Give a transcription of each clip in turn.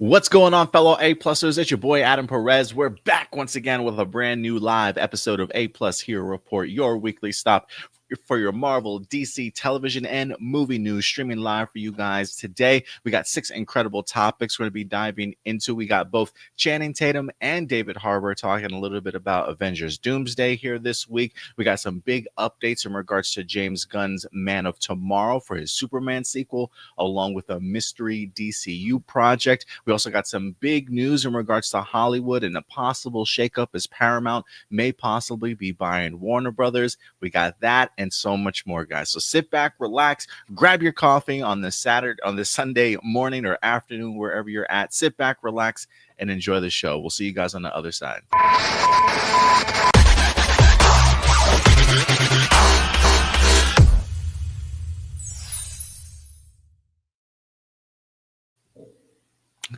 What's going on, fellow A-Plusers? It's your boy, Adam Perez. We're back once again with a brand new live episode of A-Plus Hero Report, your weekly stop for your Marvel, DC, television, and movie news, streaming live for you guys. Today, we got 6 incredible topics we're going to be diving into. We got both Channing Tatum and David Harbour talking a little bit about Avengers Doomsday here this week. We got some big updates in regards to James Gunn's Man of Tomorrow for his Superman sequel, along with a mystery DCU project. We also got some big news in regards to Hollywood and a possible shakeup as Paramount may possibly be buying Warner Brothers. We got that and so much more, guys. So sit back, relax, grab your coffee on this Sunday morning or afternoon, wherever you're at. Sit back, relax, and enjoy the show. We'll see you guys on the other side.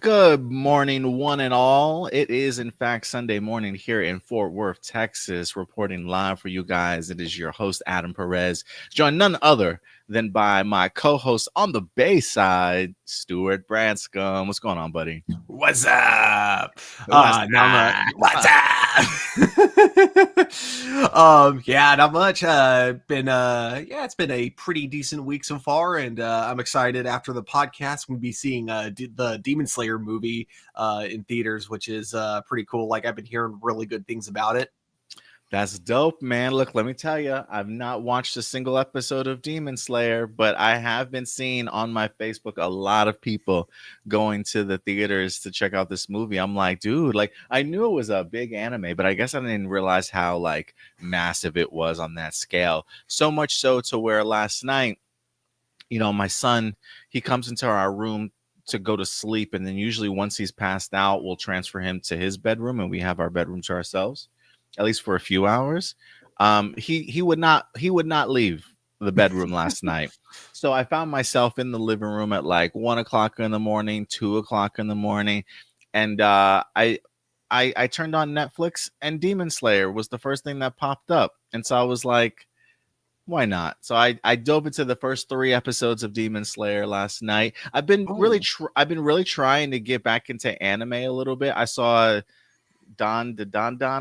Good morning, one and all. It is, in fact, Sunday morning here in Fort Worth, Texas, reporting live for you guys. It is your host, Adam Perez, joined none other than by my co-host on the Bay side, Stuart Branscombe. What's going on, buddy? What's up? What's up? Yeah, not much. It's been a pretty decent week so far, and I'm excited. After the podcast, we'll be seeing the Demon Slayer movie in theaters, which is pretty cool. Like, I've been hearing really good things about it. That's dope, man. Look, let me tell you, I've not watched a single episode of Demon Slayer, but I have been seeing on my Facebook a lot of people going to the theaters to check out this movie. I'm like, dude, like, I knew it was a big anime, but I guess I didn't realize how like massive it was on that scale. So much so to where last night, my son, he comes into our room to go to sleep, and then usually once he's passed out, we'll transfer him to his bedroom, and we have our bedroom to ourselves, at least for a few hours. He would not leave the bedroom last night. So I found myself in the living room at like 1 o'clock in the morning, 2 o'clock in the morning. And I turned on Netflix, and Demon Slayer was the first thing that popped up. And so I was like, why not? So I dove into the first 3 episodes of Demon Slayer last night. I've been really trying to get back into anime a little bit. I saw Don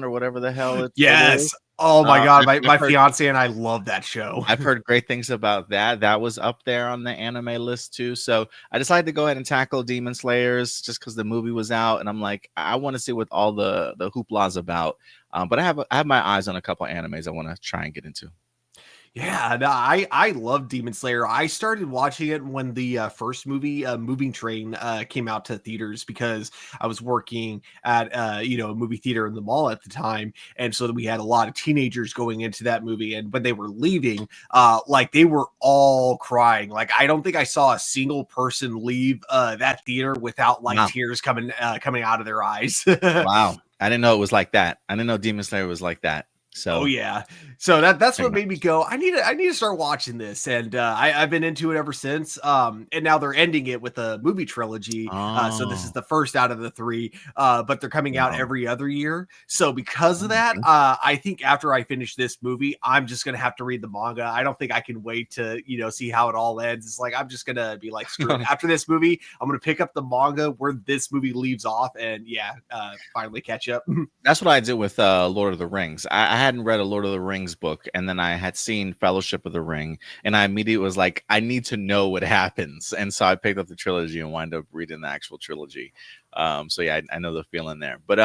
or whatever the hell it is. Oh my god, my fiance and I love that show. I've heard great things about that. That was up there on the anime list too. So I decided to go ahead and tackle Demon Slayers just because the movie was out, and I'm like, I want to see what all the hoopla's about. But I have my eyes on a couple animes I want to try and get into. Yeah, no, I love Demon Slayer. I started watching it when the first movie, Moving Train, came out to theaters because I was working at a movie theater in the mall at the time, and so we had a lot of teenagers going into that movie. And when they were leaving, like they were all crying. Like I don't think I saw a single person leave that theater without tears coming out of their eyes. Wow, I didn't know it was like that. I didn't know Demon Slayer was like that. So yeah, so that's what made me go, I need to start watching this, and I've been into it ever since. And now they're ending it with a movie trilogy. So this is the first out of the 3, but they're coming out every other year. So because of that, I think after I finish this movie, I'm just gonna have to read the manga. I don't think I can wait to see how it all ends. It's like I'm just gonna be like, screw it. After this movie, I'm gonna pick up the manga where this movie leaves off, and finally catch up. That's what I did with Lord of the Rings. I hadn't read a Lord of the Rings book, and then I had seen Fellowship of the Ring, and I immediately was like, I need to know what happens. And so I picked up the trilogy and wound up reading the actual trilogy. So yeah, I know the feeling there. But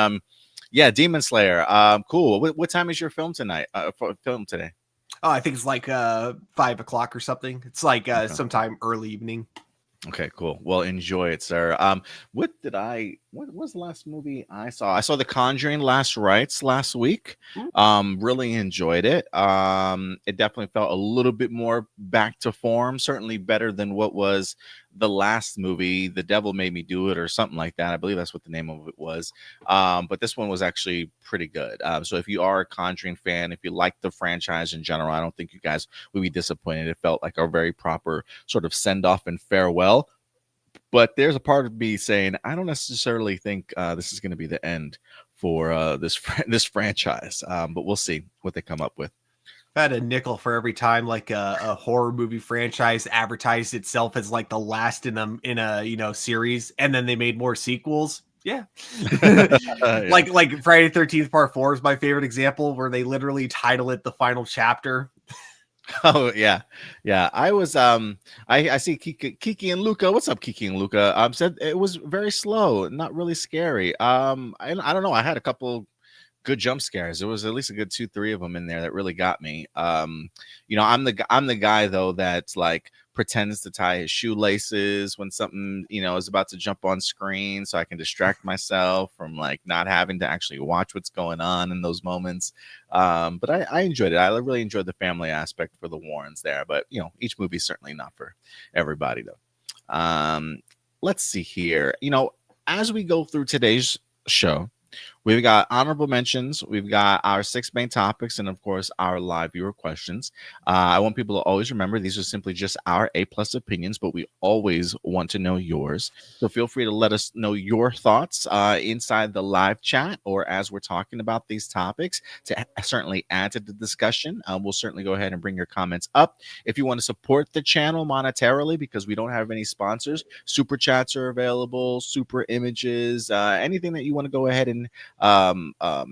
yeah, Demon Slayer. Cool. What time is your film tonight? Film today? Oh, I think it's like 5 o'clock or something. It's like sometime early evening. Okay, cool. Well, enjoy it, sir. What was the last movie I saw? I saw The Conjuring Last Rites last week. Really enjoyed it. It definitely felt a little bit more back to form, certainly better than what was the last movie, The Devil Made Me Do It, or something like that. I believe that's what the name of it was. But this one was actually pretty good. So if you are a Conjuring fan, if you like the franchise in general, I don't think you guys would be disappointed. It felt like a very proper sort of send-off and farewell. But there's a part of me saying, I don't necessarily think this is going to be the end for this franchise. But we'll see what they come up with. I had a nickel for every time like a horror movie franchise advertised itself as like the last in a series, and then they made more sequels. Yeah. Yeah. like Friday 13th Part 4 is my favorite example, where they literally title it the final chapter. Oh yeah, yeah. I see Kiki and Luca. What's up, Kiki and Luca? Said it was very slow, not really scary. I don't know. I had a couple good jump scares. There was at least a good 2, 3 of them in there that really got me. I'm the guy though that's like pretends to tie his shoelaces when something is about to jump on screen, so I can distract myself from like not having to actually watch what's going on in those moments. But I enjoyed it. I really enjoyed the family aspect for the Warrens there. But each movie's certainly not for everybody though. Let's see here. As we go through today's show, we've got honorable mentions, we've got our 6 main topics, and of course, our live viewer questions. I want people to always remember these are simply just our A+ opinions, but we always want to know yours. So feel free to let us know your thoughts inside the live chat or as we're talking about these topics to certainly add to the discussion. We'll certainly go ahead and bring your comments up. If you want to support the channel monetarily, because we don't have any sponsors, super chats are available, super images, anything that you want to go ahead and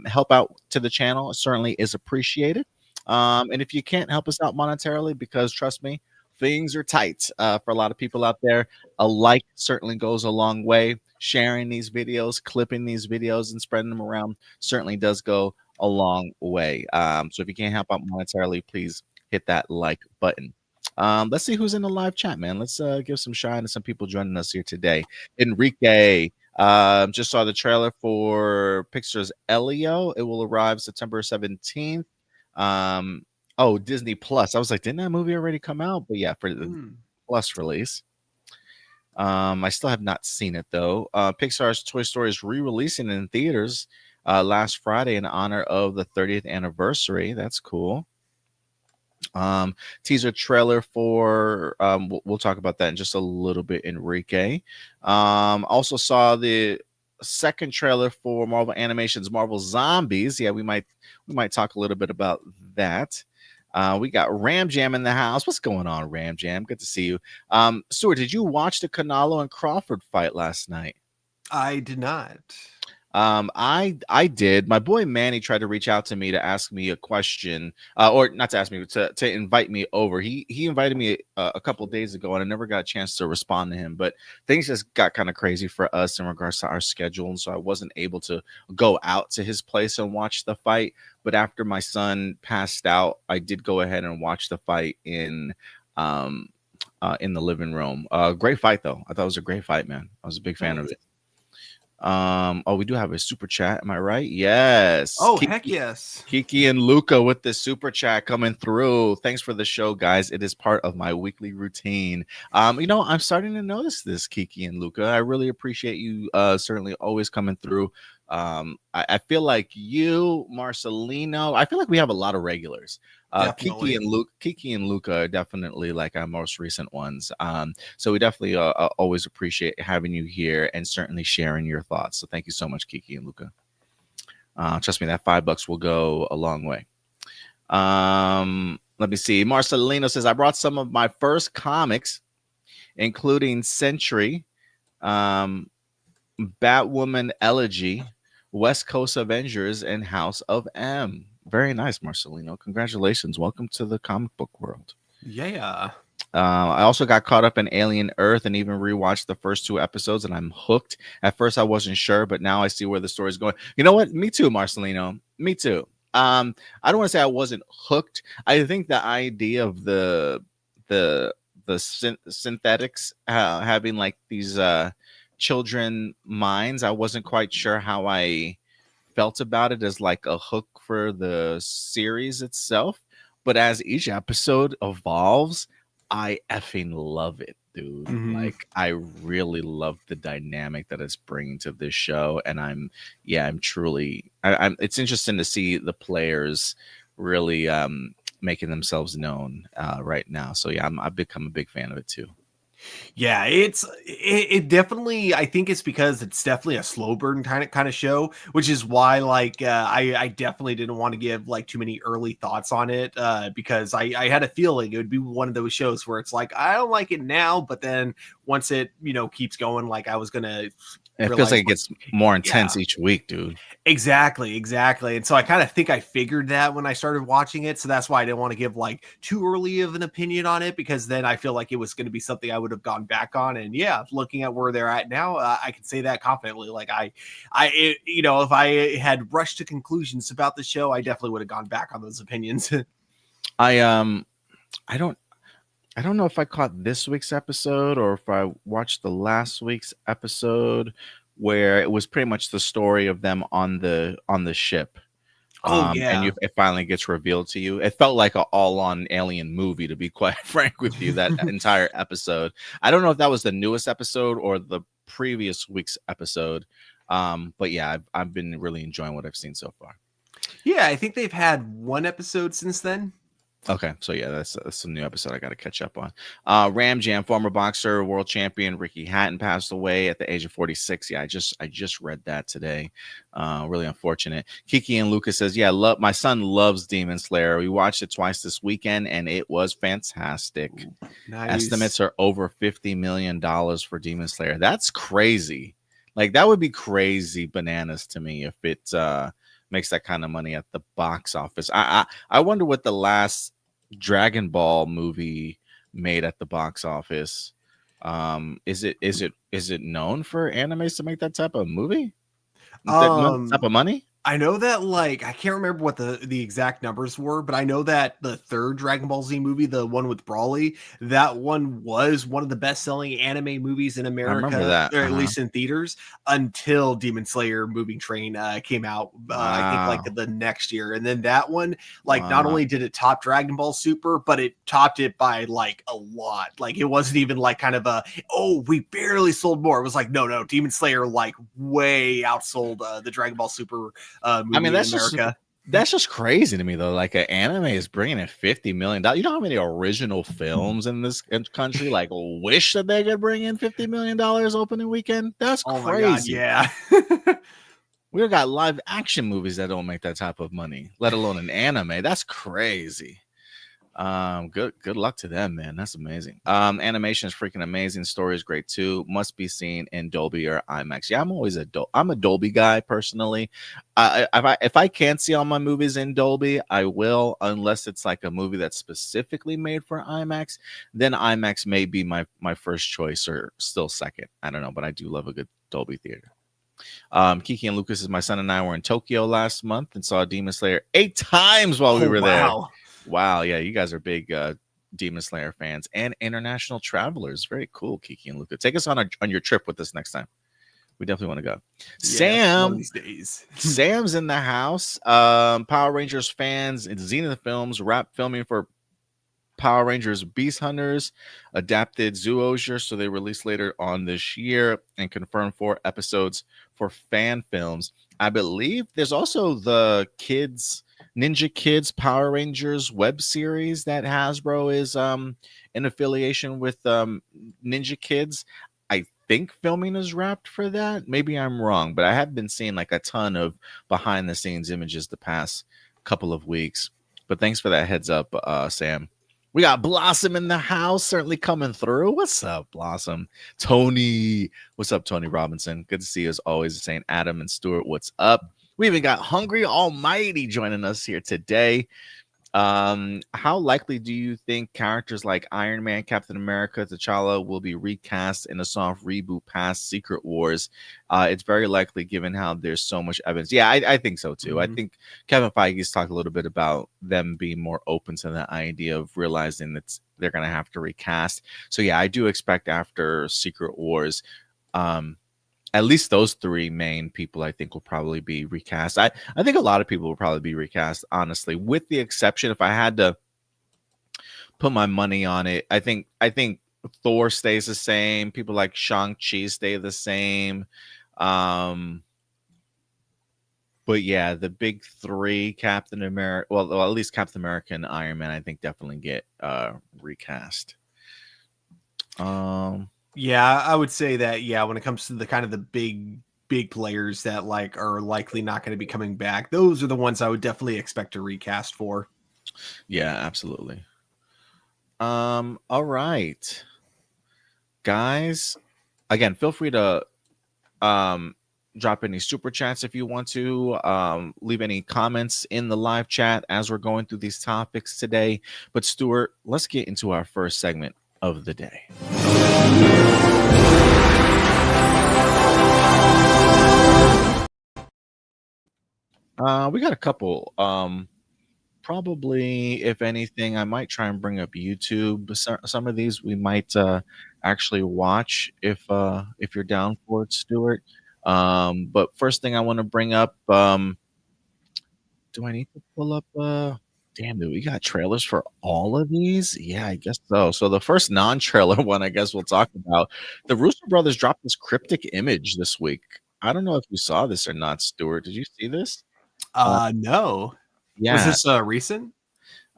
help out to the channel certainly is appreciated. And if you can't help us out monetarily, because trust me, things are tight for a lot of people out there, a like certainly goes a long way. Sharing these videos, clipping these videos, and spreading them around certainly does go a long way. So if you can't help out monetarily, please hit that like button. Let's see who's in the live chat, man. Let's give some shine to some people joining us here today. Enrique, just saw the trailer for Pixar's Elio. It will arrive September 17th. Oh, Disney Plus. I was like, didn't that movie already come out? But yeah, for the Plus release. I still have not seen it though. Pixar's Toy Story is re-releasing in theaters last Friday in honor of the 30th anniversary. That's cool. Teaser trailer for we'll talk about that in just a little bit, Enrique. Also saw the second trailer for Marvel Animation's Marvel Zombies. Yeah, we might talk a little bit about that. We got Ram Jam in the house. What's going on, Ram Jam? Good to see you. Stuart, did you watch the Canelo and Crawford fight last night? I did not. I did. My boy Manny tried to reach out to me to ask me a question, or not to ask me, to invite me over. He invited me a couple days ago, and I never got a chance to respond to him. But things just got kind of crazy for us in regards to our schedule, and so I wasn't able to go out to his place and watch the fight. But after my son passed out, I did go ahead and watch the fight in the living room. Great fight though. I thought it was a great fight, man. I was a big fan of it. We do have a super chat. Am I right? Yes. Oh, heck yes. Kiki and Luca with the super chat coming through. Thanks for the show, guys. It is part of my weekly routine. I'm starting to notice this, Kiki and Luca. I really appreciate you certainly always coming through. I feel like you, Marcelino, I feel like we have a lot of regulars. Kiki and Luca are definitely like our most recent ones. So we definitely always appreciate having you here and certainly sharing your thoughts. So thank you so much, Kiki and Luca. Trust me, that $5 will go a long way. Let me see. Marcelino says, I brought some of my first comics, including Sentry, Batwoman Elegy, West Coast Avengers, and House of M. Very nice, Marcelino. Congratulations. Welcome to the comic book world. Yeah. I also got caught up in Alien Earth and even rewatched the first 2 episodes, and I'm hooked. At first, I wasn't sure, but now I see where the story's going. You know what? Me too, Marcelino. Me too. I don't want to say I wasn't hooked. I think the idea of the synthetics having like these children minds, I wasn't quite sure how I felt about it as like a hook for the series itself. But as each episode evolves, I effing love it, dude. Like, I really love the dynamic that it's bringing to this show, and I'm truly. It's interesting to see the players really making themselves known right now. So yeah, I've become a big fan of it too. Yeah, it definitely. I think it's because it's definitely a slow burn kind of show, which is why like I definitely didn't want to give like too many early thoughts on it because I had a feeling it would be one of those shows where it's like I don't like it now, but then once it keeps going, like I was gonna It feels realize like it like gets more yeah. intense each week, dude. Exactly. And so I kind of think I figured that when I started watching it. So that's why I didn't want to give like too early of an opinion on it because then I feel like it was going to be something I would have gone back on. And yeah, looking at where they're at now, I can say that confidently. Like if I had rushed to conclusions about the show, I definitely would have gone back on those opinions. I I don't I don't know if I caught this week's episode or if I watched the last week's episode where it was pretty much the story of them on the ship. Oh And yeah. it finally gets revealed to you. It felt like an all-on alien movie, to be quite frank with you. That entire episode. I don't know if that was the newest episode or the previous week's episode. But yeah, I've been really enjoying what I've seen so far. Yeah, I think they've had one episode since then. Okay, so yeah, that's a new episode I got to catch up on. Ram Jam, former boxer, world champion Ricky Hatton passed away at the age of 46. Yeah, I just read that today. Really unfortunate. Kiki and Lucas says, yeah, my son loves Demon Slayer. We watched it twice this weekend, and it was fantastic. Nice. Estimates are over $50 million for Demon Slayer. That's crazy. Like that would be crazy bananas to me if it makes that kind of money at the box office. I wonder what the last Dragon Ball movie made at the box office. Is it known for animes to make that type of movie? That type of money? I know that like I can't remember what the exact numbers were, but I know that the third Dragon Ball Z movie, the one with Brawly, that one was one of the best-selling anime movies in I remember America, that. or at least in theaters, until Demon Slayer Moving Train came out. I think like Wow. the next year, and then that one, like not Wow. only did it top Dragon Ball Super, but it topped it by like a lot. Like it wasn't even like kind of we barely sold more. It was like no, Demon Slayer like way outsold the Dragon Ball Super movie I mean, in America. that's just crazy to me though. Like an anime is bringing in $50 million. You know how many original films in this country like wish that they could bring in $50 million opening weekend? That's Oh my god, crazy. yeah. We got live action movies that don't make that type of money, let alone an anime. That's crazy. Good luck to them, man. That's amazing. Animation is freaking amazing. Story is great too. Must be seen in Dolby or IMAX. Yeah, I'm a Dolby guy personally. If I can't see all my movies in Dolby, I will, unless it's like a movie that's specifically made for IMAX. Then IMAX may be my first choice or still second. I don't know, but I do love a good Dolby theater. Kiki and Lucas, my son and I were in Tokyo last month and saw Demon Slayer 8 times while we were there. Wow, yeah, you guys are big Demon Slayer fans and international travelers. Very cool, Kiki and Luca. Take us on your trip with us next time. We definitely want to go. Yeah, Sam, one of these days. Sam's in the house. Power Rangers fans in Zenith Films wrap filming for Power Rangers Beast Hunters, adapted Zoosier, so they released later on this year and confirmed 4 episodes for fan films. I believe there's also the Ninja Kids Power Rangers web series that Hasbro is in affiliation with Ninja Kids. I think filming is wrapped for that. Maybe I'm wrong, but I have been seeing like a ton of behind the scenes images the past couple of weeks. But thanks for that heads up, Sam. We got Blossom in the house, certainly coming through. What's up, Blossom? Tony. What's up, Tony Robinson? Good to see you as always. St. Adam and Stuart, what's up? We even got Hungry Almighty joining us here today. How likely do you think characters like Iron Man, Captain America, T'Challa will be recast in a soft reboot past Secret Wars? It's very likely given how there's so much evidence. Yeah, I think so too. I think Kevin Feige's talked a little bit about them being more open to the idea of realizing that they're going to have to recast. So yeah, I do expect after Secret Wars, at least those 3 main people I think will probably be recast. I think a lot of people will probably be recast, honestly, with the exception, if I had to put my money on it, I think Thor stays the same. People like Shang-Chi stay the same. But yeah, the big 3, Captain America, well, at least Captain America and Iron Man, I think definitely get recast. Yeah, I would say that. Yeah, when it comes to the kind of the big players that like are likely not going to be coming back, those are the ones I would definitely expect to recast for. Yeah, absolutely. All right, guys. Again, feel free to drop any super chats if you want to. Leave any comments in the live chat as we're going through these topics today. But Stuart, let's get into our first segment of the day. We got a couple. Probably, if anything, I might try and bring up YouTube. Some of these we might actually watch if you're down for it, Stuart. But first thing I want to bring up, do I need to pull up? Damn, dude, we got trailers for all of these. Yeah, I guess so. So the first non-trailer one, I guess we'll talk about. The Russo brothers dropped this cryptic image this week. I don't know if you saw this or not, Stuart. Did you see this? No. Was Yeah. this recent?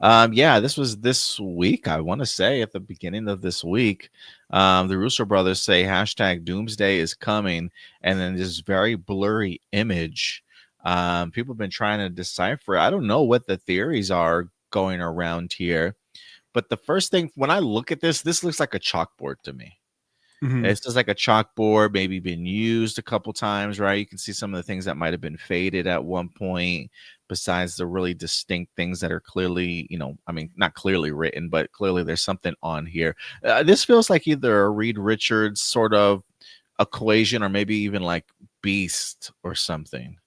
Yeah, this was this week. I want to say at the beginning of this week, the Russo brothers say hashtag Doomsday is coming, and then this very blurry image. People have been trying to decipher it. I don't know what the theories are going around here, but the first thing when I look at this looks like a chalkboard to me. Mm-hmm. It's just like a chalkboard, maybe been used a couple times, right? You can see some of the things that might have been faded at one point, besides the really distinct things that are clearly, I mean, not clearly written, but clearly there's something on here. This feels like either a Reed Richards sort of equation or maybe even like Beast or something.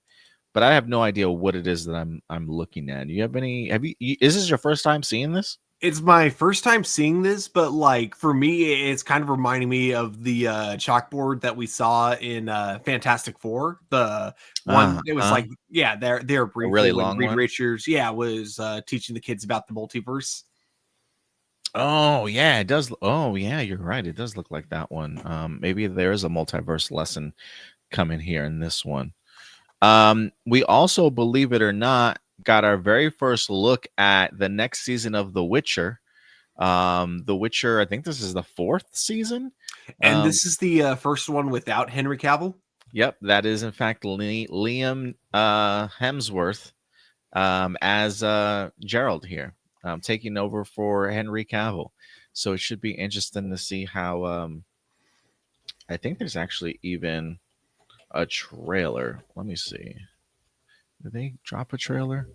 But I have no idea what it is that I'm looking at. Do you have any? Is this your first time seeing this? It's my first time seeing this, but like for me, it's kind of reminding me of the chalkboard that we saw in Fantastic Four. The one it was like, yeah, they're briefly really when long Reed one? Richards, was teaching the kids about the multiverse. Oh yeah, it does. Oh yeah, you're right. It does look like that one. Maybe there is a multiverse lesson coming here in this one. We also, believe it or not, got our very first look at the next season of The Witcher. The Witcher, I think this is the 4th season. And this is the first one without Henry Cavill. Yep, that is in fact Liam Hemsworth as Gerald here, taking over for Henry Cavill. So it should be interesting to see how. I think there's actually even a trailer. Let me see. Did they drop a trailer?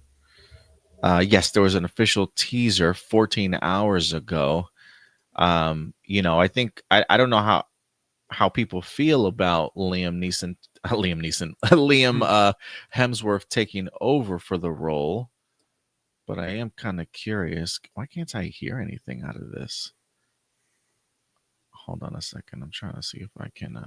Yes, there was an official teaser 14 hours ago. I think I don't know how people feel about Liam Hemsworth taking over for the role, but I am kind of curious. Why can't I hear anything out of this? Hold on a second. I'm trying to see if I can.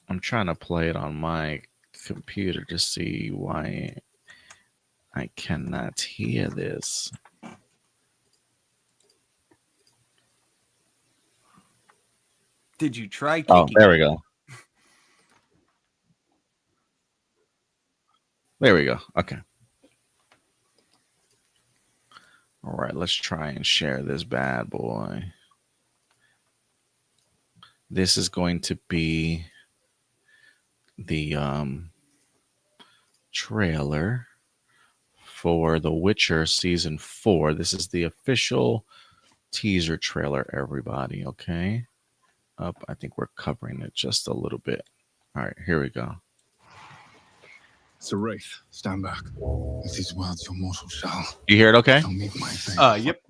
I'm trying to play it on my computer to see why I cannot hear this. Did you try kicking? Oh, there we go. There we go. Okay. All right, let's try and share this bad boy. This is going to be the trailer for The Witcher season 4. This is the official teaser trailer, everybody. Okay. I think we're covering it just a little bit. All right, here we go. It's a wraith. Stand back. If these words your mortal shall. You hear it okay? Shall meet my fate. Yep.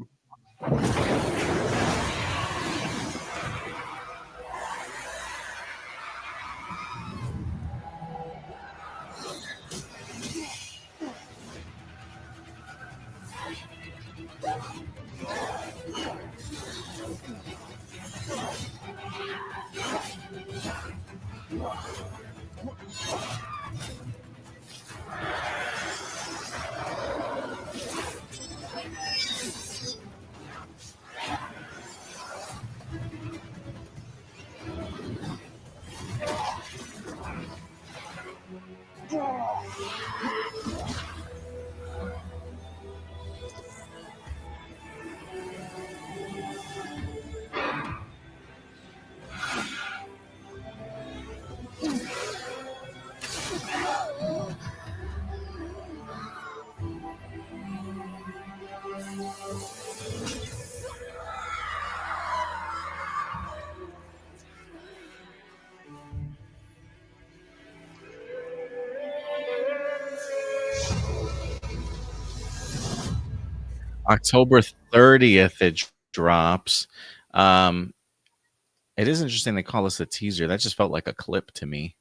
October 30th it drops. It is interesting they call this a teaser. That just felt like a clip to me.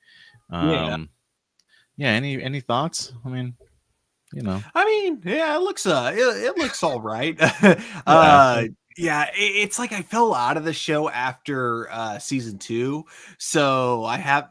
Yeah. Yeah, any thoughts? I mean, I mean, yeah, it looks it looks all right. Yeah. Yeah, it's like I fell out of the show after season 2. So I have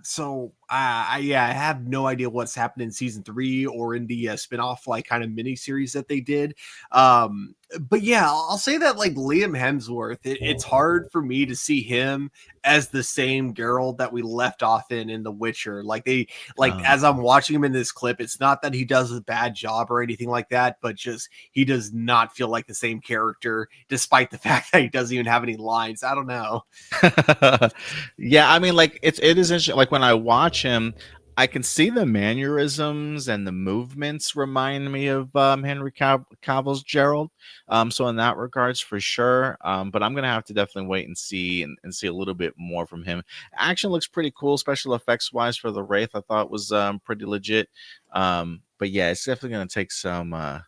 I have no idea what's happened in season 3 or in the spin-off like kind of mini series that they did. But yeah, I'll say that like Liam Hemsworth, it's hard for me to see him as the same Geralt that we left off in The Witcher. As I'm watching him in this clip, it's not that he does a bad job or anything like that, but just he does not feel like the same character, despite the fact that he doesn't even have any lines. I don't know. Yeah, I mean, like it is interesting. Like when I watch him, I can see the mannerisms and the movements remind me of Henry Cavill's Gerald. So in that regards, for sure. But I'm gonna have to definitely wait and see see a little bit more from him. Action looks pretty cool, special effects wise for the Wraith. I thought was pretty legit. But yeah, it's definitely gonna take some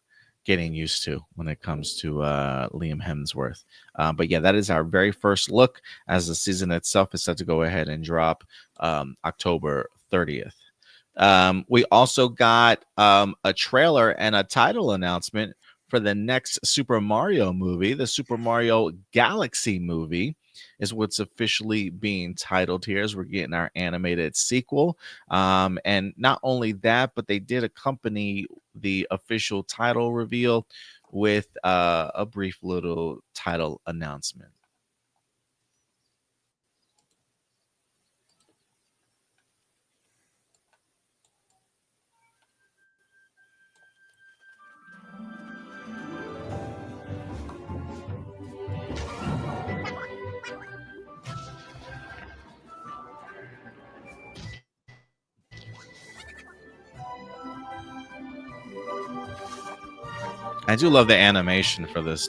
getting used to when it comes to Liam Hemsworth. But yeah, that is our very first look, as the season itself is set to go ahead and drop October 30th. We also got a trailer and a title announcement for the next Super Mario movie. The Super Mario Galaxy movie is what's officially being titled here, as we're getting our animated sequel. And not only that, but they did accompany the official title reveal with a brief little title announcement. I do love the animation for this.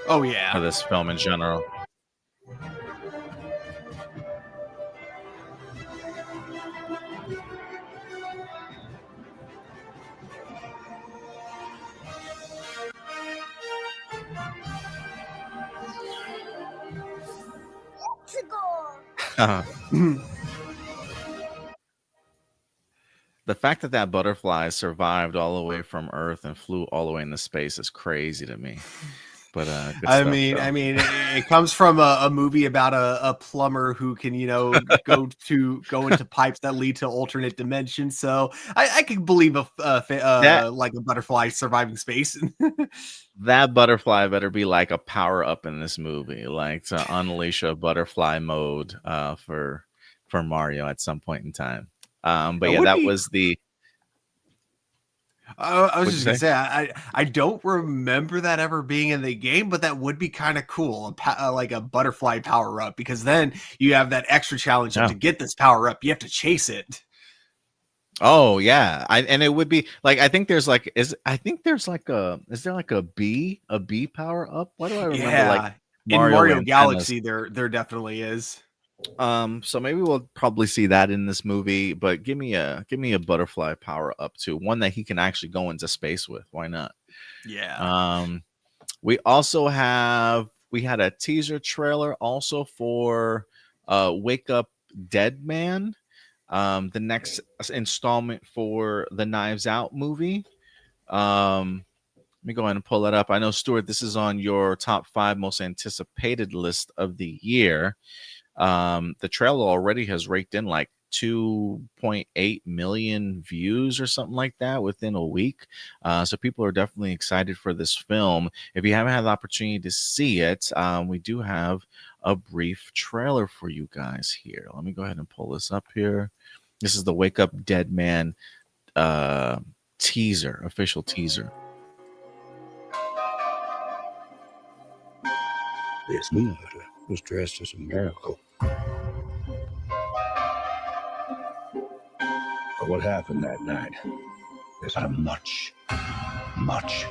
Oh yeah, for this film in general. The fact that that butterfly survived all the way from Earth and flew all the way into space is crazy to me. But good I stuff, mean, though. it comes from a movie about a plumber who can, go into pipes that lead to alternate dimensions. So I can believe like a butterfly surviving space. That butterfly better be like a power up in this movie, like to unleash a butterfly mode for Mario at some point in time. But yeah, that was the. I was just gonna say I don't remember that ever being in the game, but that would be kind of cool, like a butterfly power up, because then you have that extra challenge to get this power up. You have to chase it. Oh yeah, and it would be like I think there's like is there like a bee power up? Why do I remember like Mario Galaxy there definitely is. So maybe we'll probably see that in this movie, but give me a butterfly power up too, one that he can actually go into space with. Why not? Yeah. We also we had a teaser trailer also for Wake Up Dead Man, the next installment for the Knives Out movie. Let me go ahead and pull that up. I know, Stuart, this is on your top 5 most anticipated list of the year. The trailer already has raked in like 2.8 million views or something like that within a week. So people are definitely excited for this film. If you haven't had the opportunity to see it, we do have a brief trailer for you guys here. Let me go ahead and pull this up here. This is the Wake Up Dead Man official teaser. This murder was dressed as a miracle. But what happened that night is a much, much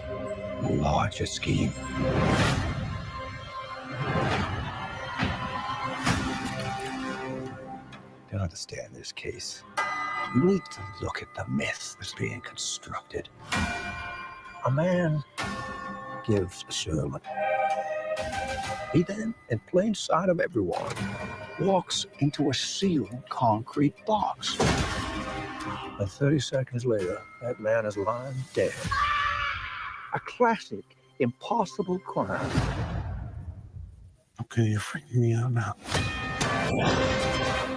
larger scheme. To understand this case, you need to look at the myth that's being constructed. A man gives a sermon. He then, in plain sight of everyone, walks into a sealed concrete box. And 30 seconds later, that man is lying dead. A classic, impossible crime. Okay, you're freaking me out now.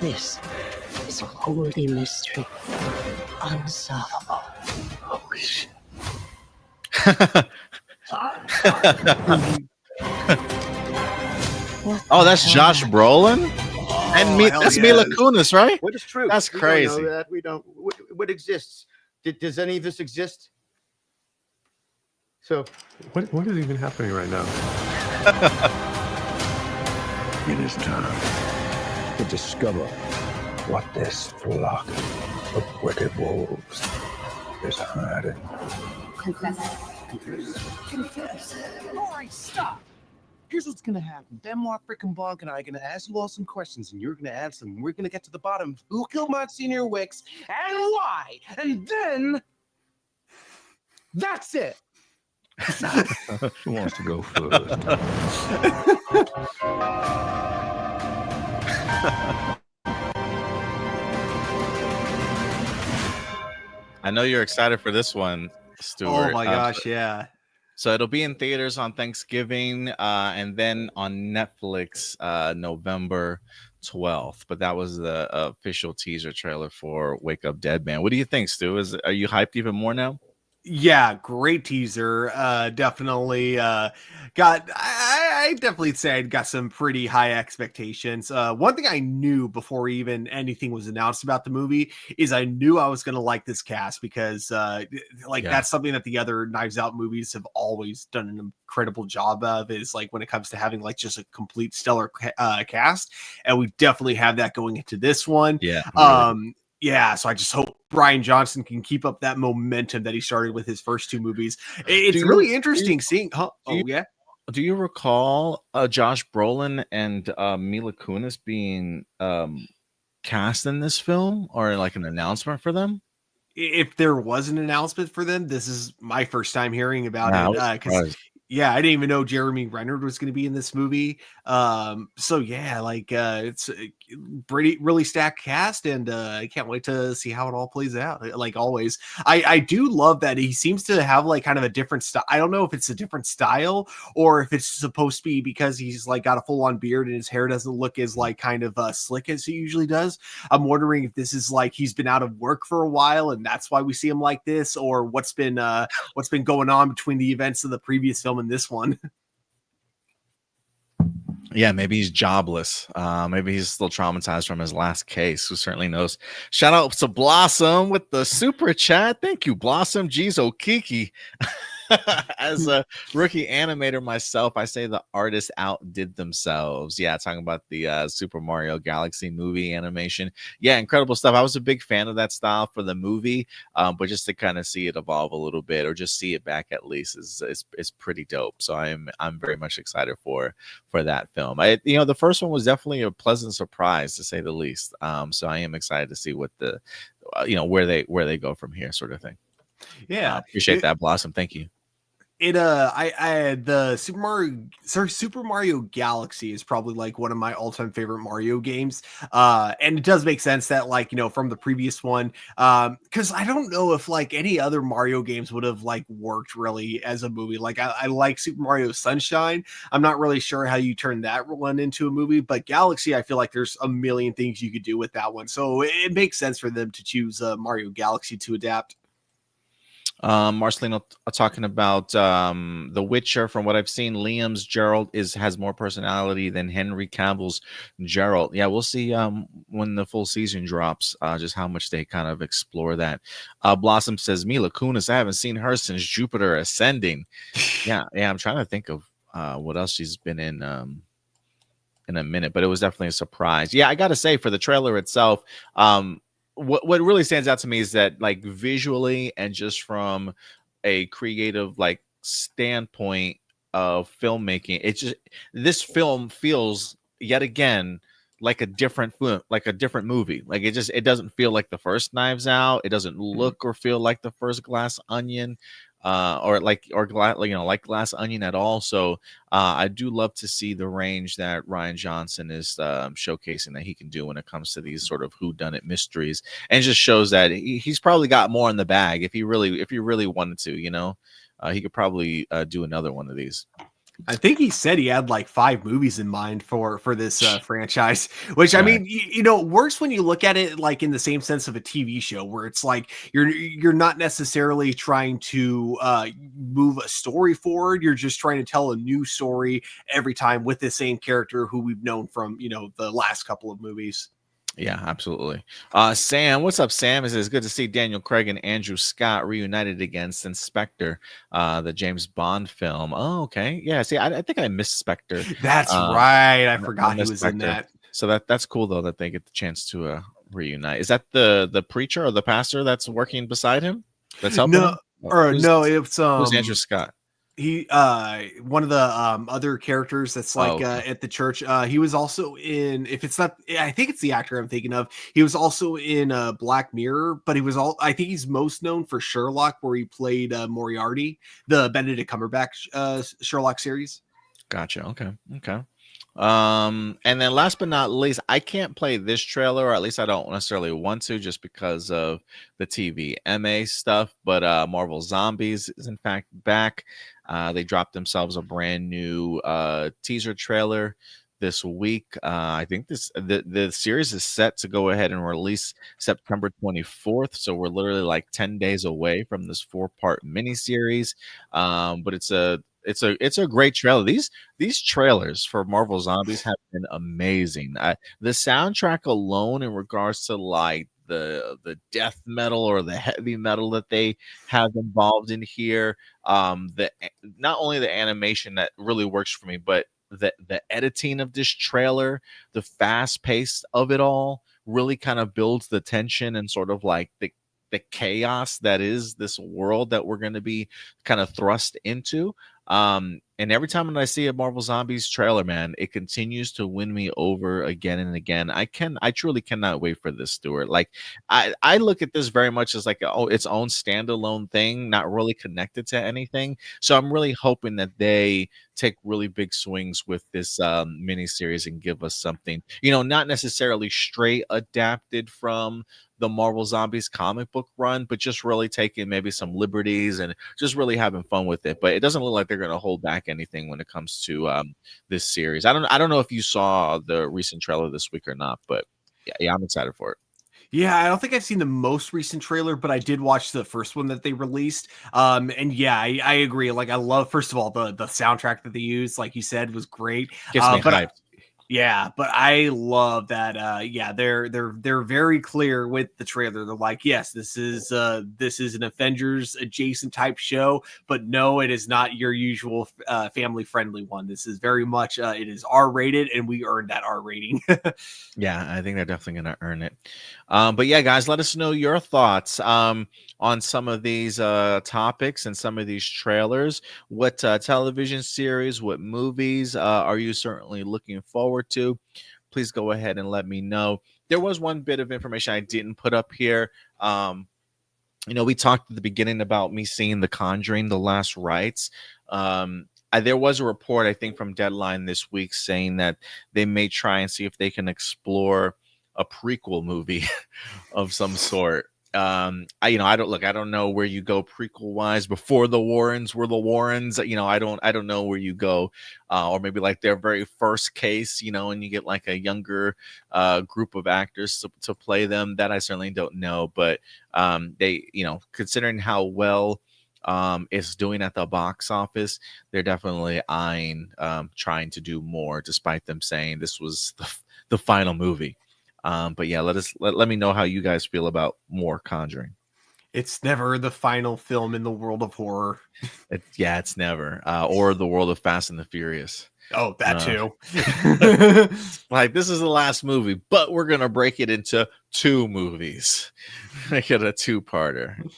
This is a holy mystery. Unsolvable. Holy shit. Oh, that's Josh Brolin? And that's Mila Kunis, right? What is true? That's crazy. We don't know that. We don't. What exists? Does any of this exist? So, what is even happening right now? It is time to discover what this flock of wicked wolves is hiding. Confess. All right, stop. Here's what's gonna happen. Benoit freaking Blanc and I are gonna ask you all some questions, and you're gonna answer them. We're gonna get to the bottom of who killed Monsignor Wicks and why, and then that's it. Who wants to go first? I know you're excited for this one, Stuart. Oh my gosh, yeah. So it'll be in theaters on Thanksgiving and then on Netflix November 12th. But that was the official teaser trailer for Wake Up Dead Man. What do you think, Stu? Are you hyped even more now? Yeah, great teaser. Definitely I definitely say I got some pretty high expectations. One thing I knew before even anything was announced about the movie is I knew I was going to like this cast because that's something that the other Knives Out movies have always done an incredible job of, is like when it comes to having like just a complete stellar cast, and we definitely have that going into this one. Yeah, so I just hope Bryan Johnson can keep up that momentum that he started with his first two movies. It's really interesting seeing. Do you recall Josh Brolin and Mila Kunis being cast in this film, or like an announcement for them? If there was an announcement for them, this is my first time hearing about it. Because I didn't even know Jeremy Renner was going to be in this movie. It's a really stacked cast, and I can't wait to see how it all plays out. Like always, I do love that he seems to have like kind of a different style. I don't know if it's a different style or if it's supposed to be because he's like got a full on beard and his hair doesn't look as like kind of slick as he usually does. I'm wondering if this is like he's been out of work for a while and that's why we see him like this, or what's been going on between the events of the previous film and this one. Yeah, maybe he's jobless. Maybe he's still traumatized from his last case. Who certainly knows? Shout out to Blossom with the super chat. Thank you, Blossom. Geez, Kiki. As a rookie animator myself, I say the artists outdid themselves. Yeah, talking about the Super Mario Galaxy movie animation. Yeah, incredible stuff. I was a big fan of that style for the movie, but just to kind of see it evolve a little bit, or just see it back at least, is pretty dope. So I'm very much excited for that film. The first one was definitely a pleasant surprise, to say the least. So I am excited to see what the where they go from here, sort of thing. Yeah, appreciate that, Blossom. Thank you. The Super Mario Galaxy is probably like one of my all-time favorite Mario games. And it does make sense that from the previous one, because I don't know if like any other Mario games would have like worked really as a movie. Like I like Super Mario Sunshine. I'm not really sure how you turn that one into a movie, but Galaxy, I feel like there's a million things you could do with that one. So it makes sense for them to choose Mario Galaxy to adapt. Marcelino talking about The Witcher. From what I've seen, Liam's Geralt has more personality than Henry Cavill's Geralt. Yeah, we'll see when the full season drops, just how much they kind of explore that. Blossom says Mila Kunis. I haven't seen her since Jupiter Ascending. Yeah, I'm trying to think of what else she's been in a minute, but it was definitely a surprise. Yeah, I gotta say, for the trailer itself, what really stands out to me is that, like, visually and just from a creative like standpoint of filmmaking, this film feels yet again like a different film, like a different movie. Like, it doesn't feel like the first Knives Out. It doesn't look or feel like the first Glass Onion, like Glass Onion at all. So I do love to see the range that Rian Johnson is showcasing that he can do when it comes to these sort of whodunit mysteries, and just shows that he's probably got more in the bag if he really wanted to. He could probably do another one of these. I think he said he had like 5 movies in mind for this franchise, which I mean, works when you look at it like in the same sense of a TV show, where it's like you're not necessarily trying to move a story forward. You're just trying to tell a new story every time with the same character who we've known from, the last couple of movies. Yeah, absolutely. Sam, what's up, Sam? It says, good to see Daniel Craig and Andrew Scott reunited again since Spectre, the James Bond film. Oh, okay. Yeah, see, I think I missed Spectre. That's right. I forgot he was in that. So that's cool, though, that they get the chance to reunite. Is that the preacher or the pastor that's working beside him? That's helping him? It's who's Andrew Scott? He one of the other characters that's like at the church. He was also in, if it's not, I think it's the actor I'm thinking of. He was also in Black Mirror, but I think he's most known for Sherlock, where he played Moriarty, the Benedict Cumberbatch Sherlock series. Gotcha. Okay. And then last but not least, I can't play this trailer, or at least I don't necessarily want to, just because of the TVMA stuff. But Marvel Zombies is in fact back. They dropped themselves a brand new teaser trailer this week. I think the series is set to go ahead and release September 24th. So we're literally like 10 days away from this 4-part miniseries. But it's a great trailer. These trailers for Marvel Zombies have been amazing. The soundtrack alone, in regards to like the death metal or the heavy metal that they have involved in here, not only the animation that really works for me, but the editing of this trailer, the fast pace of it all, really kind of builds the tension and sort of like the chaos that is this world that we're going to be kind of thrust into. And every time I see a Marvel Zombies trailer, man, it continues to win me over again and again. I truly cannot wait for this, Stuart. Like, I look at this very much as like its own standalone thing, not really connected to anything. So I'm really hoping that they take really big swings with this miniseries and give us something, not necessarily straight adapted from the Marvel Zombies comic book run, but just really taking maybe some liberties and just really having fun with it. But it doesn't look like they're going to hold back anything when it comes to this series. I don't know if you saw the recent trailer this week or not, but yeah, I'm excited for it. Yeah, I don't think I've seen the most recent trailer, but I did watch the first one that they released. And yeah, I agree. Like, I love, first of all, the soundtrack that they used, like you said, was great. Gets me hyped. Yeah, but I love that. They're very clear with the trailer. They're like, yes, this is an Avengers adjacent type show, but no, it is not your usual family friendly one. This is very much it is R-rated, and we earned that R rating. Yeah, I think they're definitely going to earn it. But yeah, guys, let us know your thoughts on some of these topics and some of these trailers. What television series, what movies are you certainly looking forward to? Please go ahead and let me know. There was one bit of information I didn't put up here. We talked at the beginning about me seeing The Conjuring: The Last Rites. There was a report, I think, from Deadline this week saying that they may try and see if they can explore a prequel movie of some sort. I don't know where you go prequel wise. Before the Warrens were the Warrens, I don't know where you go, or maybe like their very first case, and you get like a younger group of actors to play them. That I certainly don't know, but they, considering how well it's doing at the box office, they're definitely eyeing trying to do more, despite them saying this was the final movie. But yeah, let me know how you guys feel about more Conjuring. It's never the final film in the world of horror. It's never or the world of Fast and the Furious. Oh, that too. Like, this is the last movie, but we're gonna break it into 2 movies, make it a 2-parter.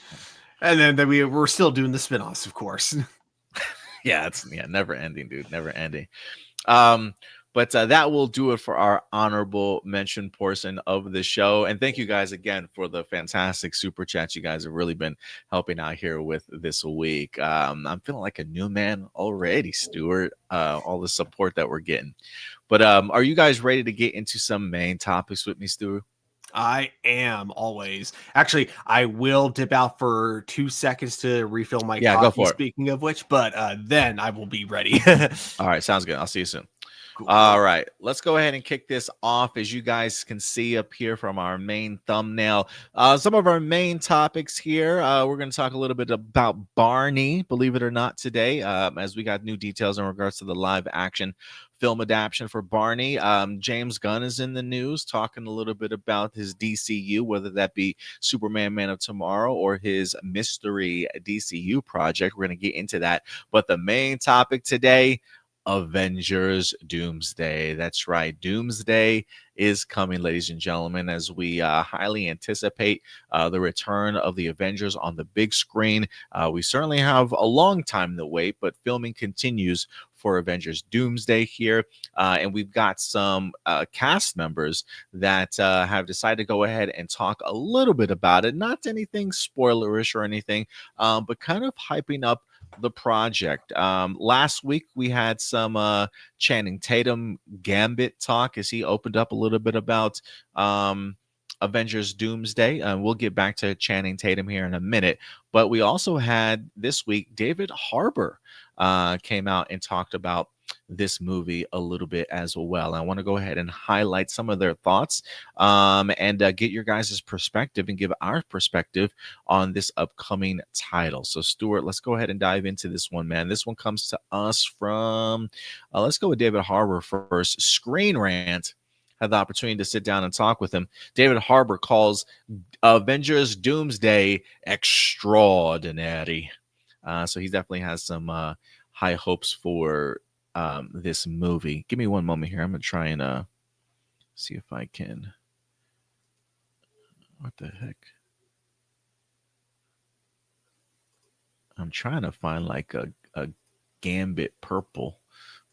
And then we're still doing the spinoffs, of course. It's never ending, dude, never ending. But that will do it for our honorable mention portion of the show. And thank you guys again for the fantastic super chats you guys have really been helping out here with this week. I'm feeling like a new man already, Stuart, all the support that we're getting. But are you guys ready to get into some main topics with me, Stuart? I am always. Actually, I will dip out for 2 seconds to refill my coffee, go for it. Speaking of which, but then I will be ready. All right, sounds good. I'll see you soon. Cool. All right, let's go ahead and kick this off. As you guys can see up here from our main thumbnail, some of our main topics here. We're going to talk a little bit about Barney, believe it or not, today, as we got new details in regards to the live action film adaptation for Barney. James Gunn is in the news, talking a little bit about his DCU, whether that be Superman Man of Tomorrow or his mystery DCU project. We're going to get into that. But the main topic today, Avengers Doomsday. That's right. Doomsday is coming, ladies and gentlemen, as we highly anticipate the return of the Avengers on the big screen. We certainly have a long time to wait, but filming continues for Avengers Doomsday here. And we've got some cast members that have decided to go ahead and talk a little bit about it. Not anything spoilerish or anything, but kind of hyping up the project. Last week we had some Channing Tatum Gambit talk as he opened up a little bit about Avengers Doomsday. We'll get back to Channing Tatum here in a minute, but we also had this week David Harbour came out and talked about this movie a little bit as well. I want to go ahead and highlight some of their thoughts and get your guys' perspective and give our perspective on this upcoming title. So Stuart, let's go ahead and dive into this one, man. This one comes to us from, let's go with David Harbour first. Screen Rant had the opportunity to sit down and talk with him. David Harbour calls Avengers Doomsday extraordinary. So he definitely has some high hopes for this movie. Give me one moment here. I'm gonna try and see if I can. What the heck? I'm trying to find like a Gambit purple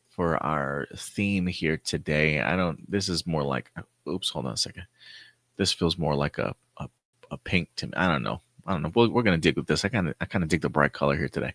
for our theme here today. This is more like, oops, hold on a second. This feels more like a pink to me. I don't know. We're gonna dig with this. I kind of dig the bright color here today.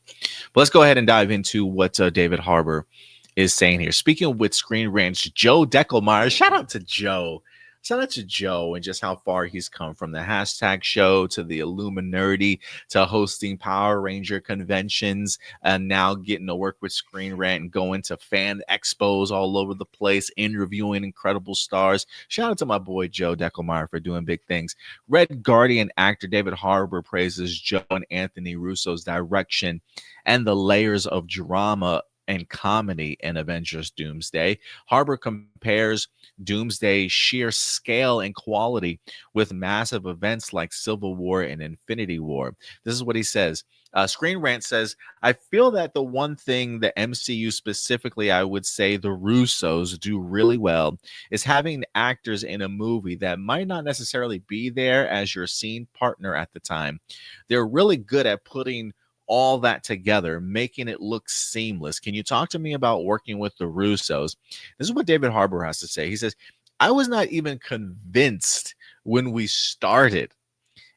But let's go ahead and dive into what David Harbour is saying here. Speaking with Screen Rant's Joe Deckelmeyer, shout out to Joe. Shout out to Joe and just how far he's come from the hashtag show to the Illuminati to hosting Power Ranger conventions and now getting to work with Screen Rant and going to fan expos all over the place, interviewing incredible stars. Shout out to my boy Joe Deckelmeyer for doing big things. Red Guardian actor David Harbour praises Joe and Anthony Russo's direction and the layers of drama and comedy in Avengers Doomsday. Harbour compares Doomsday's sheer scale and quality with massive events like Civil War and Infinity War. This is what he says. Screen Rant says, I feel that the one thing the MCU specifically, I would say the Russos do really well is having actors in a movie that might not necessarily be there as your scene partner at the time. They're really good at putting all that together, making it look seamless. Can you talk to me about working with the Russos? This is what David Harbour has to say. He says, I was not even convinced when we started,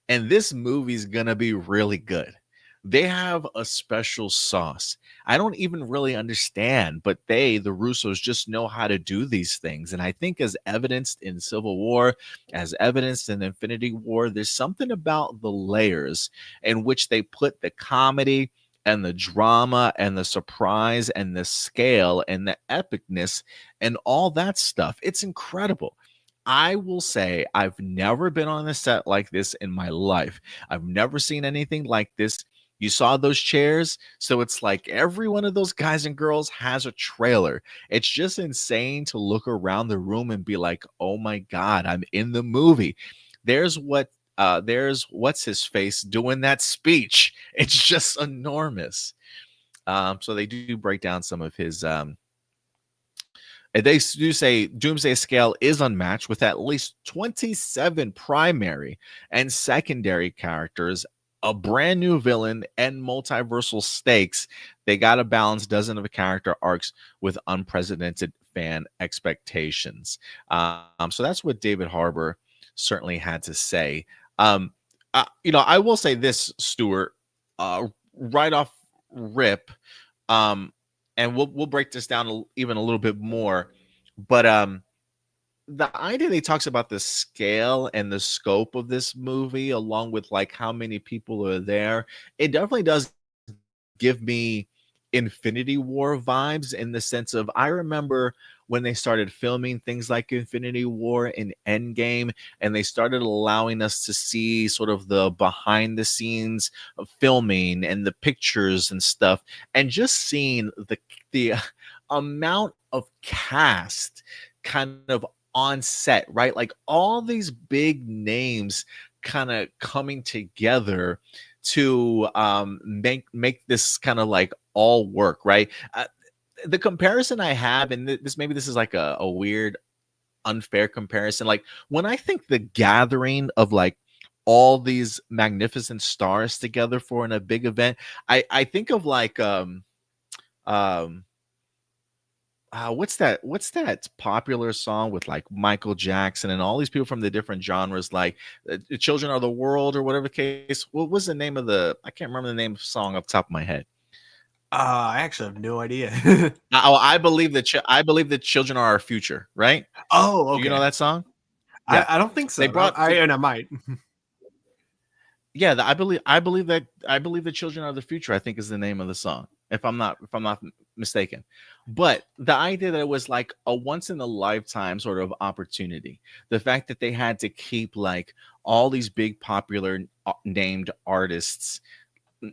and this movie's gonna be really good. They have a special sauce. I don't even really understand, but the Russos, just know how to do these things. And I think as evidenced in Civil War, as evidenced in Infinity War, there's something about the layers in which they put the comedy and the drama and the surprise and the scale and the epicness and all that stuff. It's incredible. I will say I've never been on a set like this in my life. I've never seen anything like this You saw those chairs? So it's like every one of those guys and girls has a trailer. It's just insane to look around the room and be like, oh my God, I'm in the movie. There's what's his face doing that speech. It's just enormous. So they do break down some of his they do say Doomsday Scale is unmatched with at least 27 primary and secondary characters, a brand new villain, and multiversal stakes. They got to balance dozens of character arcs with unprecedented fan expectations. So that's what David Harbour certainly had to say. I will say this, Stuart, right off rip, and we'll break this down even a little bit more, but the idea that he talks about the scale and the scope of this movie, along with like how many people are there, it definitely does give me Infinity War vibes, in the sense of, I remember when they started filming things like Infinity War and Endgame, and they started allowing us to see sort of the behind the scenes of filming and the pictures and stuff, and just seeing the amount of cast kind of on set, right? Like all these big names kind of coming together to make this kind of like all work, right? The comparison I have, and this is like a weird, unfair comparison. Like when I think the gathering of like all these magnificent stars together for in a big event, I think of like what's that popular song with like Michael Jackson and all these people from the different genres, like Children of the World or whatever the case. What was the name of I can't remember the name of the song off the top of my head. I actually have no idea. I believe that children are our future, right? Oh, okay. Do you know that song? Yeah. I don't think so. They brought and I might. Yeah, I believe that children are the future, I think, is the name of the song, if I'm not mistaken. But the idea that it was like a once in a lifetime sort of opportunity, the fact that they had to keep like all these big popular named artists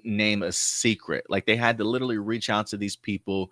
name a secret, like they had to literally reach out to these people,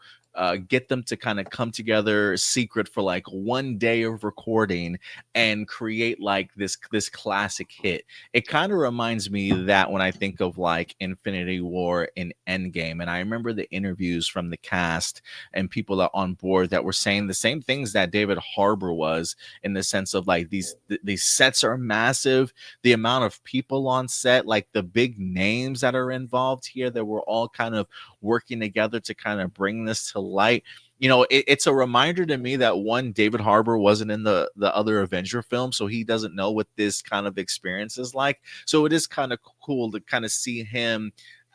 get them to kind of come together secret for like one day of recording and create like this classic hit. It kind of reminds me that when I think of like Infinity War and Endgame, and I remember the interviews from the cast and people that on board that were saying the same things that David Harbour was, in the sense of like these sets are massive, the amount of people on set, like the big names that are involved here, that we're all kind of working together to kind of bring this to light. It's a reminder to me that, one, David Harbour wasn't in the other Avenger film, so he doesn't know what this kind of experience is like. So it is kind of cool to kind of see him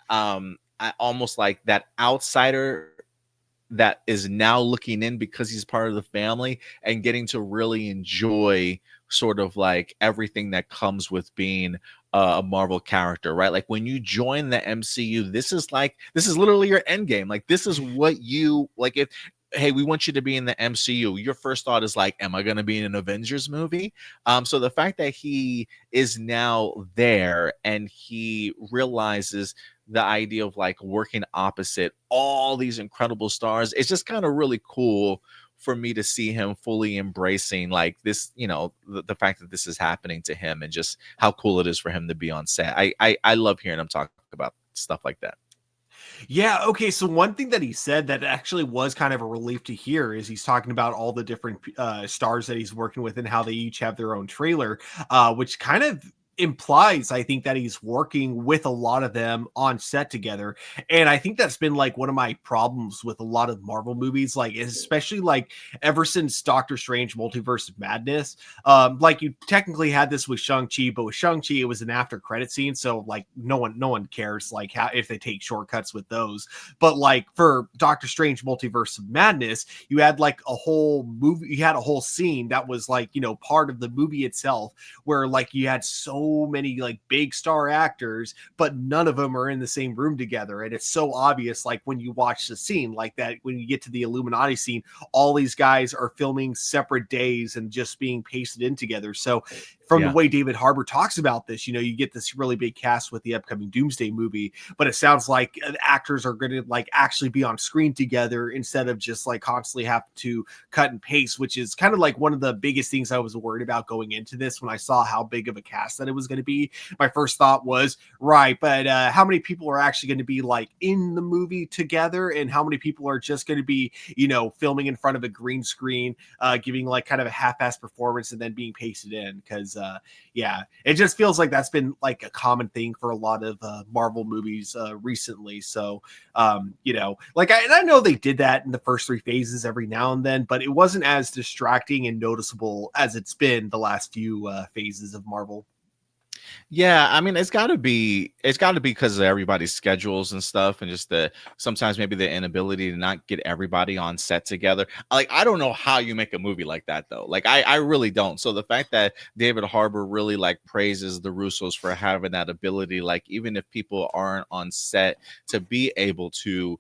almost like that outsider that is now looking in because he's part of the family and getting to really enjoy sort of like everything that comes with being a Marvel character, right? Like when you join the MCU, this is literally your end game. Like this is what you like. If, hey, we want you to be in the MCU, your first thought is like, am I going to be in an Avengers movie? So the fact that he is now there and he realizes the idea of like working opposite all these incredible stars, it's just kind of really cool for me to see him fully embracing like this, the fact that this is happening to him, and just how cool it is for him to be on set. I love hearing him talk about stuff like that. Yeah, okay, so one thing that he said that actually was kind of a relief to hear is he's talking about all the different stars that he's working with and how they each have their own trailer, which kind of implies, I think, that he's working with a lot of them on set together. And I think that's been like one of my problems with a lot of Marvel movies, like especially like ever since Doctor Strange Multiverse of Madness. Like you technically had this with Shang-Chi, but with Shang-Chi it was an after credit scene, so like no one cares like how if they take shortcuts with those. But like for Doctor Strange Multiverse of Madness, you had like a whole movie, you had a whole scene that was like, part of the movie itself, where like you had so many like big star actors, but none of them are in the same room together. And it's so obvious, like when you watch the scene like that, when you get to the Illuminati scene, all these guys are filming separate days and just being pasted in together. So from the way David Harbour talks about this, you get this really big cast with the upcoming Doomsday movie, but it sounds like actors are going to like actually be on screen together instead of just like constantly have to cut and paste, which is kind of like one of the biggest things I was worried about going into this. When I saw how big of a cast that it was going to be, my first thought was, right, but how many people are actually going to be like in the movie together, and how many people are just going to be, filming in front of a green screen, giving like kind of a half-assed performance and then being pasted in? Because it just feels like that's been like a common thing for a lot of Marvel movies recently. So I know they did that in the first 3 phases every now and then, but it wasn't as distracting and noticeable as it's been the last few phases of Marvel. Yeah, I mean, it's got to be because of everybody's schedules and stuff, and just sometimes maybe the inability to not get everybody on set together. Like, I don't know how you make a movie like that though. Like, I really don't. So the fact that David Harbour really like praises the Russos for having that ability, like even if people aren't on set, to be able to,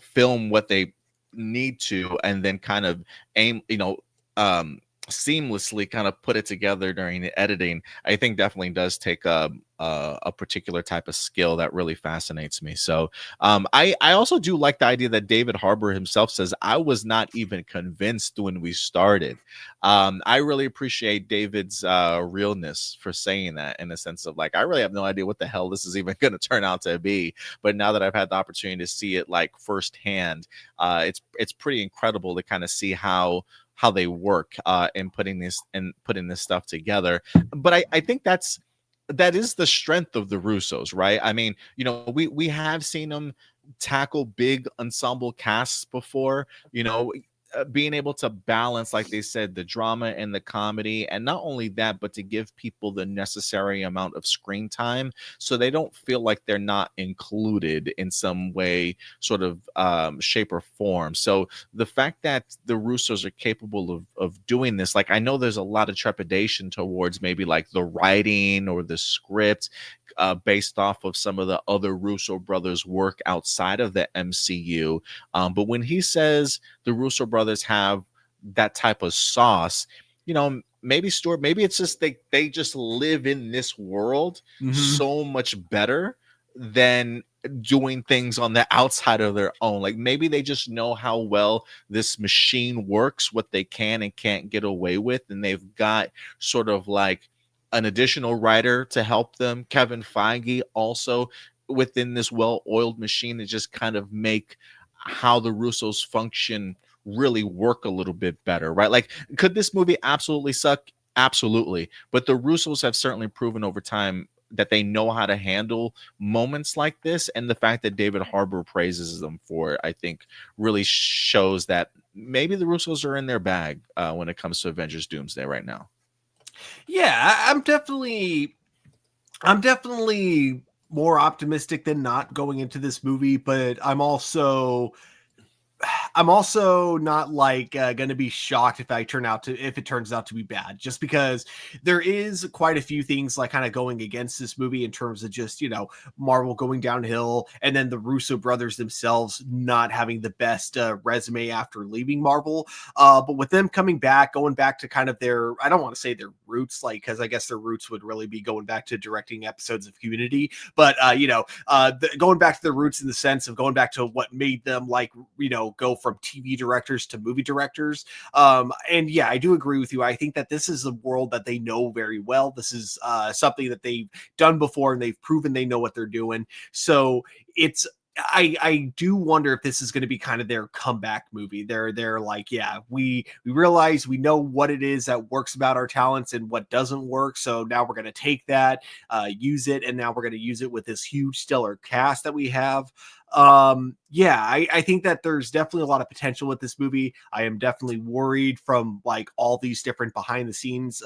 film what they need to, and then kind of aim, seamlessly kind of put it together during the editing, I think definitely does take a particular type of skill that really fascinates me. So I also do like the idea that David Harbour himself says, I was not even convinced when we started. I really appreciate David's realness for saying that, in the sense of like, I really have no idea what the hell this is even going to turn out to be, but now that I've had the opportunity to see it like firsthand, it's pretty incredible to kind of see how they work in putting this stuff together. But I think that is the strength of the Russos, right? I mean, we have seen them tackle big ensemble casts before, being able to balance, like they said, the drama and the comedy, and not only that, but to give people the necessary amount of screen time so they don't feel like they're not included in some way, sort of shape or form. So the fact that the Russos are capable of doing this, like, I know there's a lot of trepidation towards maybe like the writing or the script, based off of some of the other Russo brothers' work outside of the MCU. But when he says the Russo brothers have that type of sauce, maybe Stuart, maybe it's just they just live in this world so much better than doing things on the outside of their own. Like, maybe they just know how well this machine works, what they can and can't get away with, and they've got sort of like an additional writer to help them, Kevin Feige, also within this well-oiled machine, to just kind of make how the Russos function really work a little bit better, right? Like, could this movie absolutely suck? Absolutely. But the Russos have certainly proven over time that they know how to handle moments like this, and the fact that David Harbour praises them for it, I think, really shows that maybe the Russos are in their bag when it comes to Avengers Doomsday right now. Yeah, I'm definitely more optimistic than not going into this movie, but I'm also not like going to be shocked if it turns out to be bad, just because there is quite a few things like kind of going against this movie in terms of just, Marvel going downhill, and then the Russo brothers themselves not having the best resume after leaving Marvel. But with them coming back, going back to kind of their, I don't want to say their roots, like, because I guess their roots would really be going back to directing episodes of Community, but going back to their roots in the sense of going back to what made them like, go from TV directors to movie directors. And yeah, I do agree with you. I think that this is a world that they know very well. This is something that they've done before, and they've proven they know what they're doing. So I do wonder if this is going to be kind of their comeback movie. They're like, yeah, we realize we know what it is that works about our talents and what doesn't work. So now we're going to take that, use it, and now we're going to use it with this huge stellar cast that we have. I think that there's definitely a lot of potential with this movie. I am definitely worried from like all these different behind the scenes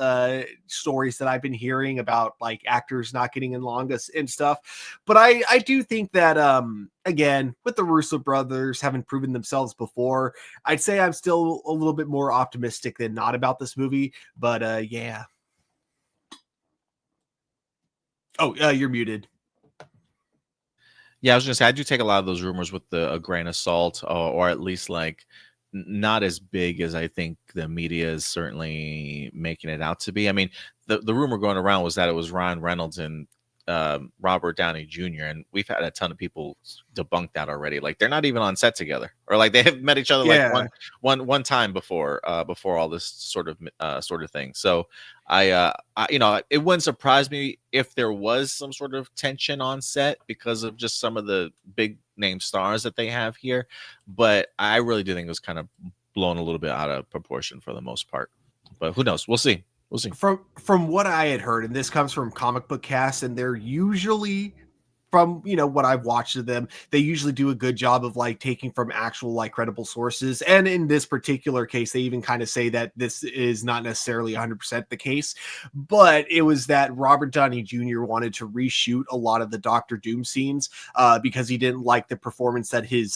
stories that I've been hearing about like actors not getting along and stuff. But I do think that again, with the Russo brothers having proven themselves before, I'd say I'm still a little bit more optimistic than not about this movie. But yeah. Oh, you're muted. Yeah, I was gonna say, I do take a lot of those rumors with a grain of salt, or at least like not as big as I think the media is certainly making it out to be. I mean, the rumor going around was that it was Ryan Reynolds and Robert Downey Jr. and we've had a ton of people debunk that already. Like they're not even on set together, or like they have met each other like one time before all this sort of thing. So I it wouldn't surprise me if there was some sort of tension on set because of just some of the big name stars that they have here, but I really do think it was kind of blown a little bit out of proportion for the most part. But who knows? We'll see. We'll see. From what I had heard, and this comes from Comic Book Cast, and they're usually, from what I've watched of them, they usually do a good job of like taking from actual like credible sources. And in this particular case, they even kind of say that this is not necessarily 100% the case, but it was that Robert Downey Jr. wanted to reshoot a lot of the Doctor Doom scenes because he didn't like the performance that his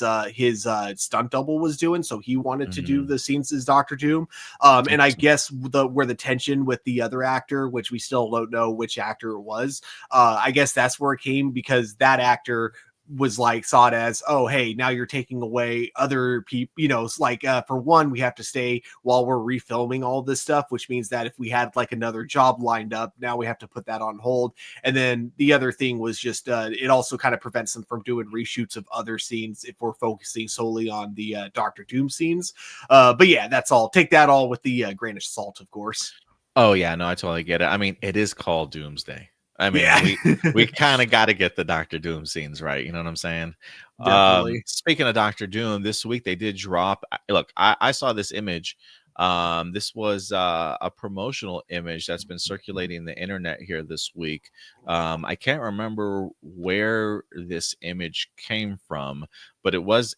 stunt double was doing. So he wanted to do the scenes as Doctor Doom. And I guess where the tension with the other actor, which we still don't know which actor it was, I guess that's where it came, because that actor was like saw it as, oh hey, now you're taking away other people, it's like for one, we have to stay while we're refilming all this stuff, which means that if we had like another job lined up, now we have to put that on hold. And then the other thing was just it also kind of prevents them from doing reshoots of other scenes if we're focusing solely on the Doctor Doom scenes. But yeah, that's all. Take that all with the grain of salt, of course. Oh yeah, no, I totally get it. I mean, it is called Doomsday. I mean, we kind of got to get the Doctor Doom scenes right. You know what I'm saying? Definitely. Speaking of Doctor Doom, this week they did drop. Look, I saw this image. This was a promotional image that's been circulating the internet here this week. I can't remember where this image came from, but it was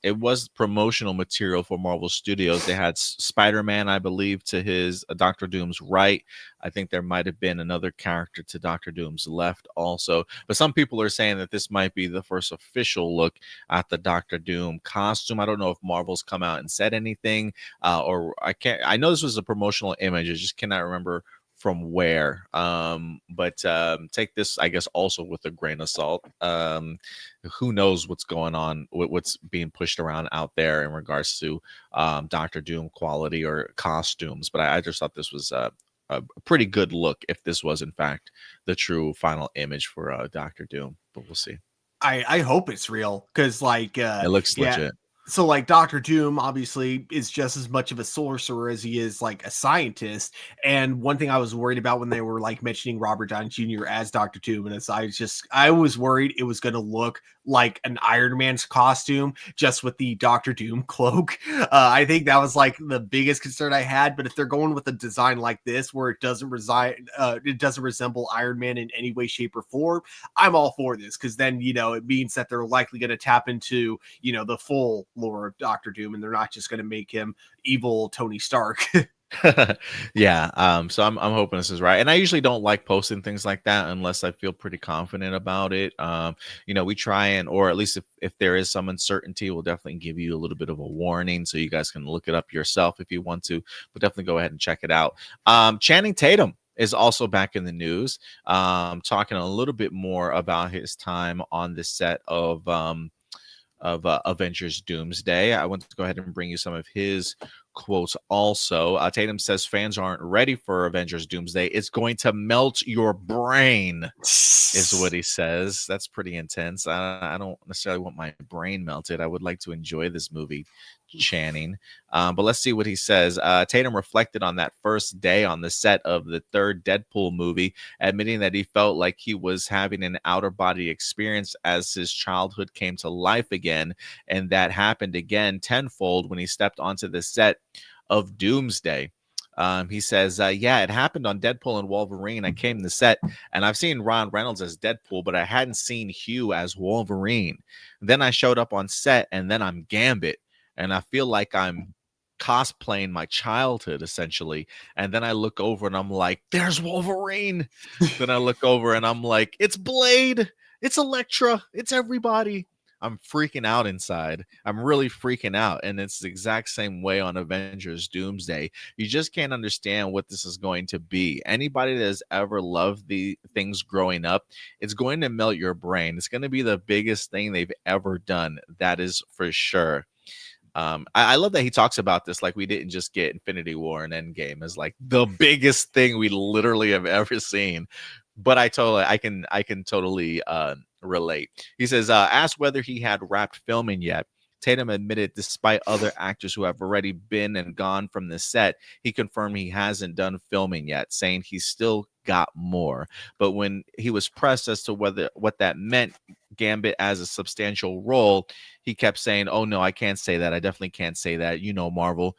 promotional material for Marvel Studios. They had Spider-Man, I believe, to his Doctor Doom's right. I think there might have been another character to Doctor Doom's left also. But some people are saying that this might be the first official look at the Doctor Doom costume. I don't know if Marvel's come out and said anything, or I know this was a promotional image. I just cannot remember from where. But take this, I guess, also with a grain of salt. Who knows what's going on, what's being pushed around out there in regards to Doctor Doom quality or costumes. But I just thought this was a pretty good look if this was in fact the true final image for Doctor Doom. But we'll see. I hope it's real, because like it looks legit. So like Doctor Doom obviously is just as much of a sorcerer as he is like a scientist. And one thing I was worried about when they were like mentioning Robert Downey Jr. as Doctor Doom, and I was worried it was going to look like an Iron Man's costume just with the Doctor Doom cloak. I think that was like the biggest concern I had. But if they're going with a design like this where it doesn't resemble Iron Man in any way, shape, or form, I'm all for this, because then it means that they're likely going to tap into the full lore of Doctor Doom, and they're not just going to make him evil Tony Stark. Yeah. So I'm hoping this is right. And I usually don't like posting things like that unless I feel pretty confident about it. We try and, or at least if there is some uncertainty, we'll definitely give you a little bit of a warning so you guys can look it up yourself if you want to, but definitely go ahead and check it out. Channing Tatum is also back in the news, talking a little bit more about his time on the set of Avengers Doomsday. I want to go ahead and bring you some of his quotes also. Tatum says fans aren't ready for Avengers Doomsday. It's going to melt your brain, is what he says. That's pretty intense. I don't necessarily want my brain melted. I would like to enjoy this movie, Channing. But let's see what he says. Tatum reflected on that first day on the set of the third Deadpool movie, admitting that he felt like he was having an outer body experience as his childhood came to life again. And that happened again tenfold when he stepped onto the set of Doomsday. He says, yeah, it happened on Deadpool and Wolverine. I came to set and I've seen Ryan Reynolds as Deadpool, but I hadn't seen Hugh as Wolverine. Then I showed up on set and then I'm Gambit. And I feel like I'm cosplaying my childhood, essentially. And then I look over and I'm like, there's Wolverine. Then I look over and I'm like, it's Blade. It's Elektra. It's everybody. I'm freaking out inside. I'm really freaking out. And it's the exact same way on Avengers Doomsday. You just can't understand what this is going to be. Anybody that has ever loved the things growing up, it's going to melt your brain. It's going to be the biggest thing they've ever done. That is for sure. I love that he talks about this like we didn't just get Infinity War and Endgame as like the biggest thing we literally have ever seen. But I can totally relate. He says, asked whether he had wrapped filming yet. Tatum admitted despite other actors who have already been and gone from the set, he confirmed he hasn't done filming yet, saying he's still got more. But when he was pressed as to what that meant, Gambit as a substantial role, he kept saying, oh no, I can't say that. I definitely can't say that. You know, Marvel.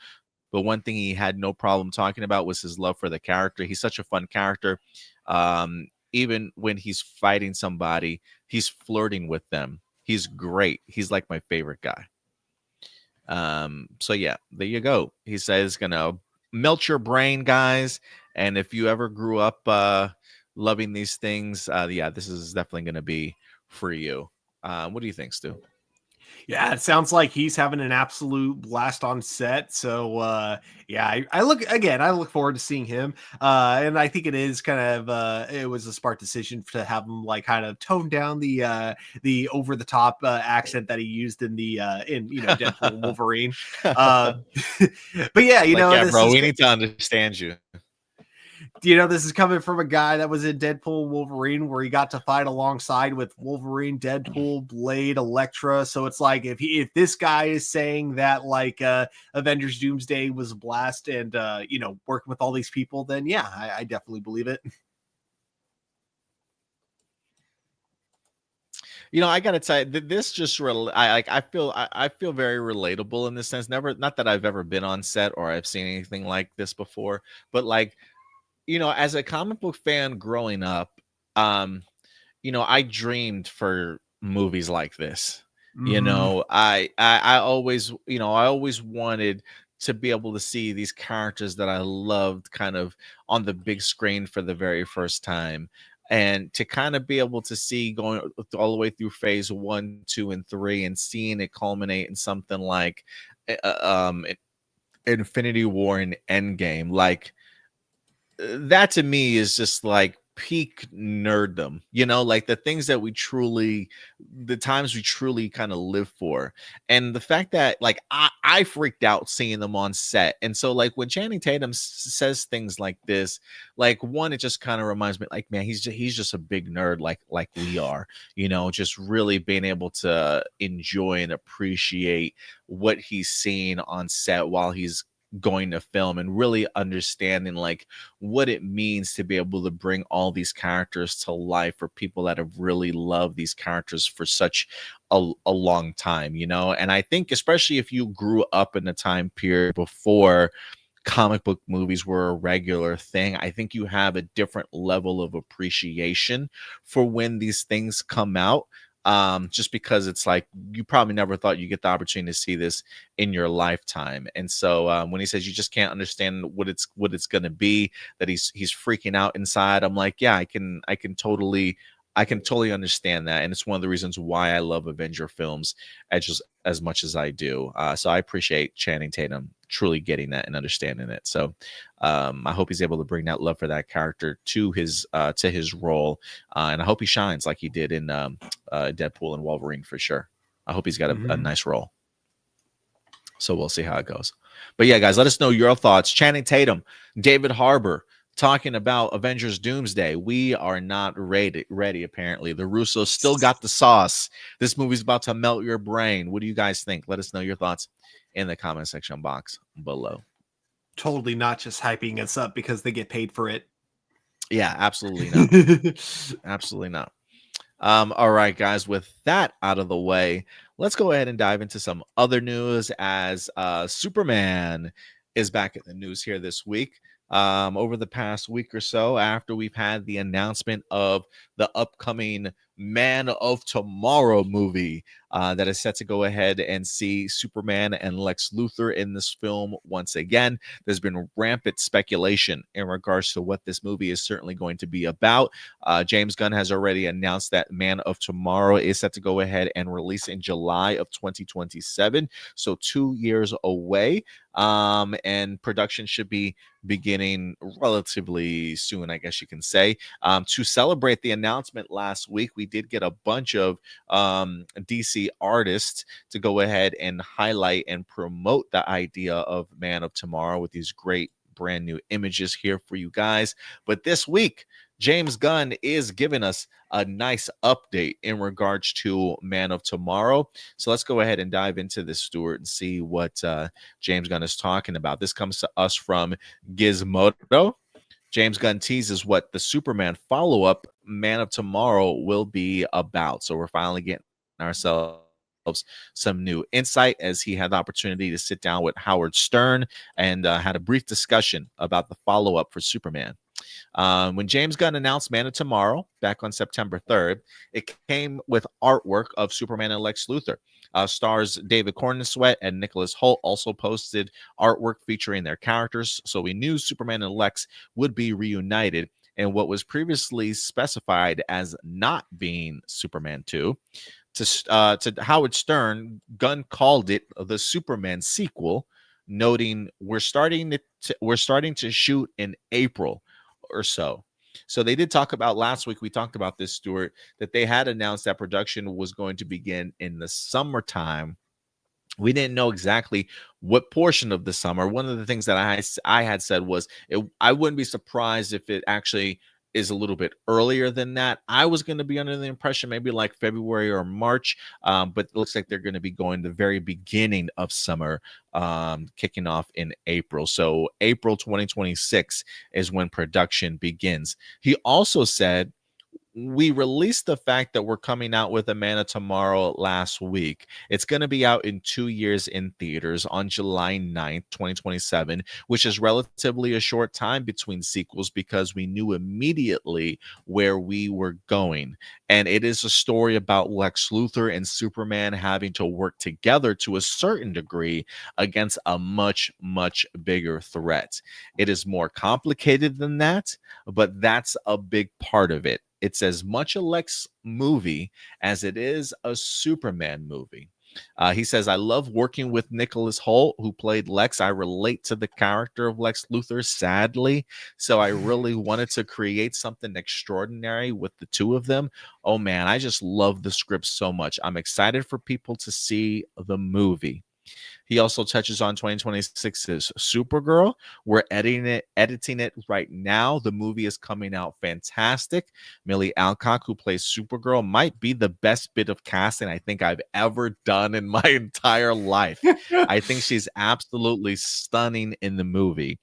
But one thing he had no problem talking about was his love for the character. He's such a fun character. Even when he's fighting somebody, he's flirting with them. He's great. He's like my favorite guy. So yeah, there you go. He says gonna melt your brain, guys. And if you ever grew up loving these things, yeah, this is definitely gonna be for you. What do you think, Stu? Yeah, it sounds like he's having an absolute blast on set. So yeah, I look forward to seeing him. And I think it is kind of it was a smart decision to have him like kind of tone down the over the top accent that he used in Deadpool and Wolverine. But yeah, yeah, bro, we need to understand you. This is coming from a guy that was in Deadpool Wolverine, where he got to fight alongside with Wolverine, Deadpool, Blade, Elektra. So it's like if this guy is saying that like Avengers Doomsday was a blast and working with all these people, then yeah, I definitely believe it. I gotta tell you, this just I feel very relatable in this sense. Not that I've ever been on set or I've seen anything like this before, but like, as a comic book fan growing up, I dreamed for movies like this. Mm-hmm. I always wanted to be able to see these characters that I loved kind of on the big screen for the very first time. And to kind of be able to see going all the way through phase 1, 2, and 3 and seeing it culminate in something like Infinity War and Endgame, like, that to me is just like peak nerddom, like the times we truly kind of live for. And the fact that like I freaked out seeing them on set. And so like when Channing Tatum says things like this, like one, it just kind of reminds me like, man, he's just a big nerd like we are, just really being able to enjoy and appreciate what he's seeing on set while he's going to film, and really understanding like what it means to be able to bring all these characters to life for people that have really loved these characters for such a long time, and I think especially if you grew up in a time period before comic book movies were a regular thing, I think you have a different level of appreciation for when these things come out. Just because it's like you probably never thought you get the opportunity to see this in your lifetime. And so when he says you just can't understand what it's going to be, that he's freaking out inside, I'm like, yeah, I can totally understand that. And it's one of the reasons why I love Avenger films as much as I do. So I appreciate Channing Tatum truly getting that and understanding it. So I hope he's able to bring that love for that character to his role. And I hope he shines like he did in Deadpool and Wolverine for sure. I hope he's got a nice role. So we'll see how it goes. But yeah, guys, let us know your thoughts. Channing Tatum, David Harbour, talking about Avengers Doomsday. We are not ready, apparently. The Russos still got the sauce. This movie's about to melt your brain. What do you guys think? Let us know your thoughts in the comment section box below. Totally not just hyping us up because they get paid for it. Yeah, absolutely not. Absolutely not. All right, guys, with that out of the way, let's go ahead and dive into some other news as Superman is back in the news here this week. Over the past week or so, after we've had the announcement of the upcoming Man of Tomorrow movie that is set to go ahead and see Superman and Lex Luthor in this film once again. There's been rampant speculation in regards to what this movie is certainly going to be about. James Gunn has already announced that Man of Tomorrow is set to go ahead and release in July of 2027, so 2 years away. And production should be beginning relatively soon, I guess you can say. To celebrate the announcement last week, we we did get a bunch of DC artists to go ahead and highlight and promote the idea of Man of Tomorrow with these great brand new images here for you guys. But this week, James Gunn is giving us a nice update in regards to Man of Tomorrow. So let's go ahead and dive into this, Stuart, and see what James Gunn is talking about. This comes to us from Gizmodo. James Gunn teases what the Superman follow-up Man of Tomorrow will be about. So we're finally getting ourselves some new insight, as he had the opportunity to sit down with Howard Stern and had a brief discussion about the follow-up for Superman. When James Gunn announced Man of Tomorrow back on September 3rd, it came with artwork of Superman and Lex Luthor. Stars David Corenswet and Nicholas Hoult also posted artwork featuring their characters, so we knew Superman and Lex would be reunited in what was previously specified as not being Superman 2. To Howard Stern, Gunn called it the Superman sequel, noting we're starting to shoot in April or so. So they did talk about last week. We talked about this, Stuart, that they had announced that production was going to begin in the summertime. We didn't know exactly what portion of the summer. One of the things that I had said was I wouldn't be surprised if it actually is a little bit earlier than that. I was going to be under the impression maybe like February or March, but it looks like they're going to be going the very beginning of summer, kicking off in April. So April 2026 is when production begins. He also said, we released the fact that we're coming out with a Man of Tomorrow last week. It's going to be out in 2 years in theaters on July 9th, 2027, which is relatively a short time between sequels because we knew immediately where we were going. And it is a story about Lex Luthor and Superman having to work together to a certain degree against a much, much bigger threat. It is more complicated than that, but that's a big part of it. It's as much a Lex movie as it is a Superman movie. He says, I love working with Nicholas Hoult, who played Lex. I relate to the character of Lex Luthor, sadly. So I really wanted to create something extraordinary with the two of them. Oh, man, I just love the script so much. I'm excited for people to see the movie. He also touches on 2026's Supergirl. We're editing it right now. The movie is coming out fantastic. Millie Alcock, who plays Supergirl, might be the best bit of casting I think I've ever done in my entire life. I think she's absolutely stunning in the movie.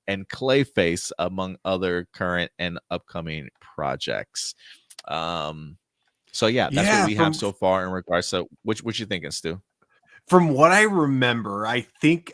And Clayface, among other current and upcoming projects. So yeah, that's what we have so far in regards to what you thinking, Stu? From what I remember, I think,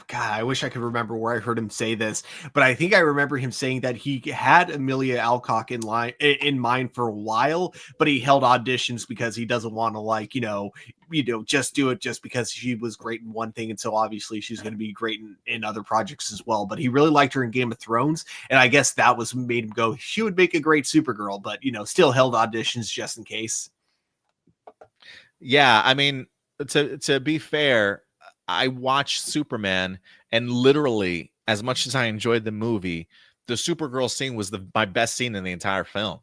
God, I wish I could remember where I heard him say this, but I think I remember him saying that he had Amelia Alcock in mind for a while, but he held auditions because he doesn't want to just do it just because she was great in one thing. And so obviously she's going to be great in other projects as well. But he really liked her in Game of Thrones. And I guess that was made him go, she would make a great Supergirl, but, still held auditions just in case. Yeah. I mean, to be fair, I watched Superman, and literally, as much as I enjoyed the movie, the Supergirl scene was my best scene in the entire film.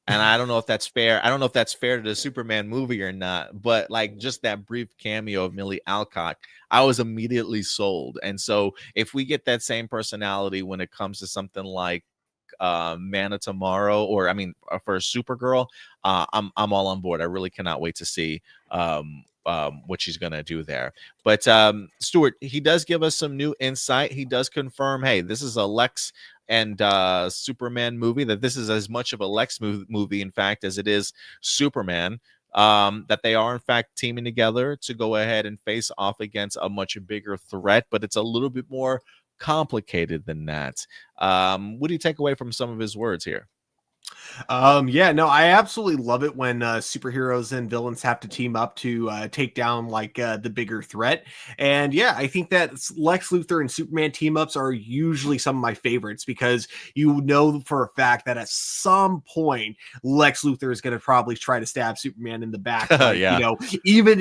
And I don't know if that's fair. I don't know if that's fair to the Superman movie or not, but like just that brief cameo of Millie Alcock, I was immediately sold. And so if we get that same personality when it comes to something like Man of Tomorrow, or for Supergirl, I'm all on board. I really cannot wait to see what she's gonna do there. But Stuart, he does give us some new insight. He does confirm, hey, this is a Lex and Superman movie, that this is as much of a Lex movie, in fact, as it is Superman. That they are in fact teaming together to go ahead and face off against a much bigger threat, but it's a little bit more complicated than that. What do you take away from some of his words here? I absolutely love it when superheroes and villains have to team up to take down the bigger threat. And yeah, I think that Lex Luthor and Superman team ups are usually some of my favorites, because for a fact that at some point Lex Luthor is going to probably try to stab Superman in the back. Yeah. Even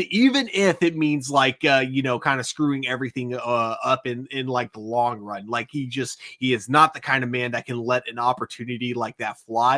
if it means kind of screwing everything up in the long run. He is not the kind of man that can let an opportunity like that fly.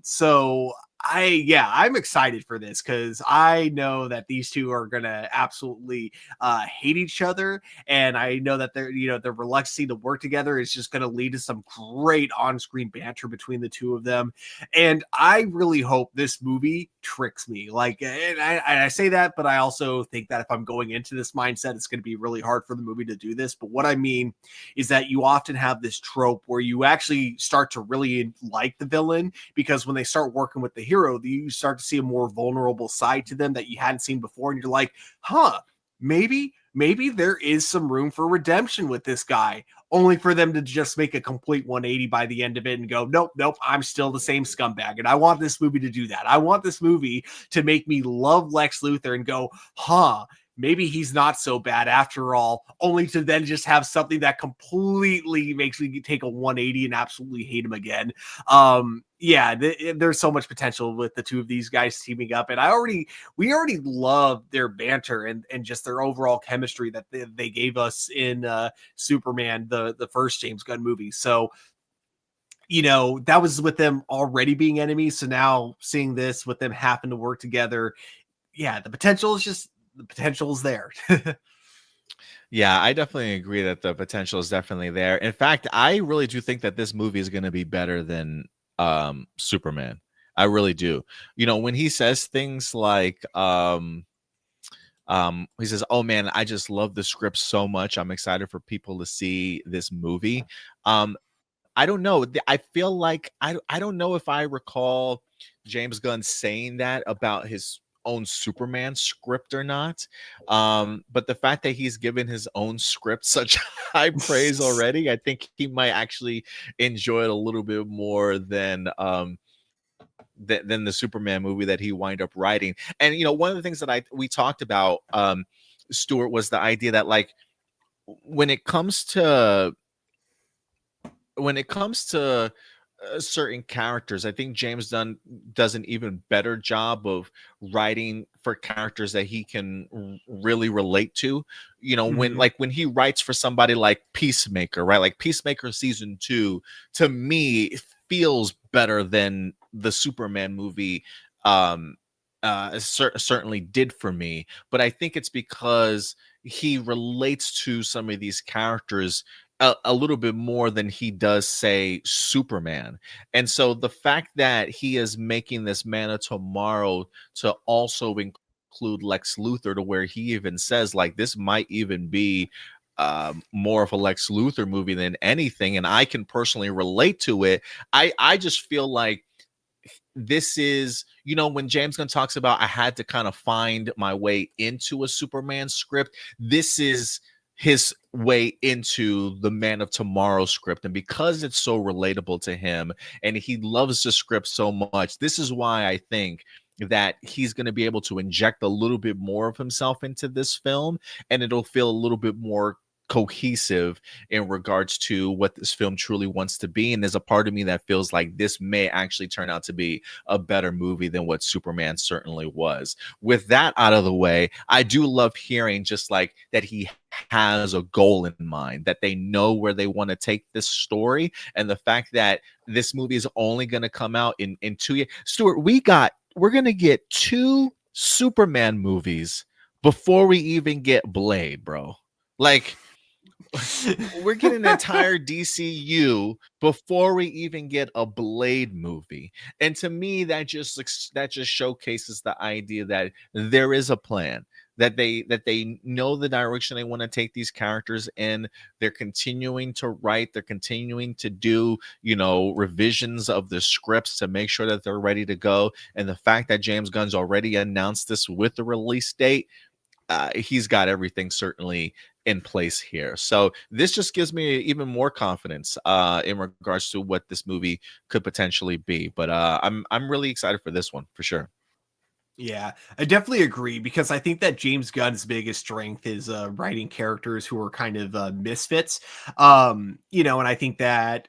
So I'm excited for this because I know that these two are gonna absolutely hate each other, and I know that their reluctancy to work together is just gonna lead to some great on-screen banter between the two of them. And I really hope this movie tricks me. Like, and I say that, but I also think that if I'm going into this mindset, it's going to be really hard for the movie to do this. But what I mean is that you often have this trope where you actually start to really like the villain, because when they start working with the hero, you start to see a more vulnerable side to them that you hadn't seen before. And you're like, maybe there is some room for redemption with this guy, only for them to just make a complete 180 by the end of it and go, nope, I'm still the same scumbag. And I want this movie to do that. I want this movie to make me love Lex Luthor and go, maybe he's not so bad after all, only to then just have something that completely makes me take a 180 and absolutely hate him again. There's so much potential with the two of these guys teaming up, and we already love their banter and just their overall chemistry that they gave us in Superman, the first James Gunn movie. So, that was with them already being enemies. So now seeing this with them having to work together, the potential is there. Yeah, I definitely agree that the potential is definitely there. In fact, I really do think that this movie is going to be better than Superman. I really do. When he says things like he says, "Oh man, I just love the script so much. I'm excited for people to see this movie." I don't know. I feel like I don't know if I recall James Gunn saying that about his own Superman script or not. But the fact that he's given his own script such high praise already, I think he might actually enjoy it a little bit more than the Superman movie that he wind up writing. And one of the things that we talked about, Stuart, was the idea that, like, when it comes to certain characters, I think James Gunn does an even better job of writing for characters that he can really relate to. When he writes for somebody like Peacemaker, right? Like Peacemaker season 2, to me, feels better than the Superman movie certainly did for me. But I think it's because he relates to some of these characters a little bit more than he does, say, Superman. And so the fact that he is making this Man of Tomorrow to also include Lex Luthor, to where he even says, like, this might even be more of a Lex Luthor movie than anything, and I can personally relate to it. I just feel like this is, when James Gunn talks about, I had to kind of find my way into a Superman script, this is his way into the Man of Tomorrow script. And because it's so relatable to him and he loves the script so much, this is why I think that he's going to be able to inject a little bit more of himself into this film, and it'll feel a little bit more cohesive in regards to what this film truly wants to be. And there's a part of me that feels like this may actually turn out to be a better movie than what Superman certainly was. With that out of the way, I do love hearing just like that he has a goal in mind, that they know where they want to take this story, and the fact that this movie is only going to come out in 2 years. Stuart, we're going to get 2 Superman movies before we even get Blade, bro. Like, we're getting an entire DCU before we even get a Blade movie. And to me, that just showcases the idea that there is a plan, that they know the direction they want to take these characters in. They're continuing to write, they're continuing to do, revisions of the scripts to make sure that they're ready to go. And the fact that James Gunn's already announced this with the release date, he's got everything certainly in place here. So this just gives me even more confidence in regards to what this movie could potentially be. But I'm really excited for this one for sure. Yeah, I definitely agree because I think that James Gunn's biggest strength is writing characters who are kind of misfits. And I think that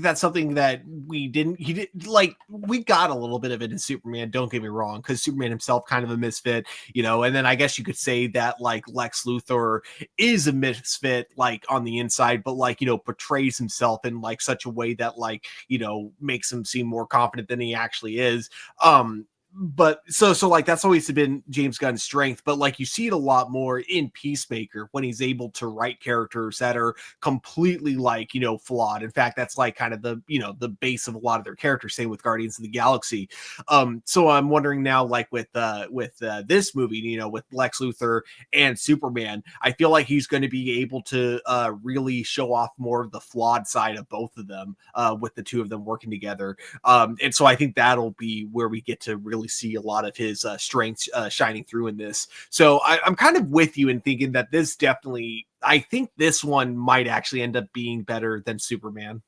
that's something that he did like we got a little bit of it in Superman, don't get me wrong, because Superman himself kind of a misfit, and then I guess you could say that like Lex Luthor is a misfit like on the inside, but like, portrays himself in like such a way that like, makes him seem more confident than he actually is. But so like that's always been James Gunn's strength, but like you see it a lot more in Peacemaker when he's able to write characters that are completely like flawed. In fact, that's like kind of the base of a lot of their characters. Same with Guardians of the Galaxy. So I'm wondering now, like with this movie, with Lex Luthor and Superman, I feel like he's going to be able to really show off more of the flawed side of both of them with the two of them working together. And so I think that'll be where we get to really see a lot of his strengths shining through in this. So I'm kind of with you in thinking that I think this one might actually end up being better than Superman.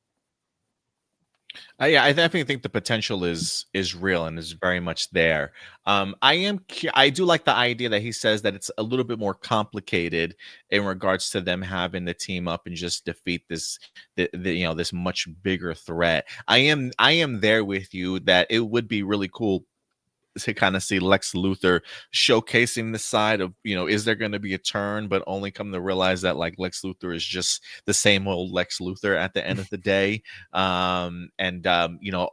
Yeah, I definitely think the potential is real and is very much there. I do like the idea that he says that it's a little bit more complicated in regards to them having to team up and just defeat this this much bigger threat. I am there with you that it would be really cool to kind of see Lex Luthor showcasing the side of, is there going to be a turn, but only come to realize that like Lex Luthor is just the same old Lex Luthor at the end of the day.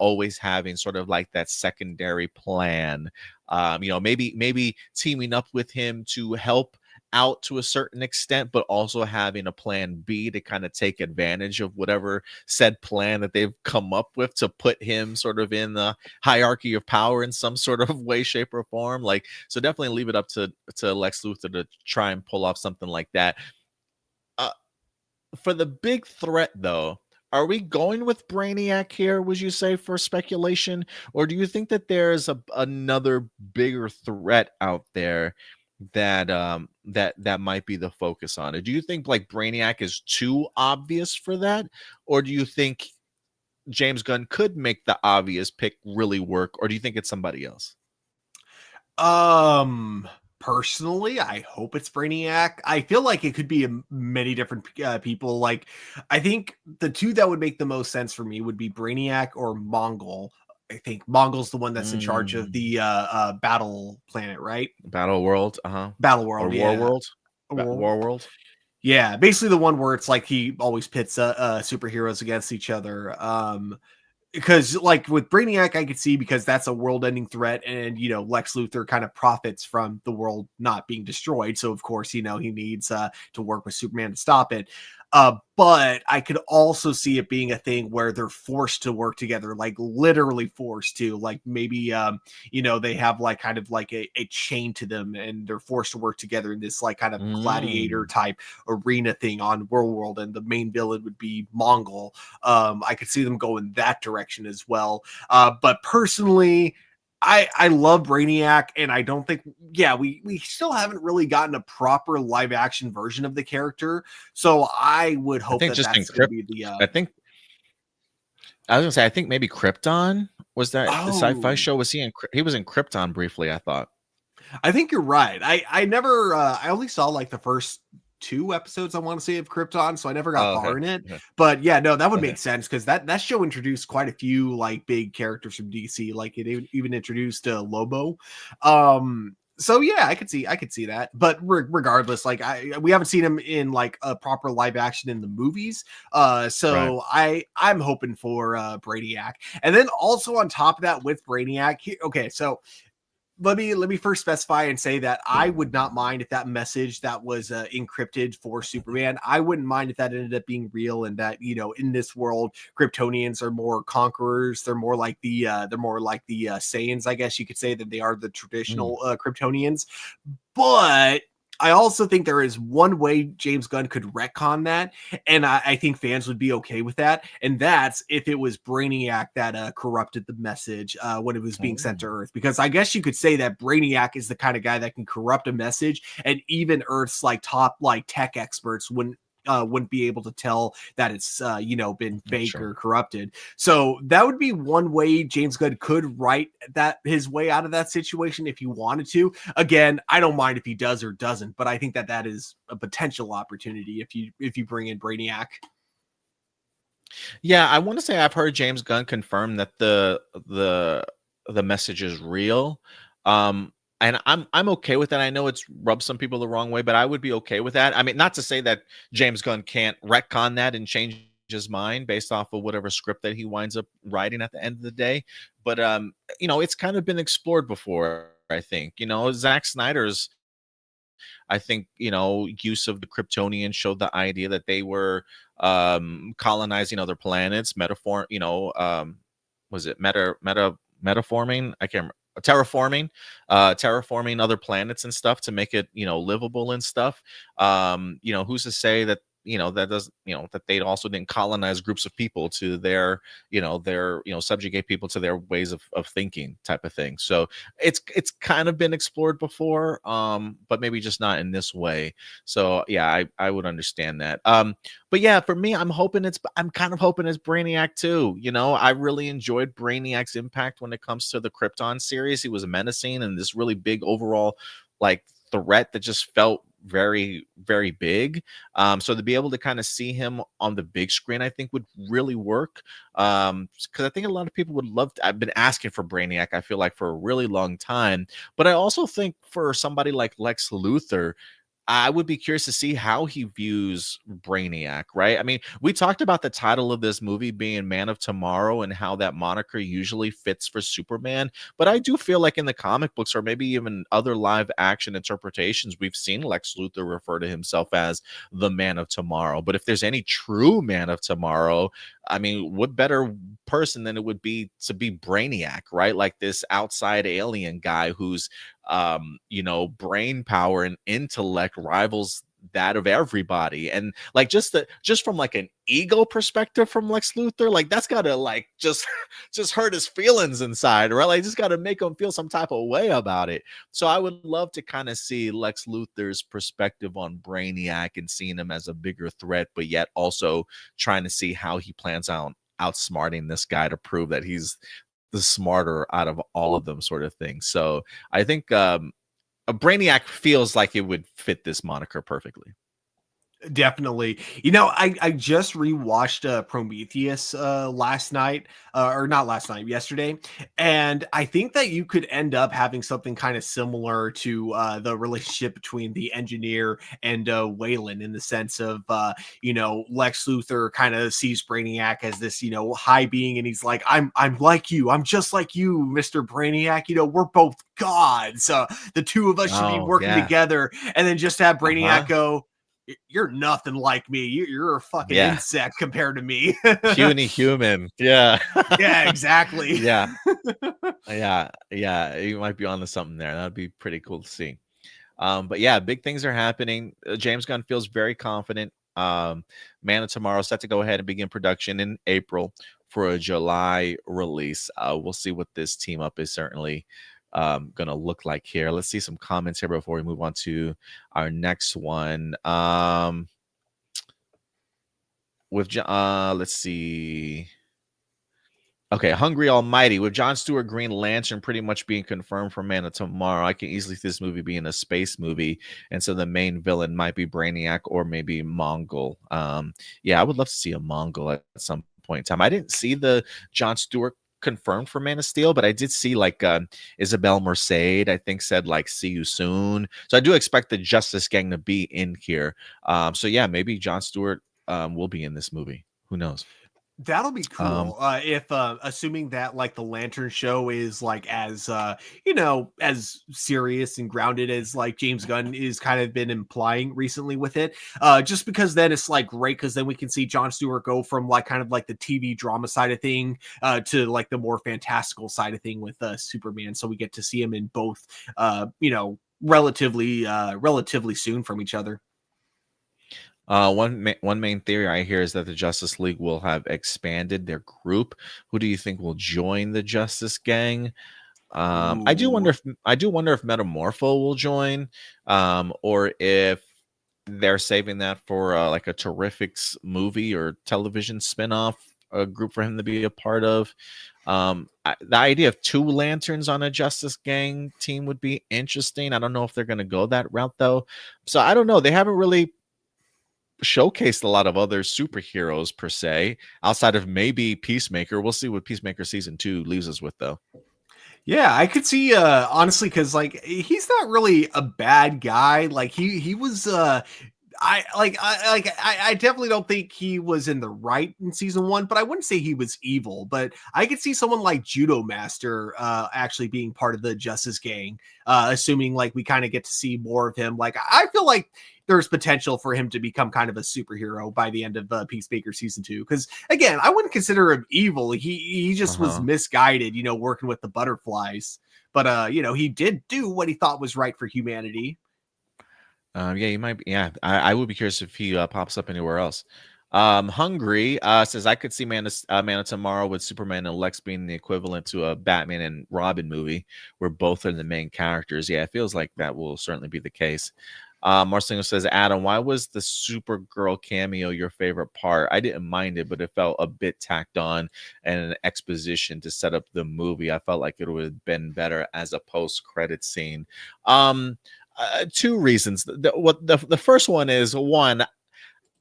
Always having sort of like that secondary plan, maybe teaming up with him to help out to a certain extent, but also having a plan B to kind of take advantage of whatever said plan that they've come up with to put him sort of in the hierarchy of power in some sort of way, shape, or form. Like, so definitely leave it up to Lex Luthor to try and pull off something like that. For the big threat, though, are we going with Brainiac here, would you say, for speculation? Or do you think that there's another bigger threat out there that might be the focus on it? Do you think like Brainiac is too obvious for that, or do you think James Gunn could make the obvious pick really work, or do you think it's somebody else? Personally, I hope it's Brainiac. I feel like it could be many different people. Like, I think the two that would make the most sense for me would be Brainiac or Mongol. I think Mongol's the one that's in charge of the battle planet, right? Battle World, Battle World, or yeah. War World, War World. Yeah, basically the one where it's like he always pits superheroes against each other. Because like with Brainiac, I could see because that's a world-ending threat, and Lex Luthor kind of profits from the world not being destroyed. So of course, he needs to work with Superman to stop it. But I could also see it being a thing where they're forced to work together, like literally forced to, like maybe they have like kind of like a chain to them, and they're forced to work together in this like kind of gladiator type arena thing on World, and the main villain would be Mongol. I could see them go in that direction as well. But personally, I love Brainiac, and I don't think, we still haven't really gotten a proper live action version of the character. So I would hope that's going to be the. I think maybe Krypton was that the sci-fi show. Was he was in Krypton briefly, I thought. I think you're right. I never, I only saw like the first 2 episodes, I want to say, of Krypton, so I never got far in it. But yeah, no, that would make sense because that show introduced quite a few like big characters from DC. Like it even introduced Lobo. So yeah, I could see that. But regardless, like we haven't seen him in like a proper live action in the movies. So right. I'm hoping for Brainiac, and then also on top of that with Brainiac. Okay, so. Let me first specify and say that I would not mind if that message that was encrypted for Superman, I wouldn't mind if that ended up being real, and that in this world Kryptonians are more conquerors. They're more like the Saiyans, I guess you could say, than they are the traditional Kryptonians. But I also think there is one way James Gunn could retcon that, and I think fans would be okay with that, and that's if it was Brainiac that corrupted the message when it was being sent to Earth. Because I guess you could say that Brainiac is the kind of guy that can corrupt a message, and even Earth's like top like tech experts wouldn't wouldn't be able to tell that it's been fake Sure. or corrupted. So that would be one way James Gunn could write that his way out of that situation if he wanted to. Again, I don't mind if he does or doesn't, but I think that is a potential opportunity if you bring in Brainiac. Yeah, I want to say I've heard James Gunn confirm that the message is real. And I'm okay with that. I know it's rubbed some people the wrong way, but I would be okay with that. I mean, not to say that James Gunn can't retcon that and change his mind based off of whatever script that he winds up writing at the end of the day. But it's kind of been explored before, I think. Zack Snyder's, I think, use of the Kryptonians showed the idea that they were colonizing other planets, was it metaforming? I can't remember. Terraforming other planets and stuff to make it, livable and stuff. Who's to say that that they also didn't colonize groups of people to their subjugate people to their ways of thinking type of thing. So it's kind of been explored before, but maybe just not in this way. So yeah, I would understand that. But yeah, for me, I'm kind of hoping it's Brainiac too. I really enjoyed Brainiac's impact when it comes to the Krypton series. He was menacing and this really big overall like threat that just felt very, very big. So to be able to kind of see him on the big screen, I think would really work. Because I think a lot of people would love to. I've been asking for Brainiac, I feel like, for a really long time. But I also think for somebody like Lex Luthor, I would be curious to see how he views Brainiac, right? I mean, we talked about the title of this movie being Man of Tomorrow and how that moniker usually fits for Superman. But I do feel like in the comic books or maybe even other live action interpretations, we've seen Lex Luthor refer to himself as the Man of Tomorrow. But if there's any true Man of Tomorrow, I mean, what better person than it would be to be Brainiac, right? Like this outside alien guy who's brain power and intellect rivals that of everybody. And like just from like an ego perspective from Lex Luthor, like that's gotta like just hurt his feelings inside, right? Like just gotta make him feel some type of way about it. So I would love to kind of see Lex Luthor's perspective on Brainiac and seeing him as a bigger threat, but yet also trying to see how he plans on outsmarting this guy to prove that he's the smarter out of all of them, sort of thing. So I think a Brainiac feels like it would fit this moniker perfectly. Definitely. I just rewatched Prometheus last night, or not last night, yesterday. And I think that you could end up having something kind of similar to the relationship between the engineer and Wayland, in the sense of, Lex Luthor kind of sees Brainiac as this, high being. And he's like, I'm like you. I'm just like you, Mr. Brainiac. We're both gods. The two of us should be working together. And then just have Brainiac go, you're nothing like me. You're a fucking insect compared to me. Puny human. Yeah. Yeah, exactly. Yeah. You might be on to something there. That'd be pretty cool to see. But yeah, big things are happening. James Gunn feels very confident. Man of Tomorrow set to go ahead and begin production in April for a July release. We'll see what this team up is certainly gonna look like here. Let's see some comments here before we move on to our next one. Let's see. Okay, Hungry Almighty, with Jon Stewart Green Lantern pretty much being confirmed for Man of Tomorrow, I can easily see this movie being a space movie, and so the main villain might be Brainiac or maybe Mongol. Yeah, I would love to see a Mongol at some point in time. I didn't see the Jon Stewart confirmed for Man of Steel, but I did see like Isabel Merced, I think, said like see you soon. So I do expect the Justice Gang to be in here. So yeah, maybe Jon Stewart will be in this movie. Who knows? That'll be cool. If assuming that like the Lantern show is like as as serious and grounded as like James Gunn is kind of been implying recently with it. Just because then it's like great, because then we can see Jon Stewart go from like kind of like the TV drama side of thing to like the more fantastical side of thing with Superman. So we get to see him in both relatively soon from each other. One main theory I hear is that the Justice League will have expanded their group. Who do you think will join the Justice Gang? I do wonder if Metamorpho will join, or if they're saving that for like a Terrifics movie or television spinoff group for him to be a part of. The idea of 2 Lanterns on a Justice Gang team would be interesting. I don't know if they're going to go that route though. So I don't know. They haven't really showcased a lot of other superheroes per se, outside of maybe Peacemaker. We'll see what Peacemaker season 2 leaves us with though. Yeah, I could see honestly, because like he's not really a bad guy. Like he was I definitely don't think he was in the right in season 1, but I wouldn't say he was evil. But I could see someone like Judo Master actually being part of the Justice Gang, assuming like we kind of get to see more of him. Like I feel like there's potential for him to become kind of a superhero by the end of Peacemaker season 2. Because again, I wouldn't consider him evil. He just was misguided, you know, working with the butterflies. But you know, he did do what he thought was right for humanity. Yeah, you might be. Yeah, I would be curious if he pops up anywhere else. Hungry says I could see Man of Tomorrow with Superman and Lex being the equivalent to a Batman and Robin movie where both are the main characters. Yeah, it feels like that will certainly be the case. Marcelino says, Adam, why was the Supergirl cameo your favorite part? I didn't mind it, but it felt a bit tacked on and an exposition to set up the movie. I felt like it would have been better as a post-credit scene. 2 reasons. The first one is, one,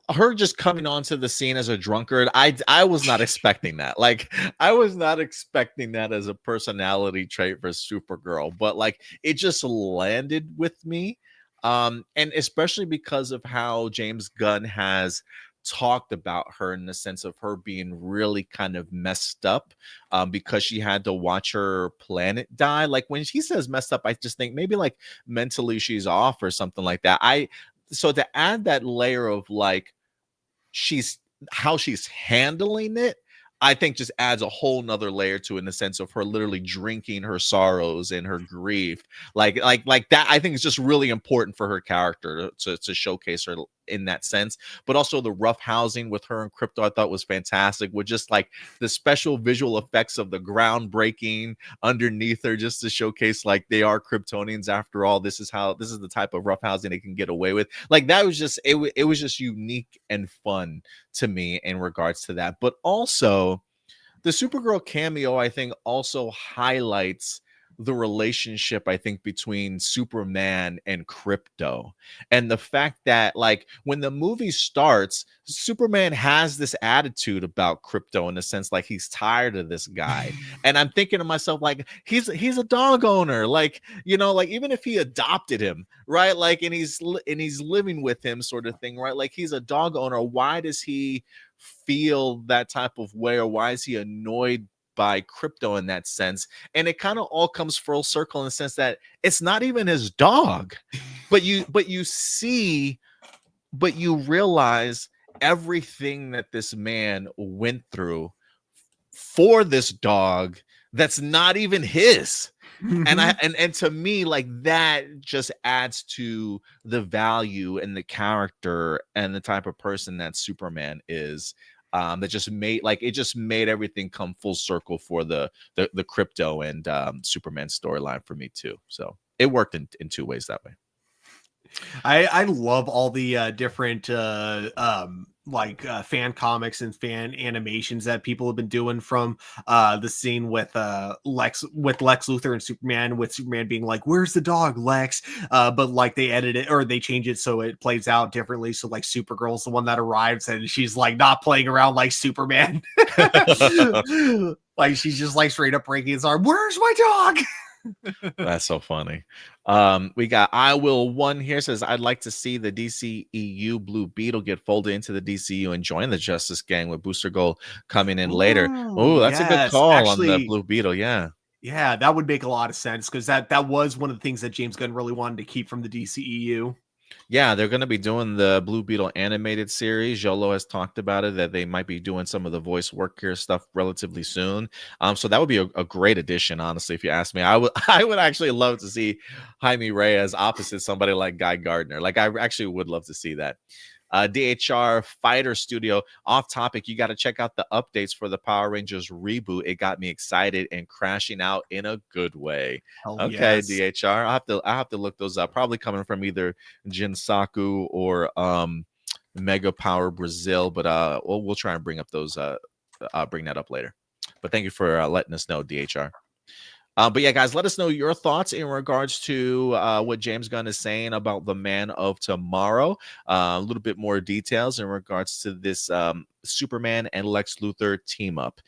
her just coming onto the scene as a drunkard. I was not expecting that. Like, I was not expecting that as a personality trait for Supergirl, but like it just landed with me. And especially because of how James Gunn has talked about her in the sense of her being really kind of messed up because she had to watch her planet die. Like when he says messed up, I just think maybe like mentally she's off or something like that. So to add that layer of like how she's handling it, I think just adds a whole nother layer to it in the sense of her literally drinking her sorrows and her grief. Like that, I think is just really important for her character to showcase her in that sense. But also the rough housing with her and Crypto, I thought was fantastic, with just like the special visual effects of the ground breaking underneath her, just to showcase like they are Kryptonians after all. This is the type of rough housing they can get away with. Like that was just it was just unique and fun to me in regards to that. But also the Supergirl cameo, I think, also highlights the relationship, I think, between Superman and Crypto. And the fact that, like, when the movie starts, Superman has this attitude about Crypto in the sense, like, he's tired of this guy. And I'm thinking to myself, like, he's a dog owner. Like, you know, like, even if he adopted him, right? Like, and he's living with him sort of thing, right? Like, he's a dog owner. Why does he feel that type of way, or why is he annoyed by Crypto in that sense? And it kind of all comes full circle in the sense that it's not even his dog, but you realize everything that this man went through for this dog that's not even his. And to me, like, that just adds to the value and the character and the type of person that Superman is. That just made everything come full circle for the Crypto and Superman storyline for me too. So it worked in 2 ways that way. I love all the different fan comics and fan animations that people have been doing from the scene with Lex Luthor and Superman, with Superman being like, "Where's the dog, Lex?" But like they edit it or they change it so it plays out differently. So like Supergirl's the one that arrives and she's like not playing around like Superman. Like she's just like straight up breaking his arm. "Where's my dog?" That's so funny. We got I Will One here, says, I'd like to see the DCEU Blue Beetle get folded into the DCU and join the Justice Gang, with Booster Gold coming in later. Oh, that's a good call. Actually, on the Blue Beetle. Yeah, that would make a lot of sense, because that was one of the things that James Gunn really wanted to keep from the DCEU. Yeah, they're going to be doing the Blue Beetle animated series. Jolo has talked about it, that they might be doing some of the voice work here stuff relatively soon. So that would be a great addition, honestly, if you ask me. I would actually love to see Jaime Reyes opposite somebody like Guy Gardner. Like, I actually would love to see that. DHR Fighter Studio. Off topic, you got to check out the updates for the Power Rangers reboot. It got me excited and crashing out in a good way. Hell Okay, yes. DHR. I have to look those up. Probably coming from either Jinsaku or Mega Power Brazil, but we'll try and bring up those bring that up later. But thank you for letting us know, DHR. But yeah, guys, let us know your thoughts in regards to what James Gunn is saying about the Man of Tomorrow. A little bit more details in regards to this Superman and Lex Luthor team up.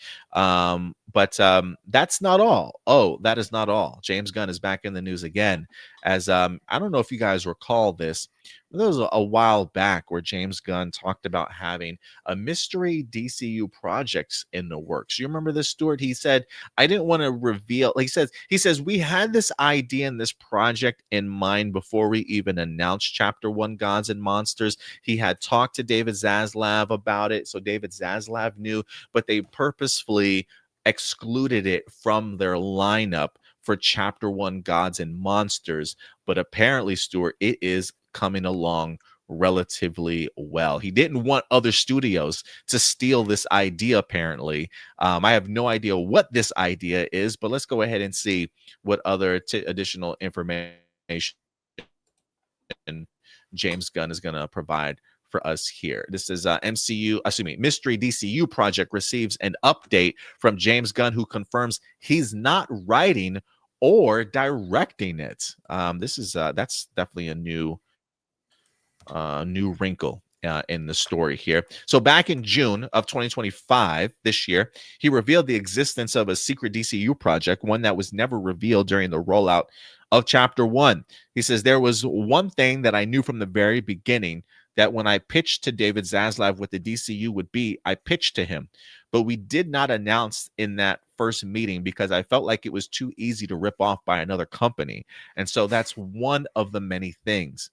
But that's not all. Oh, that is not all. James Gunn is back in the news again. As I don't know if you guys recall this. There was a while back where James Gunn talked about having a mystery DCU projects in the works. You remember this, Stuart? He said, I didn't want to reveal. Like he says, we had this idea and this project in mind before we even announced Chapter 1 Gods and Monsters. He had talked to David Zaslav about it. So David Zaslav knew, but they purposefully excluded it from their lineup for Chapter 1 Gods and Monsters. But apparently, Stuart, it is coming along relatively well. He didn't want other studios to steal this idea, apparently. I have no idea what this idea is, but let's go ahead and see what other additional information James Gunn is going to provide for us here. This is Mystery DCU project receives an update from James Gunn, who confirms he's not writing or directing it. That's definitely a new wrinkle in the story here. So back in June of 2025, this year, he revealed the existence of a secret DCU project, one that was never revealed during the rollout of Chapter 1. He says, there was one thing that I knew from the very beginning, that when I pitched to David Zaslav what the DCU would be, I pitched to him. But we did not announce in that first meeting because I felt like it was too easy to rip off by another company. And so that's one of the many things.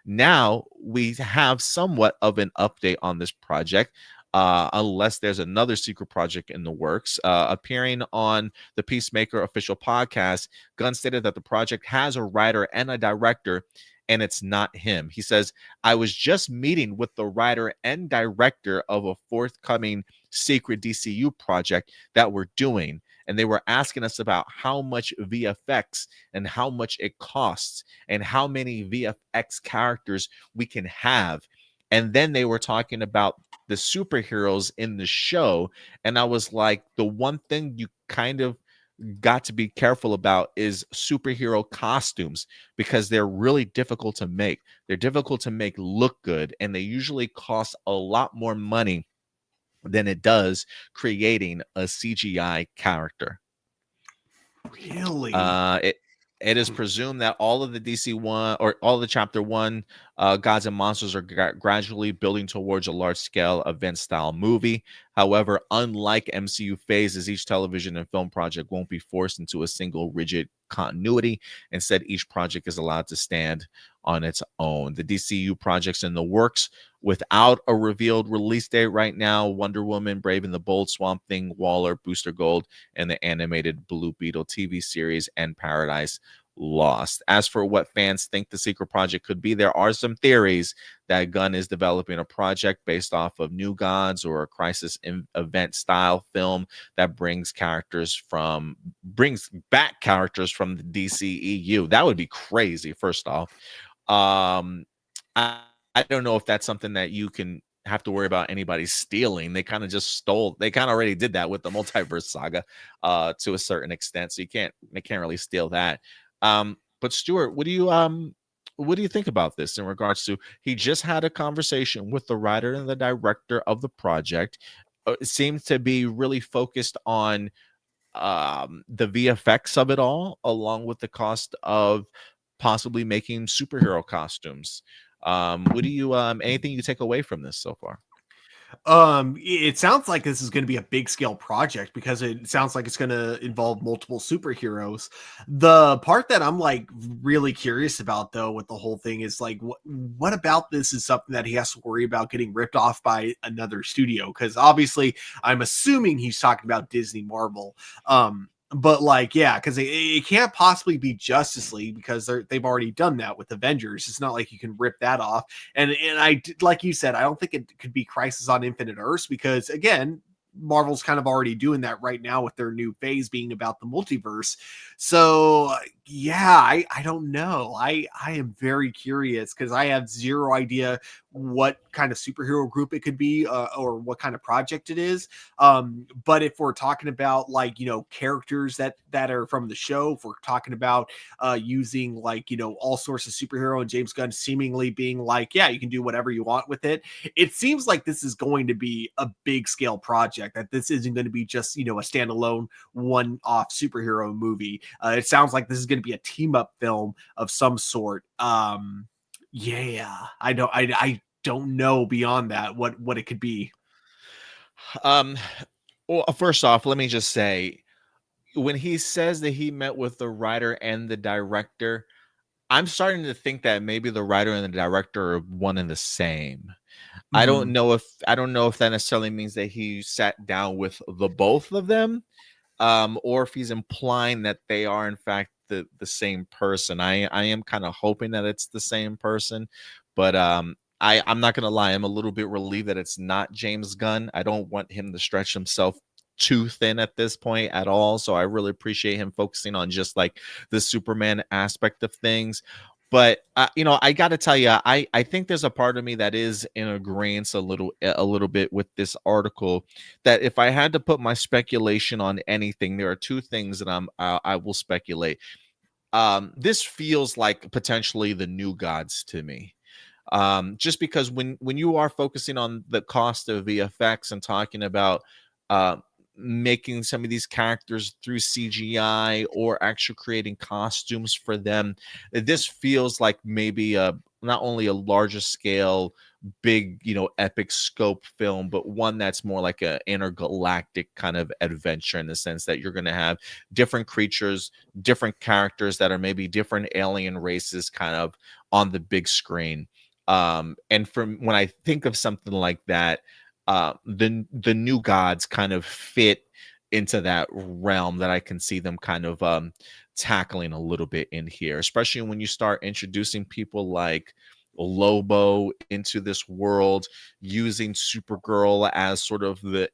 Now we have somewhat of an update on this project, unless there's another secret project in the works. Appearing on the Peacemaker official podcast, Gunn stated that the project has a writer and a director, and it's not him. He says, I was just meeting with the writer and director of a forthcoming secret DCU project that we're doing, and they were asking us about how much VFX and how much it costs and how many VFX characters we can have. And then they were talking about the superheroes in the show. And I was like, the one thing you kind of got to be careful about is superhero costumes, because they're really difficult to make. They're difficult to make look good, and they usually cost a lot more money than it does creating a CGI character. Really? It is presumed that all of the DC1 or all the Chapter 1 Gods and Monsters are gradually building towards a large-scale event-style movie. However, unlike MCU phases, each television and film project won't be forced into a single rigid continuity. Instead, each project is allowed to stand on its own. The DCU projects in the works without a revealed release date right now: Wonder Woman, Brave and the Bold, Swamp Thing, Waller, Booster Gold, and the animated Blue Beetle TV series, and Paradise Lost. As for what fans think the secret project could be, there are some theories that Gunn is developing a project based off of New Gods or a crisis event style film that brings back characters from the DCEU. That would be crazy. First off, I don't know if that's something that you can have to worry about anybody stealing. They kind of already did that with the multiverse saga to a certain extent. So they can't really steal that. But Stuart, what do you think about this in regards to, he just had a conversation with the writer and the director of the project. It seems to be really focused on the VFX of it all, along with the cost of possibly making superhero costumes. What do you anything you take away from this so far? It sounds like this is going to be a big scale project, because it sounds like it's going to involve multiple superheroes. The part that I'm like really curious about, though, with the whole thing is like, what about this is something that he has to worry about getting ripped off by another studio? Because obviously I'm assuming he's talking about Disney Marvel. But like, yeah, because it can't possibly be Justice League because they've already done that with Avengers. It's not like you can rip that off. And like you said, I don't think it could be Crisis on Infinite Earths because again, Marvel's kind of already doing that right now with their new phase being about the multiverse. So yeah, I don't know. I am very curious because I have zero idea what kind of superhero group it could be or what kind of project it is. But if we're talking about like, you know, characters that are from the show, if we're talking about using like, you know, all sorts of superhero and James Gunn seemingly being like, yeah, you can do whatever you want with it. It seems like this is going to be a big scale project, that this isn't going to be just, you know, a standalone one-off superhero movie. It sounds like this is going to be a team up film of some sort. Yeah, I don't know beyond that what it could be. Well, first off, let me just say, when he says that he met with the writer and the director, I'm starting to think that maybe the writer and the director are one and the same. I don't know if that necessarily means that he sat down with the both of them, or if he's implying that they are in fact the same person. I am kind of hoping that it's the same person, but I'm not gonna lie, I'm a little bit relieved that it's not James Gunn. I don't want him to stretch himself too thin at this point at all. So I really appreciate him focusing on just like the Superman aspect of things. But you know, I got to tell you, I think there's a part of me that is in agreement a little bit with this article. That if I had to put my speculation on anything, there are two things that I will speculate. This feels like potentially the New Gods to me. Just because when you are focusing on the cost of VFX and talking about making some of these characters through CGI or actually creating costumes for them, this feels like maybe not only a larger scale, big, you know, epic scope film, but one that's more like a intergalactic kind of adventure, in the sense that you're going to have different creatures, different characters that are maybe different alien races kind of on the big screen. And from when I think of something like that, the New Gods kind of fit into that realm that I can see them kind of tackling a little bit in here, especially when you start introducing people like Lobo into this world, using Supergirl as sort of the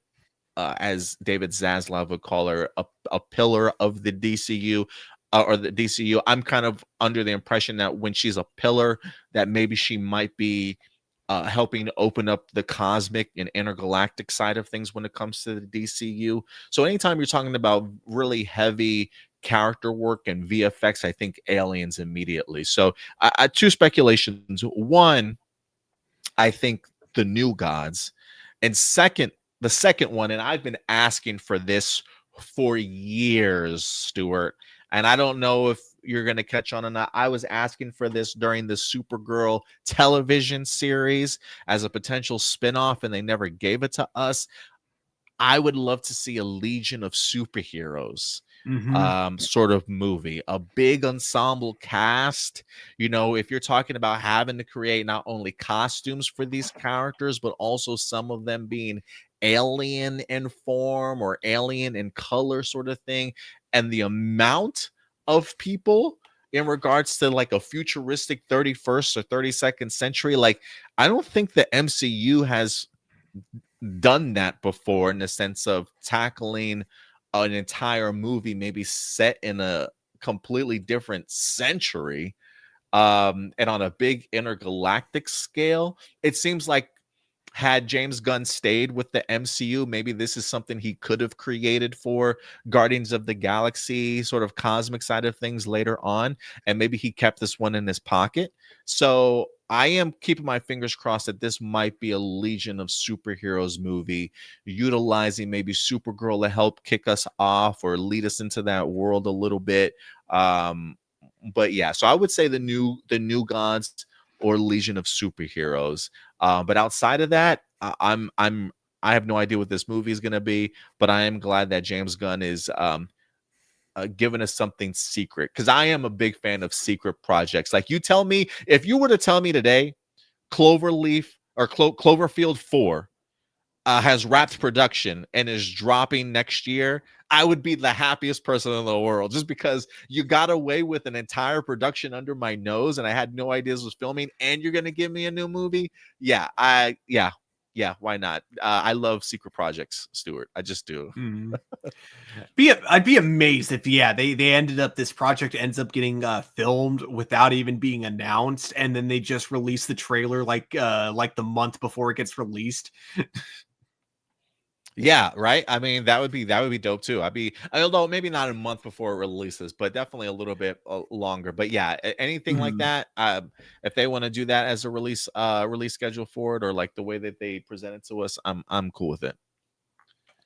as David Zaslav would call her, a pillar of the DCU. Or the DCU. I'm kind of under the impression that when she's a pillar, that maybe she might be helping to open up the cosmic and intergalactic side of things when it comes to the DCU. So anytime you're talking about really heavy character work and VFX, I think aliens immediately. So two speculations. One, I think the New Gods. And the second one, and I've been asking for this for years, Stuart, and I don't know if you're going to catch on or not. I was asking for this during the Supergirl television series as a potential spinoff, and they never gave it to us. I would love to see a Legion of Superheroes sort of movie, a big ensemble cast. You know, if you're talking about having to create not only costumes for these characters, but also some of them being alien in form or alien in color sort of thing, and the amount of people in regards to like a futuristic 31st or 32nd century, like I don't think the MCU has done that before, in the sense of tackling an entire movie maybe set in a completely different century, and on a big intergalactic scale. It seems like had James Gunn stayed with the MCU, maybe this is something he could have created for Guardians of the Galaxy sort of cosmic side of things later on, and maybe he kept this one in his pocket. So I am keeping my fingers crossed that this might be a Legion of Superheroes movie, utilizing maybe Supergirl to help kick us off or lead us into that world a little bit. But yeah, so I would say the new Gods or Legion of Superheroes. But outside of that, I have no idea what this movie is going to be, but I am glad that James Gunn is giving us something secret, because I am a big fan of secret projects. Like, you tell me, if you were to tell me today, Cloverleaf or Cloverfield 4 has wrapped production and is dropping next year, I would be the happiest person in the world, just because you got away with an entire production under my nose and I had no idea this was filming, and you're gonna give me a new movie. Yeah, why not? I love secret projects, Stuart. I just do. I'd be amazed if they ended up, this project ends up getting filmed without even being announced, and then they just release the trailer like the month before it gets released. Yeah, right. I mean, that would be dope too. Although maybe not a month before it releases, but definitely a little bit longer. But yeah, anything like that. If they want to do that as a release schedule for it, or like the way that they present it to us, I'm cool with it.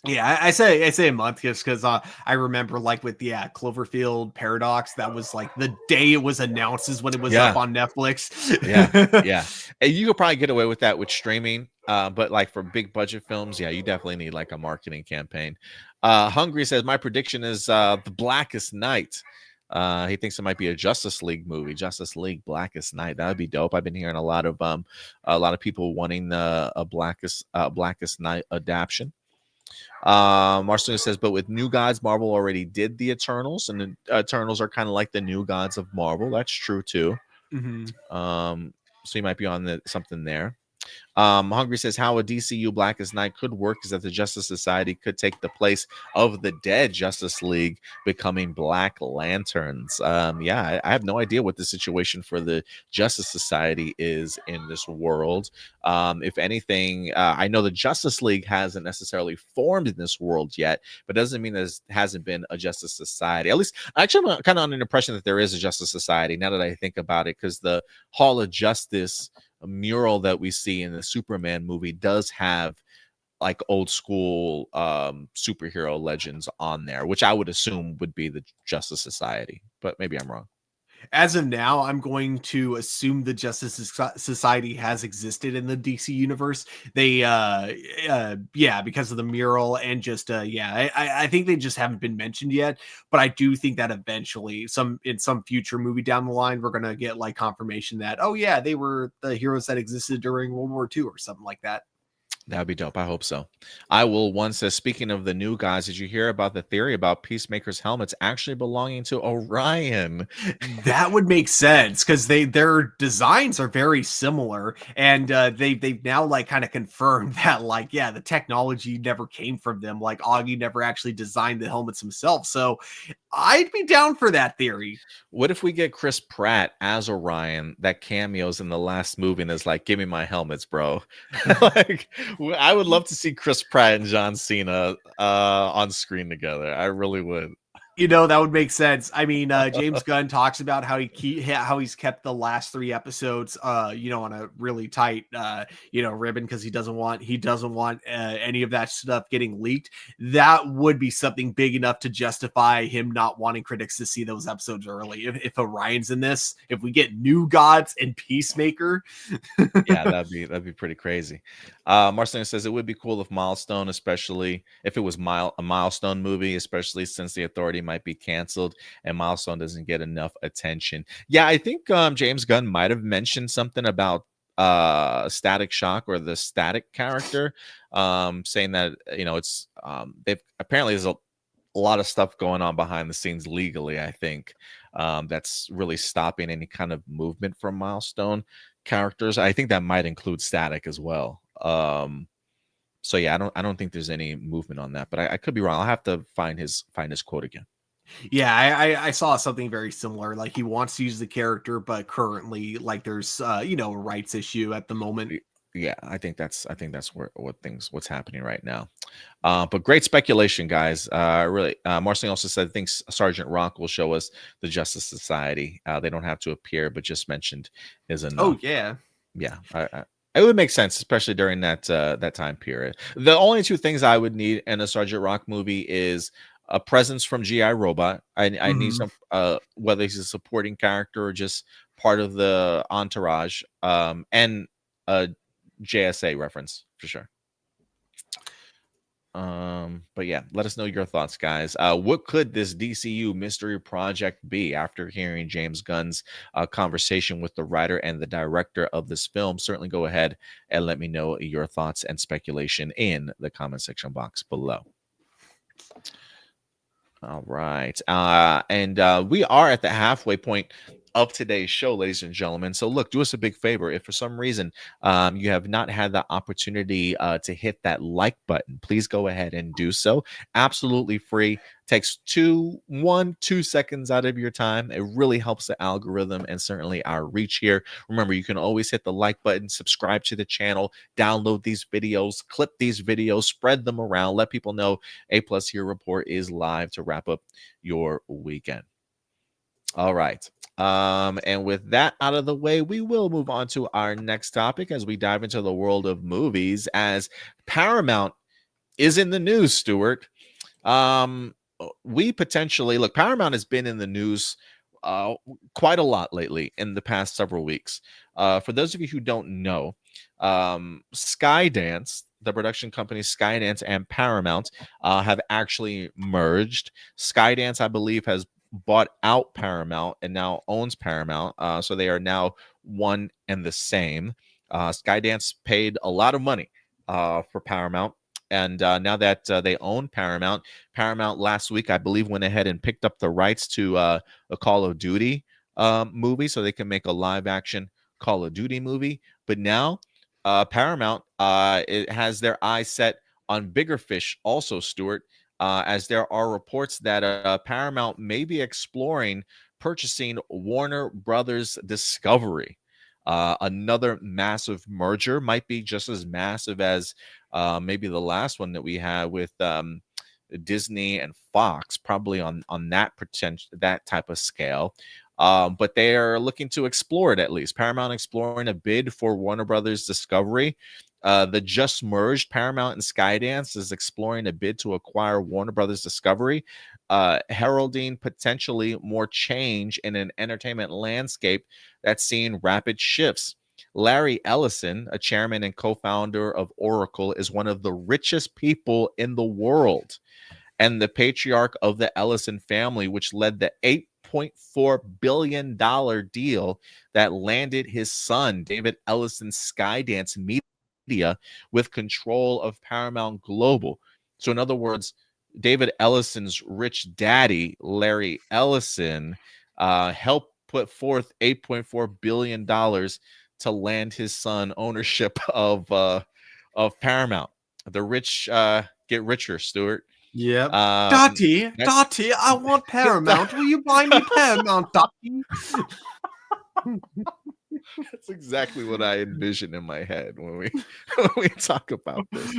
Yeah, I say a month just because I remember like with Cloverfield Paradox, that was like the day it was announced is when it was up on Netflix. Yeah. And you could probably get away with that with streaming, but like for big budget films, you definitely need like a marketing campaign. Hungry says my prediction is The Blackest Night. He thinks it might be a Justice League movie. Justice League Blackest Night. That would be dope. I've been hearing a lot of people wanting a Blackest Night adaptation. Marcelino says, but with New Gods, Marvel already did the Eternals, and the Eternals are kind of like the New Gods of Marvel. That's true too. So you might be on something there. Hungry says how a DCU Blackest Night could work is that the Justice Society could take the place of the dead Justice League, becoming Black Lanterns. I have no idea what the situation for the Justice Society is in this world. If anything, I know the Justice League hasn't necessarily formed in this world yet, but doesn't mean there hasn't been a Justice Society. At least, actually, I'm kind of on an impression that there is a Justice Society now that I think about it, because the Hall of Justice mural that we see in the Superman movie does have like old school superhero legends on there, which I would assume would be the Justice Society, but maybe I'm wrong. As of now, I'm going to assume the Justice Society has existed in the DC universe. They, because of the mural and just, I think they just haven't been mentioned yet. But I do think that eventually, in some future movie down the line, we're gonna get like confirmation that, oh yeah, they were the heroes that existed during World War II or something like that. That'd be dope. I hope so. I will one says, speaking of the New Gods, did you hear about the theory about Peacemaker's helmets actually belonging to Orion? That would make sense because their designs are very similar, and they've now like kind of confirmed that the technology never came from them. Like Augie never actually designed the helmets himself. So I'd be down for that theory. What if we get Chris Pratt as Orion that cameos in the last movie and is like, give me my helmets, bro? Like, I would love to see Chris Pratt and John Cena on screen together. I really would. That would make sense. I mean, James Gunn talks about how he's kept the last 3 episodes, on a really tight, ribbon, because he doesn't want any of that stuff getting leaked. That would be something big enough to justify him not wanting critics to see those episodes early. If Orion's in this, if we get New Gods and Peacemaker, yeah, that'd be pretty crazy. Marcelino says it would be cool if Milestone, especially if it was a Milestone movie, especially since the Authority might be canceled and Milestone doesn't get enough attention. Yeah, I think James Gunn might have mentioned something about Static Shock, or the Static character, saying that it's they've apparently there's a lot of stuff going on behind the scenes legally, I think, that's really stopping any kind of movement from Milestone characters. I think that might include Static as well. So yeah, I don't think there's any movement on that, but I could be wrong. I'll have to find his quote again. Yeah, I saw something very similar. Like, he wants to use the character, but currently, like, there's a rights issue at the moment. Yeah, I think that's what's happening right now. But great speculation, guys. Really, Marcelino also said thinks Sergeant Rock will show us the Justice Society. They don't have to appear, but just mentioned is enough. Oh yeah, yeah. It would make sense, especially during that time period. The only 2 things I would need in a Sergeant Rock movie is a presence from G.I. Robot. I need some, whether he's a supporting character or just part of the entourage, and a JSA reference for sure. But yeah, let us know your thoughts, guys. What could this DCU mystery project be after hearing James Gunn's conversation with the writer and the director of this film? Certainly go ahead and let me know your thoughts and speculation in the comment section box below. All right. And we are at the halfway point of today's show, ladies and gentlemen. So look, do us a big favor. If for some reason you have not had the opportunity to hit that like button, please go ahead and do so. Absolutely free. Takes 2 seconds out of your time. It really helps the algorithm and certainly our reach here. Remember, you can always hit the like button, subscribe to the channel, download these videos, clip these videos, spread them around, let people know A Plus Here Report is live to wrap up your weekend. All right. And with that out of the way, we will move on to our next topic as we dive into the world of movies, as Paramount is in the news, Stuart. We potentially look, Paramount has been in the news quite a lot lately in the past several weeks. For those of you who don't know, Skydance, the production company Skydance and Paramount have actually merged. Skydance, I believe, has bought out Paramount and now owns Paramount. So they are now one and the same. Skydance paid a lot of money for Paramount. And now that they own Paramount, Paramount last week, I believe, went ahead and picked up the rights to a Call of Duty movie so they can make a live action Call of Duty movie. But now Paramount it has their eyes set on bigger fish also, Stuart, as there are reports that Paramount may be exploring purchasing Warner Brothers Discovery. Another massive merger, might be just as massive as maybe the last one that we had with Disney and Fox, probably on that that type of scale. But they are looking to explore it, at least. Paramount exploring a bid for Warner Brothers Discovery. The just merged Paramount and Skydance is exploring a bid to acquire Warner Brothers Discovery, heralding potentially more change in an entertainment landscape that's seeing rapid shifts. Larry Ellison, a chairman and co-founder of Oracle, is one of the richest people in the world and the patriarch of the Ellison family, which led the $8.4 billion deal that landed his son, David Ellison's Skydance Media, with control of Paramount Global. So in other words, David Ellison's rich daddy, Larry Ellison, helped put forth $8.4 billion to land his son ownership of Paramount. The rich get richer, Stuart. Yep. Dottie, I want Paramount. Will you buy me Paramount, Dottie? That's exactly what I envision in my head when we talk about this.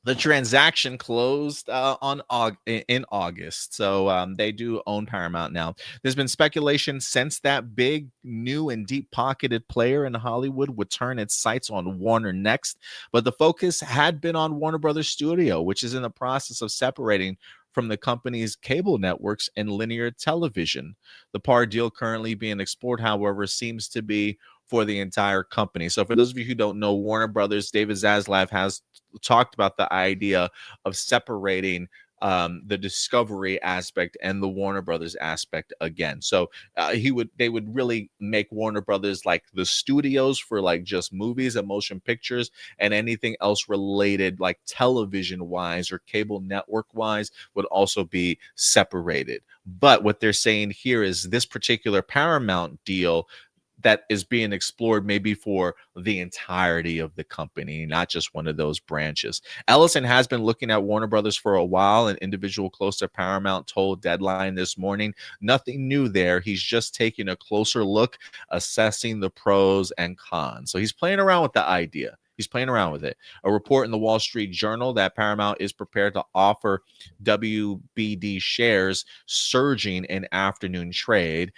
The transaction closed in August, so they do own Paramount now. There's been speculation since that big, new, and deep-pocketed player in Hollywood would turn its sights on Warner next, but the focus had been on Warner Brothers Studio, which is in the process of separating from the company's cable networks and linear television. The PAR deal currently being explored, however, seems to be for the entire company. So for those of you who don't know, Warner Brothers, David Zaslav has talked about the idea of separating the Discovery aspect and the Warner Brothers aspect again. So they would really make Warner Brothers like the studios for like just movies and motion pictures, and anything else related like television wise or cable network wise would also be separated. But what they're saying here is this particular Paramount deal that is being explored maybe for the entirety of the company, not just one of those branches. Ellison has been looking at Warner Brothers for a while. An individual close to Paramount told Deadline this morning, nothing new there. He's just taking a closer look, assessing the pros and cons. So he's playing around with the idea. He's playing around with it. A report in the Wall Street Journal that Paramount is prepared to offer WBD shares surging in afternoon trade.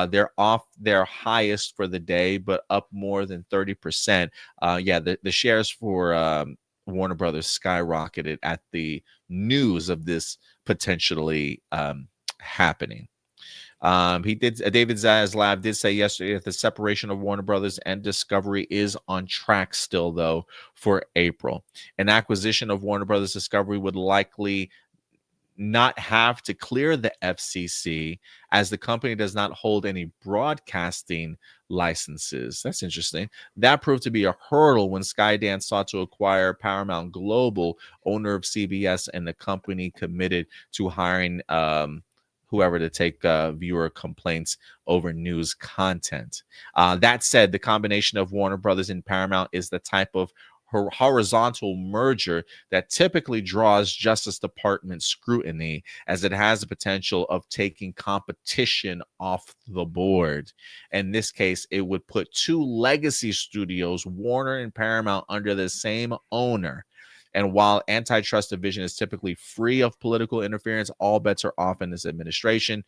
They're off their highest for the day, but up more than 30%. The shares for Warner Brothers skyrocketed at the news of this potentially happening. David Zaslav did say yesterday that the separation of Warner Brothers and Discovery is on track still, though, for April. An acquisition of Warner Brothers Discovery would likely not have to clear the FCC, as the company does not hold any broadcasting licenses. That's interesting. That proved to be a hurdle when Skydance sought to acquire Paramount Global, owner of CBS, and the company committed to hiring whoever to take viewer complaints over news content. That said, the combination of Warner Brothers and Paramount is the type of horizontal merger that typically draws Justice Department scrutiny, as it has the potential of taking competition off the board. In this case, it would put two legacy studios, Warner and Paramount, under the same owner. And while antitrust division is typically free of political interference, all bets are off in this administration,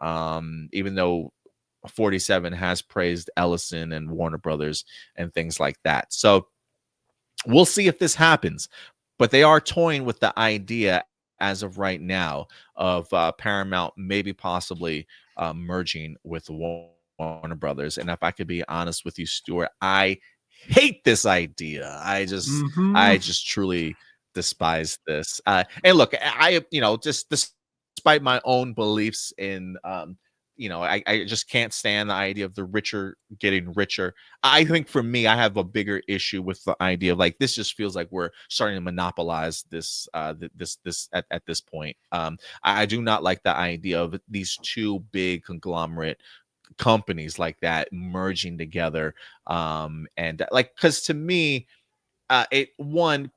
even though 47 has praised Ellison and Warner Brothers and things like that. So we'll see if this happens, but they are toying with the idea as of right now of Paramount maybe possibly merging with Warner Brothers. And if I could be honest with you, Stuart, I hate this idea. I just truly despise this. And look, I just despite my own beliefs in I just can't stand the idea of the richer getting richer. I think for me, I have a bigger issue with the idea of this just feels like we're starting to monopolize this at this point. I do not like the idea of these two big conglomerate companies like that merging together. And because to me,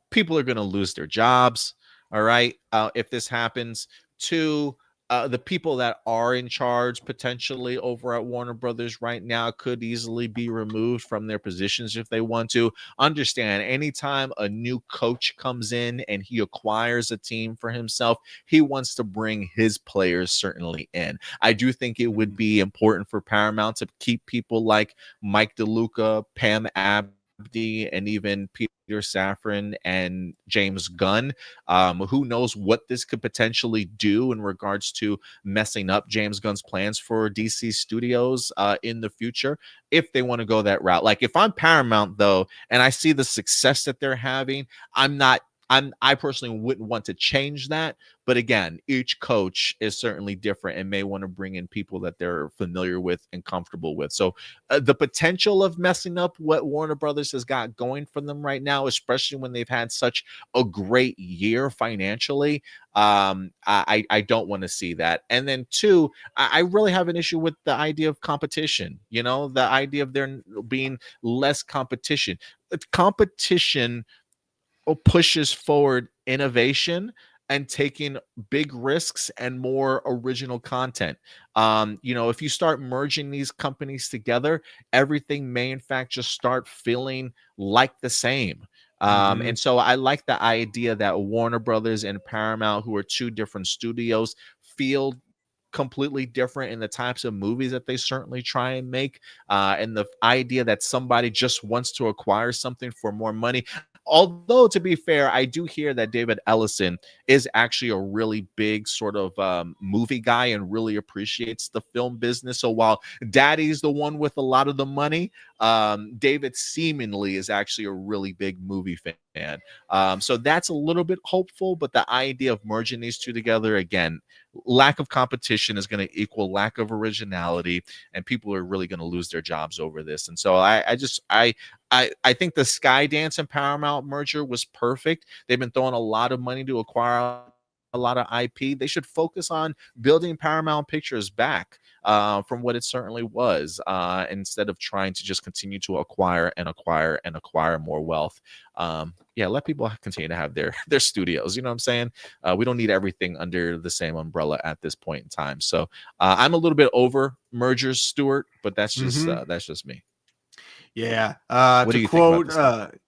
people are going to lose their jobs. All right. If this happens. Two, the people that are in charge potentially over at Warner Brothers right now could easily be removed from their positions if they want to. Understand, anytime a new coach comes in and he acquires a team for himself, he wants to bring his players certainly in. I do think it would be important for Paramount to keep people like Mike DeLuca, Pam Abdi, and even Peter Safran and James Gunn. Who knows what this could potentially do in regards to messing up James Gunn's plans for DC Studios in the future, if they want to go that route. If I'm Paramount, though, and I see the success that they're having, I personally wouldn't want to change that. But again, each coach is certainly different and may want to bring in people that they're familiar with and comfortable with. So the potential of messing up what Warner Brothers has got going for them right now, especially when they've had such a great year financially, I don't want to see that. And then two, I really have an issue with the idea of competition. The idea of there being less competition. Competition pushes forward innovation and taking big risks and more original content. If you start merging these companies together, everything may in fact just start feeling like the same. And so I like the idea that Warner Brothers and Paramount, who are two different studios, feel completely different in the types of movies that they certainly try and make, and the idea that somebody just wants to acquire something for more money. Although, to be fair, I do hear that David Ellison is actually a really big sort of movie guy and really appreciates the film business. So while Daddy's the one with a lot of the money, David seemingly is actually a really big movie fan. So that's a little bit hopeful, but the idea of merging these two together, again, lack of competition is going to equal lack of originality, and people are really going to lose their jobs over this. And so I think the Skydance and Paramount merger was perfect. They've been throwing a lot of money to acquire a lot of IP. They should focus on building Paramount Pictures back from what it certainly was, instead of trying to just continue to acquire more wealth. Let people continue to have their studios. You know what I'm saying? We don't need everything under the same umbrella at this point in time. So I'm a little bit over mergers, Stuart, but that's just me. Yeah. What do you think about this?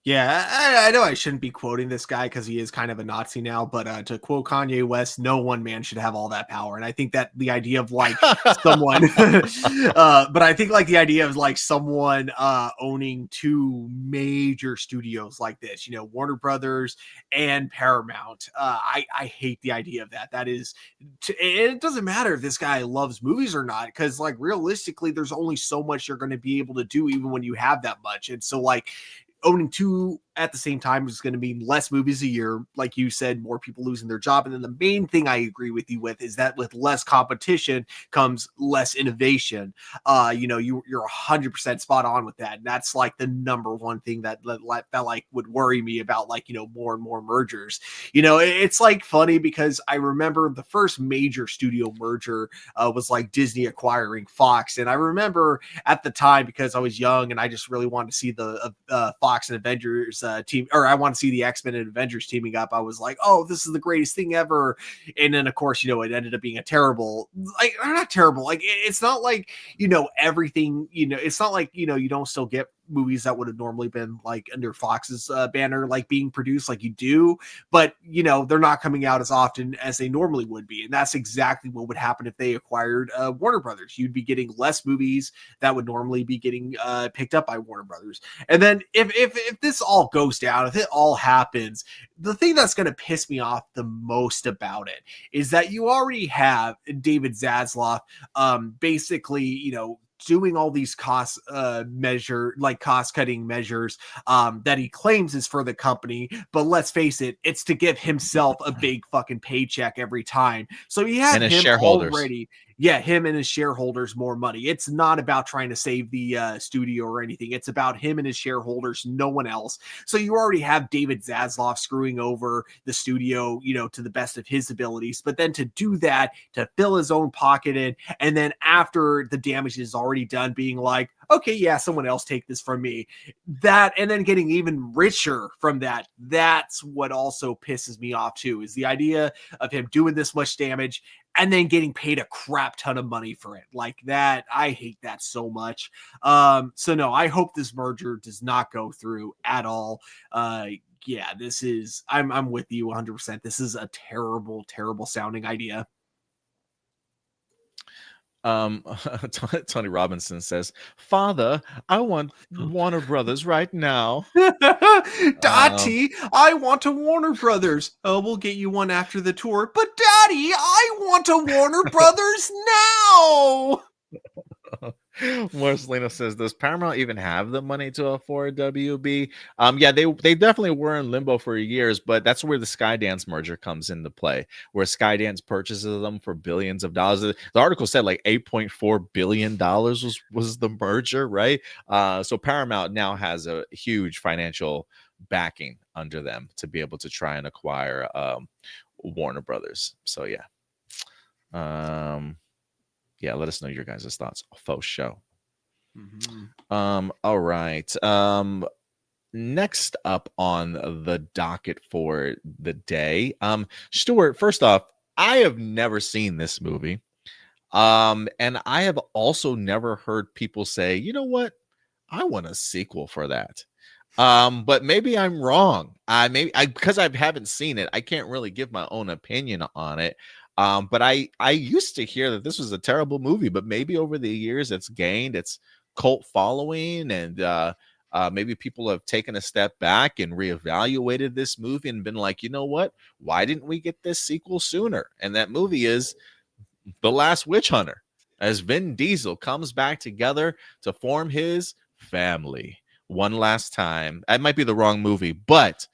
Yeah, I know I shouldn't be quoting this guy because he is kind of a Nazi now, but to quote Kanye West, no one man should have all that power. And I think that the idea of like someone, but I think like the idea of like someone owning two major studios like this, you know, Warner Brothers and Paramount. I hate the idea of that. That is, and it doesn't matter if this guy loves movies or not, because like realistically, there's only so much you're going to be able to do even when you have that much. And so like, owning two at the same time is going to mean less movies a year. Like you said, more people losing their job. And then the main thing I agree with you with is that with less competition comes less innovation. You know, you're 100% spot on with that. And that's like the number one thing that like would worry me about like, you know, more and more mergers. You know, it's like funny because I remember the first major studio merger was like Disney acquiring Fox. And I remember at the time, because I was young and I just really wanted to see the Fox and Avengers team, or I want to see the X-Men and Avengers teaming up. I was like, oh, this is the greatest thing ever. And then of course, you know, it ended up being a terrible, like, not terrible. Like, it's not like, you know, everything, you know, it's not like, you know, you don't still get movies that would have normally been like under Fox's banner, like being produced like you do, but you know, they're not coming out as often as they normally would be. And that's exactly what would happen if they acquired Warner Brothers. You'd be getting less movies that would normally be getting picked up by Warner Brothers. And then if this all goes down, if it all happens, the thing that's going to piss me off the most about it is that you already have David Zaslav basically, you know, doing all these cost cutting measures that he claims is for the company, but let's face it, it's to give himself a big fucking paycheck every time. So he had him already. Yeah, him and his shareholders more money. It's not about trying to save the studio or anything. It's about him and his shareholders, no one else. So you already have David Zaslav screwing over the studio, you know, to the best of his abilities. But then to do that, to fill his own pocket in, and then after the damage is already done, being like, okay, yeah, someone else take this from me. That, and then getting even richer from that. That's what also pisses me off too, is the idea of him doing this much damage and then getting paid a crap ton of money for it. Like that, I hate that so much. So no, I hope this merger does not go through at all. Yeah, this is, I'm with you 100%. This is a terrible, terrible sounding idea. Tony Robinson says, "Father, I want Warner Brothers right now." Daddy, I want a Warner Brothers. Oh, we'll get you one after the tour. But Daddy, I want a Warner Brothers now. Marcelino says, "Does Paramount even have the money to afford WB?" Yeah, they definitely were in limbo for years, but that's where the Skydance merger comes into play, where Skydance purchases them for billions of dollars. The article said like $8.4 billion was the merger, right? So Paramount now has a huge financial backing under them to be able to try and acquire Warner Brothers. So yeah. Yeah, let us know your guys' thoughts. Faux show. All right. Next up on the docket for the day. Stuart, first off, I have never seen this movie. And I have also never heard people say, you know what? I want a sequel for that. But maybe I'm wrong. Because I haven't seen it, I can't really give my own opinion on it. But I used to hear that this was a terrible movie, but maybe over the years it's gained its cult following, and maybe people have taken a step back and reevaluated this movie and been like, you know what? Why didn't we get this sequel sooner? And that movie is The Last Witch Hunter, as Vin Diesel comes back together to form his family one last time. That might be the wrong movie, but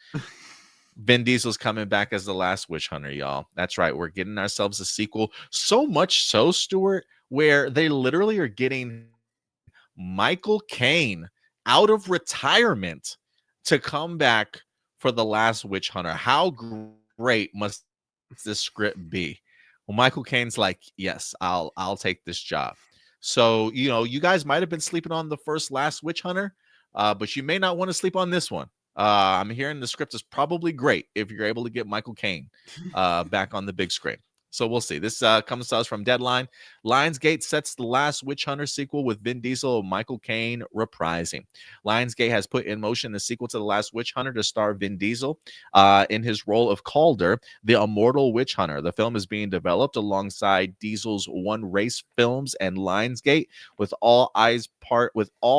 Vin Diesel's coming back as the Last Witch Hunter, y'all. That's right. We're getting ourselves a sequel. So much so, Stuart, where they literally are getting Michael Caine out of retirement to come back for the Last Witch Hunter. How great must this script be? Well, Michael Caine's like, yes, I'll take this job. So, you know, you guys might have been sleeping on the first Last Witch Hunter, but you may not want to sleep on this one. I'm hearing the script is probably great if you're able to get Michael Caine back on the big screen. So we'll see. This comes to us from Deadline. Lionsgate sets the Last Witch Hunter sequel with Vin Diesel and Michael Caine reprising. Lionsgate has put in motion the sequel to The Last Witch Hunter to star Vin Diesel in his role of Calder, the immortal witch hunter. The film is being developed alongside Diesel's One Race Films and Lionsgate, with all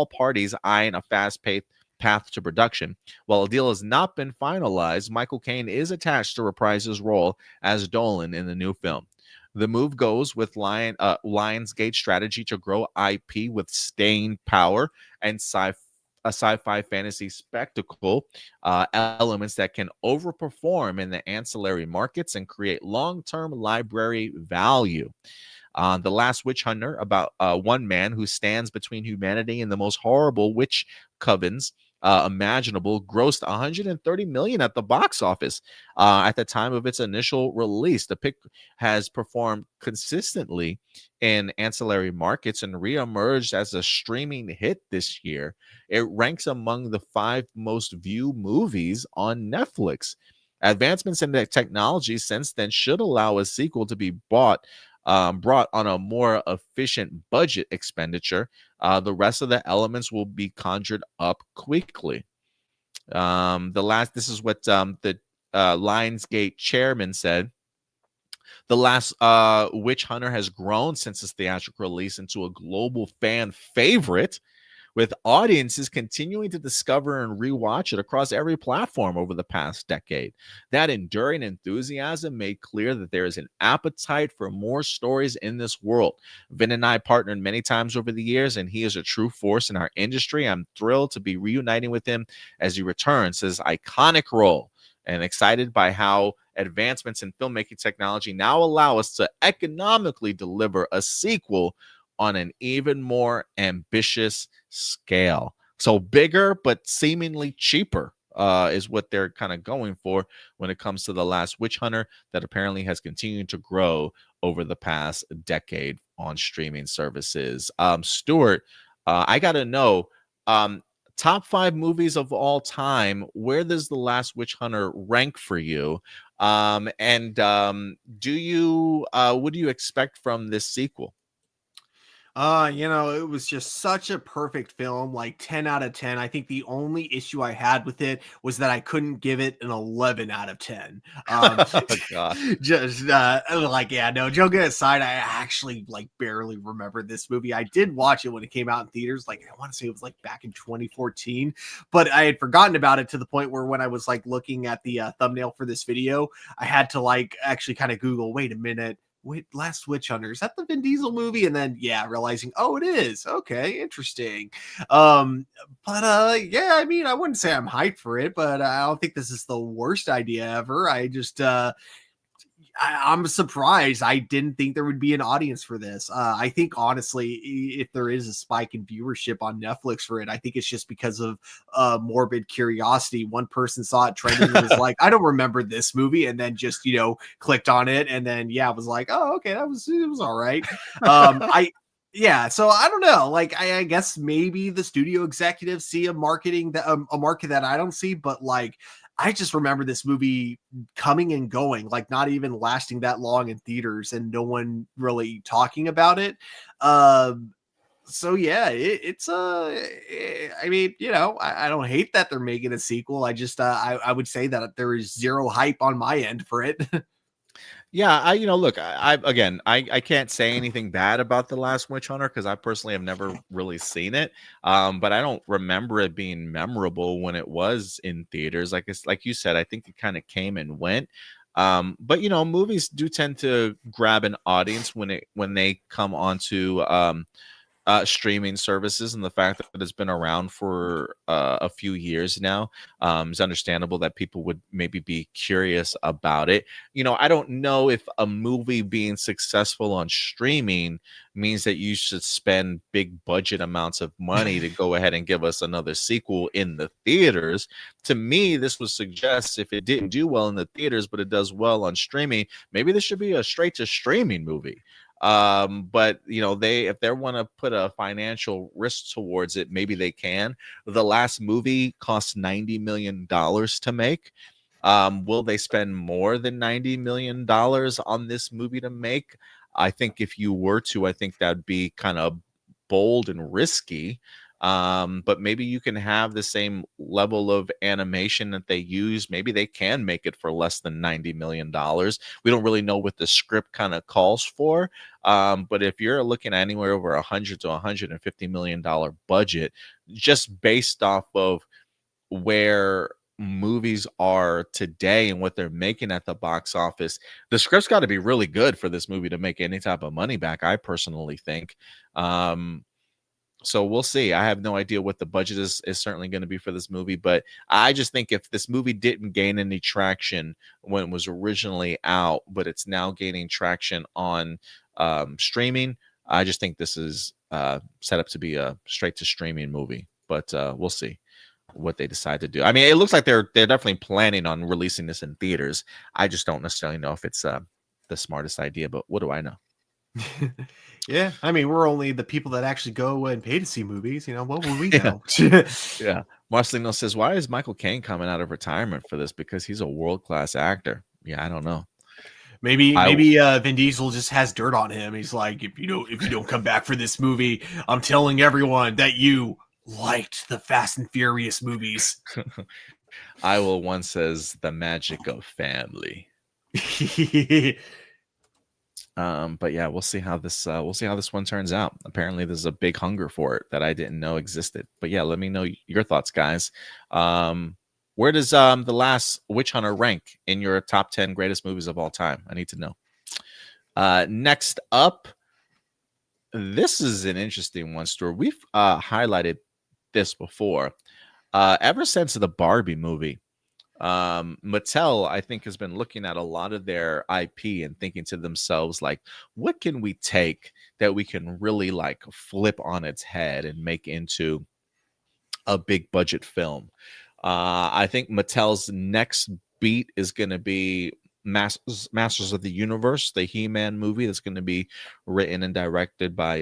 parties eyeing a fast-paced path to production. While a deal has not been finalized, Michael Caine is attached to reprise his role as Dolan in the new film. The move goes with Lionsgate's strategy to grow IP with staying power and a sci-fi fantasy spectacle, elements that can overperform in the ancillary markets and create long-term library value. The Last Witch Hunter, about one man who stands between humanity and the most horrible witch covens imaginable, grossed $130 million at the box office at the time of its initial release. The pick has performed consistently in ancillary markets and reemerged as a streaming hit this year. It ranks among the 5 most viewed movies on Netflix. Advancements in the technology since then should allow a sequel to be brought on a more efficient budget expenditure. The rest of the elements will be conjured up quickly. This is what the Lionsgate chairman said. The Last Witch Hunter has grown since its theatrical release into a global fan favorite, with audiences continuing to discover and rewatch it across every platform over the past decade. That enduring enthusiasm made clear that there is an appetite for more stories in this world. Vin and I partnered many times over the years, and he is a true force in our industry. I'm thrilled to be reuniting with him as he returns his iconic role, and excited by how advancements in filmmaking technology now allow us to economically deliver a sequel on an even more ambitious scale. So bigger, but seemingly cheaper is what they're kind of going for when it comes to The Last Witch Hunter, that apparently has continued to grow over the past decade on streaming services. Stuart, I got to know, top 5 movies of all time, where does The Last Witch Hunter rank for you? What do you expect from this sequel? It was just such a perfect film, like 10 out of 10. I think the only issue I had with it was that I couldn't give it an 11 out of 10. Oh, God. Joking aside, I actually barely remember this movie. I did watch it when it came out in theaters. I want to say it was back in 2014, but I had forgotten about it to the point where when I was looking at the thumbnail for this video, I had to actually kind of Google, wait a minute. Last Witch Hunter, is that the Vin Diesel movie? And then realizing, oh, it is. Okay, interesting. I wouldn't say I'm hyped for it, but I don't think this is the worst idea ever. I just I'm surprised. I didn't think there would be an audience for this. I think honestly, if there is a spike in viewership on Netflix for it, I think it's just because of morbid curiosity. One person saw it trending and was like, I don't remember this movie, and then just clicked on it, and then was like, oh, okay, it was all right. So I don't know. I guess maybe the studio executives see a market that I don't see, but I just remember this movie coming and going, not even lasting that long in theaters and no one really talking about it. I don't hate that they're making a sequel. I just, I would say that there is zero hype on my end for it. Yeah, I can't say anything bad about The Last Witch Hunter because I personally have never really seen it. But I don't remember it being memorable when it was in theaters. Like you said, I think it kind of came and went. But movies do tend to grab an audience when they come onto streaming services, and the fact that it's been around for a few years now, it's understandable that people would maybe be curious about it. I don't know if a movie being successful on streaming means that you should spend big budget amounts of money to go ahead and give us another sequel in the theaters. To me, this would suggest if it didn't do well in the theaters, but it does well on streaming, maybe this should be a straight to streaming movie. But if they want to put a financial risk towards it, maybe they can. The last movie cost $90 million to make. Will they spend more than $90 million on this movie to make? I think if you were to, I think that'd be kind of bold and risky. But maybe you can have the same level of animation that they use. Maybe they can make it for less than $90 million. We don't really know what the script kind of calls for. But if you're looking at anywhere over $100 to $150 million budget, just based off of where movies are today and what they're making at the box office, the script's got to be really good for this movie to make any type of money back, I personally think. So we'll see. I have no idea what the budget is certainly going to be for this movie, but I just think if this movie didn't gain any traction when it was originally out, but it's now gaining traction on streaming, I just think this is set up to be a straight to streaming movie. But we'll see what they decide to do. I mean, it looks like they're definitely planning on releasing this in theaters. I just don't necessarily know if it's the smartest idea, but what do I know? Yeah, I mean, we're only the people that actually go and pay to see movies. What will we know? Yeah. Marcelino says, why is Michael Caine coming out of retirement for this? Because he's a world-class actor. Yeah, I don't know. Maybe Vin Diesel just has dirt on him. He's like, if you don't come back for this movie, I'm telling everyone that you liked the Fast and Furious movies. I will one says the magic of family. But yeah, we'll see how this one turns out. Apparently there's a big hunger for it that I didn't know existed. But yeah, let me know your thoughts, guys. Where does The Last Witch Hunter rank in your top 10 greatest movies of all time? I need to know. Next up, this is an interesting one, Stuart. We've highlighted this before. Ever since the Barbie movie, Mattel, I think, has been looking at a lot of their IP and thinking to themselves, like, what can we take that we can really like flip on its head and make into a big budget film? I think Mattel's next beat is going to be Masters of the Universe, the He-Man movie that's going to be written and directed by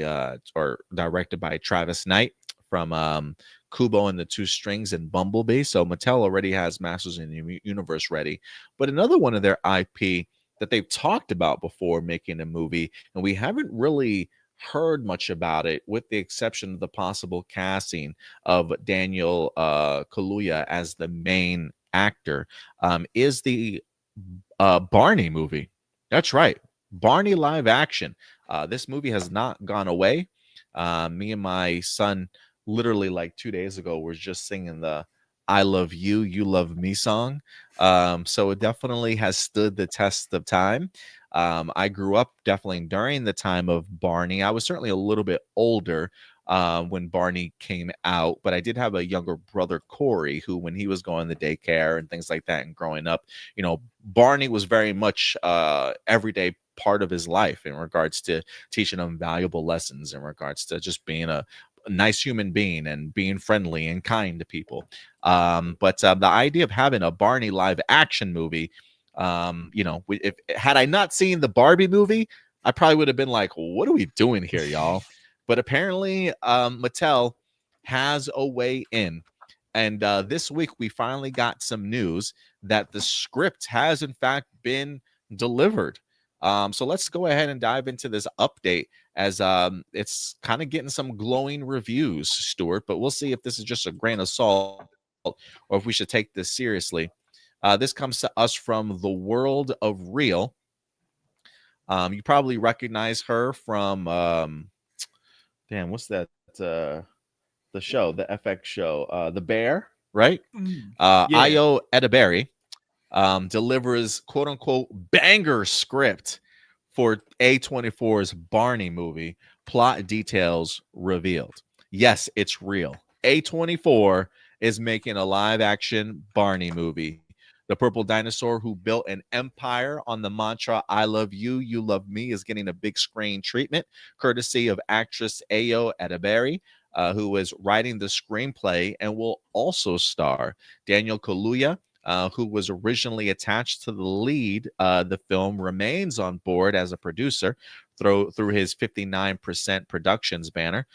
Travis Knight from Kubo and the Two Strings and Bumblebee. So Mattel already has Masters in the Universe ready. But another one of their IP that they've talked about before making a movie, and we haven't really heard much about it, with the exception of the possible casting of Daniel Kaluuya as the main actor, is the Barney movie. That's right, Barney live action. This movie has not gone away. Me and my son literally like 2 days ago was just singing the I Love You, You Love Me song. So it definitely has stood the test of time. I grew up definitely during the time of Barney. I was certainly a little bit older when Barney came out, but I did have a younger brother, Corey, who, when he was going to daycare and things like that and growing up, Barney was very much everyday part of his life in regards to teaching him valuable lessons, in regards to just being a nice human being and being friendly and kind to people. But the idea of having a Barney live action movie, if had I not seen the Barbie movie, I probably would have been like, what are we doing here, y'all? But apparently Mattel has a way in. And this week we finally got some news that the script has in fact been delivered. So let's go ahead and dive into this update, as it's kind of getting some glowing reviews, Stuart, but we'll see if this is just a grain of salt or if we should take this seriously. This comes to us from The World of Real. You probably recognize her from what's that? The show, the FX show, The Bear, right? Ayo Edebiri delivers quote unquote banger script for A24's Barney movie. Plot details revealed. Yes, it's real. A24 is making a live action Barney movie. The purple dinosaur who built an empire on the mantra, I love you, you love me, is getting a big screen treatment, courtesy of actress Ayo Edebiri, who is writing the screenplay and will also star Daniel Kaluuya, who was originally attached to the lead. The film remains on board as a producer. through his 59% productions banner.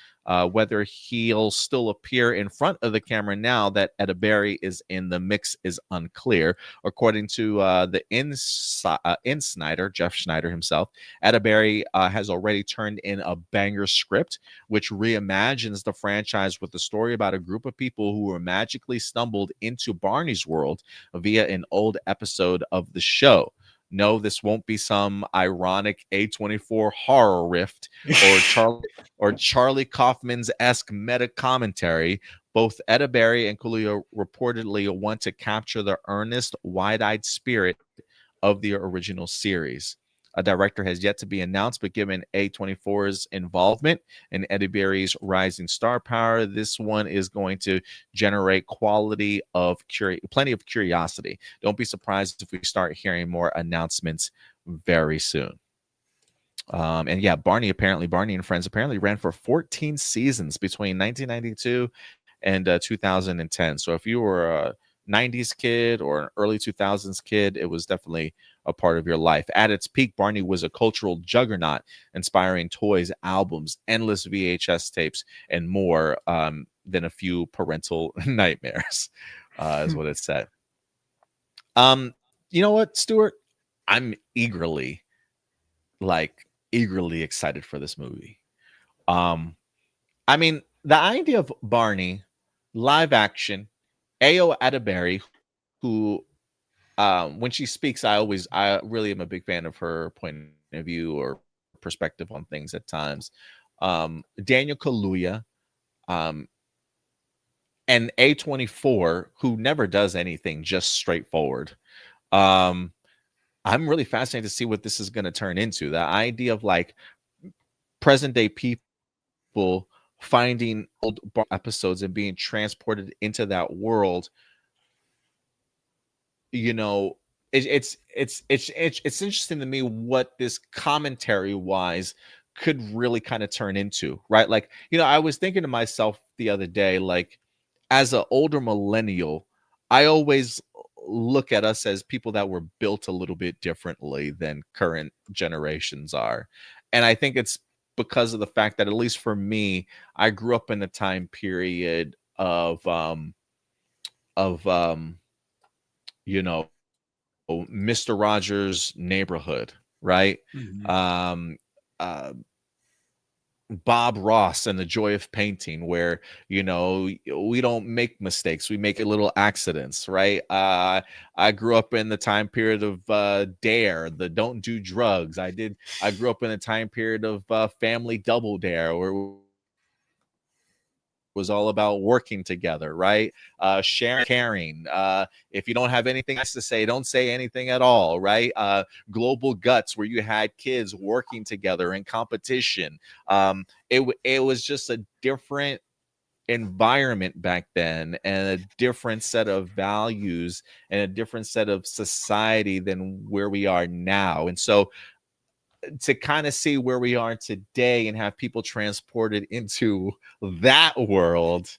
Whether he'll still appear in front of the camera now that Edeberry is in the mix is unclear. According to the Insnider, Jeff Schneider himself, Edeberry has already turned in a banger script, which reimagines the franchise with a story about a group of people who were magically stumbled into Barney's world via an old episode of the show. No, this won't be some ironic A24 horror rift or Charlie Kaufman's-esque meta commentary. Both Edeberry and Coolio reportedly want to capture the earnest, wide-eyed spirit of the original series. A director has yet to be announced, but given A24's involvement and Edeberry's rising star power, this one is going to generate plenty of curiosity. Don't be surprised if we start hearing more announcements very soon. And yeah, Barney and Friends apparently ran for 14 seasons between 1992 and 2010. So if you were a 90s kid or an early 2000s kid, it was definitely a part of your life. At its peak, Barney was a cultural juggernaut, inspiring toys, albums, endless VHS tapes, and more than a few parental nightmares, is what it said. You know what, Stuart? I'm eagerly excited for this movie. I mean, the idea of Barney, live action, Ayo Edeberry, who when she speaks, I really am a big fan of her point of view or perspective on things at times. Daniel Kaluuya, and A24, who never does anything just straightforward. I'm really fascinated to see what this is going to turn into. The idea of like present day people finding old episodes and being transported into that world. You know, it's interesting to me what this commentary wise could really kind of turn into, right? Like, you know, I was thinking to myself the other day, like, as an older millennial, I always look at us as people that were built a little bit differently than current generations are. And I think it's because of the fact that, at least for me, I grew up in a time period of you know, Mr. Rogers' Neighborhood, right? Mm-hmm. Bob Ross and the Joy of Painting, where, you know, we don't make mistakes, we make little accidents, right? I grew up in the time period of Dare, the Don't Do Drugs. I grew up in a time period of Family Double Dare, where was all about working together, right? Sharing, caring. If you don't have anything else to say, don't say anything at all, right? Global Guts, where you had kids working together in competition. It was just a different environment back then, and a different set of values and a different set of society than where we are now. And so to kind of see where we are today and have people transported into that world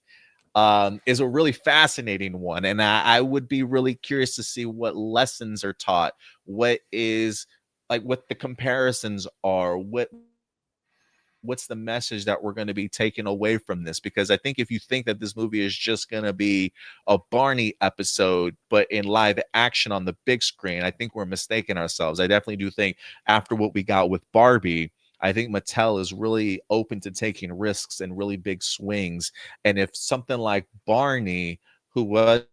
is a really fascinating one. And I would be really curious to see what lessons are taught, what the comparisons are, what's the message that we're going to be taking away from this. Because I think if you think that this movie is just going to be a Barney episode, but in live action on the big screen, I think we're mistaking ourselves. I definitely do think after what we got with Barbie, I think Mattel is really open to taking risks and really big swings. And if something like Barney, who was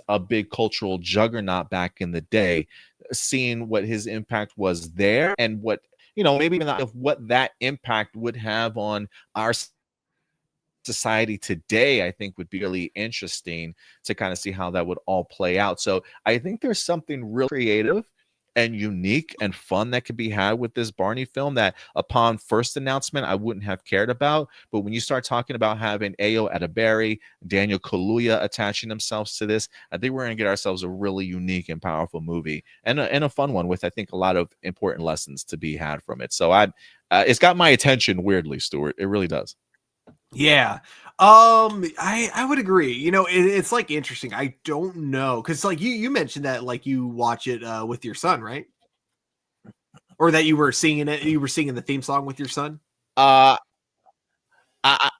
a big cultural juggernaut back in the day, seeing what his impact was there, and what, you know, maybe even of what that impact would have on our society today, I think would be really interesting to kind of see how that would all play out. So I think there's something real creative and unique and fun that could be had with this Barney film that upon first announcement I wouldn't have cared about. But when you start talking about having Ayo Edeberry, Daniel Kaluuya attaching themselves to this, I think we're going to get ourselves a really unique and powerful movie, and a fun one with, I think, a lot of important lessons to be had from it. So it's got my attention weirdly, Stuart. It really does. Yeah. I would agree. You know, it's like interesting. I don't know, because like you mentioned that like you watch it with your son, right? or that you were singing it? You were singing the theme song with your son. I, I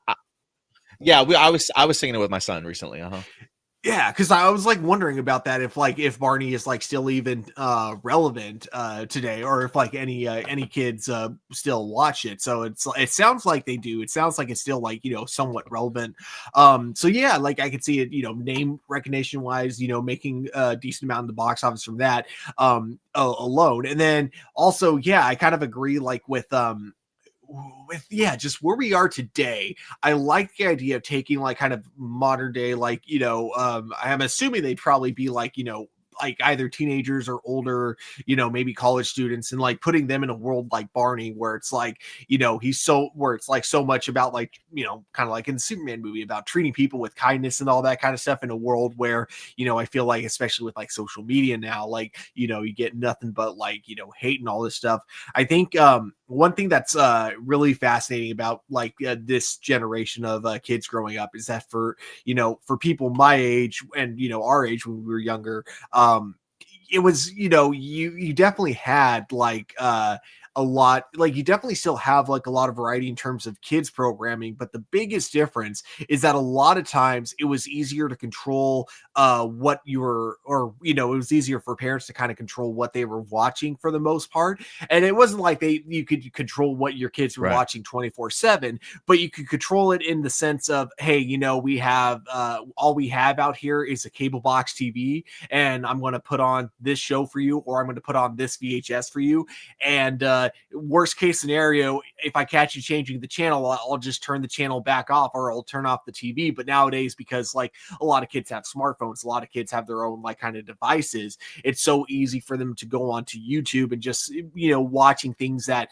yeah, I was singing it with my son recently. Yeah, because I was like wondering about that, if Barney is like still even relevant today, or if like any kids still watch it. So it sounds like they do. It sounds like it's still like, somewhat relevant. So yeah, like I could see it, name recognition wise, making a decent amount in the box office from that alone. And then also, yeah, I kind of agree like with just where we are today. I like the idea of taking like kind of modern day, like, I'm assuming they'd probably be like, like either teenagers or older, maybe college students, and like putting them in a world like Barney, where it's like, where it's like so much about like, kind of like in the Superman movie about treating people with kindness and all that kind of stuff, in a world where, I feel like, especially with like social media now, like, you get nothing but like, hate and all this stuff. I think one thing that's really fascinating about like this generation of kids growing up is that for people my age and, our age when we were younger, it was, you definitely had like a lot, like you definitely still have like a lot of variety in terms of kids programming, but the biggest difference is that a lot of times it was easier to control what you were, or it was easier for parents to kind of control what they were watching for the most part. And it wasn't like you could control what your kids were watching 24/7, but you could control it in the sense of, hey, we have all we have out here is a cable box TV, and I'm going to put on this show for you, or I'm going to put on this VHS for you. And worst case scenario, if I catch you changing the channel, I'll just turn the channel back off, or I'll turn off the TV. But nowadays, because like a lot of kids have smartphones, a lot of kids have their own like kind of devices, it's so easy for them to go onto YouTube and just, watching things that,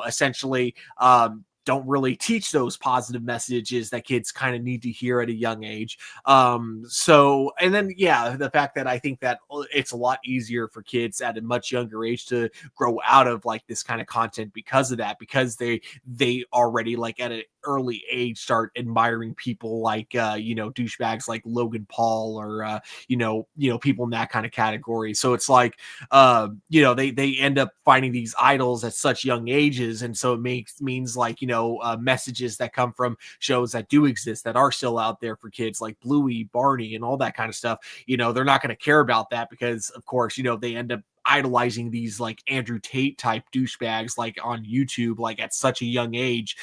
essentially don't really teach those positive messages that kids kind of need to hear at a young age. So, and then, yeah, the fact that I think that it's a lot easier for kids at a much younger age to grow out of like this kind of content because of that, because they already like at an early age start admiring people like, douchebags like Logan Paul, or, people in that kind of category. So it's like, they end up finding these idols at such young ages. And so it means like, messages that come from shows that do exist, that are still out there for kids, like Bluey, Barney, and all that kind of stuff. They're not going to care about that because, of course, they end up idolizing these like Andrew Tate type douchebags like on YouTube, like at such a young age.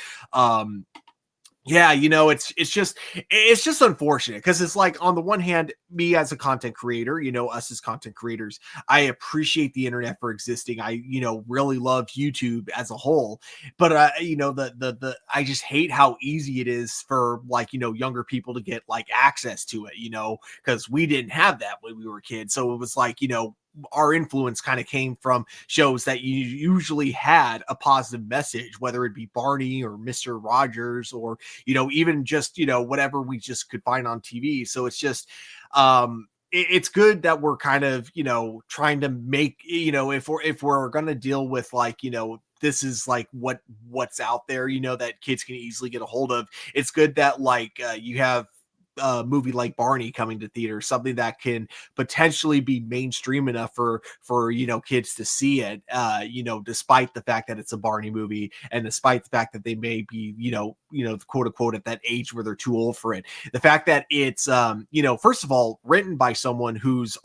Yeah, it's just unfortunate, because it's like, on the one hand, me as a content creator, us as content creators, I appreciate the internet for existing. I, really love YouTube as a whole, but I just hate how easy it is for like, younger people to get like access to it, because we didn't have that when we were kids. So it was like, our influence kind of came from shows that you usually had a positive message, whether it be Barney or Mr. Rogers, or, even just, whatever we just could find on TV. So it's just, it's good that we're kind of, trying to make, if we're going to deal with like, this is like what's out there, that kids can easily get a hold of. It's good that like you have a movie like Barney coming to theater, something that can potentially be mainstream enough for kids to see it, despite the fact that it's a Barney movie, and despite the fact that they may be quote unquote at that age where they're too old for it. The fact that it's first of all, written by someone who's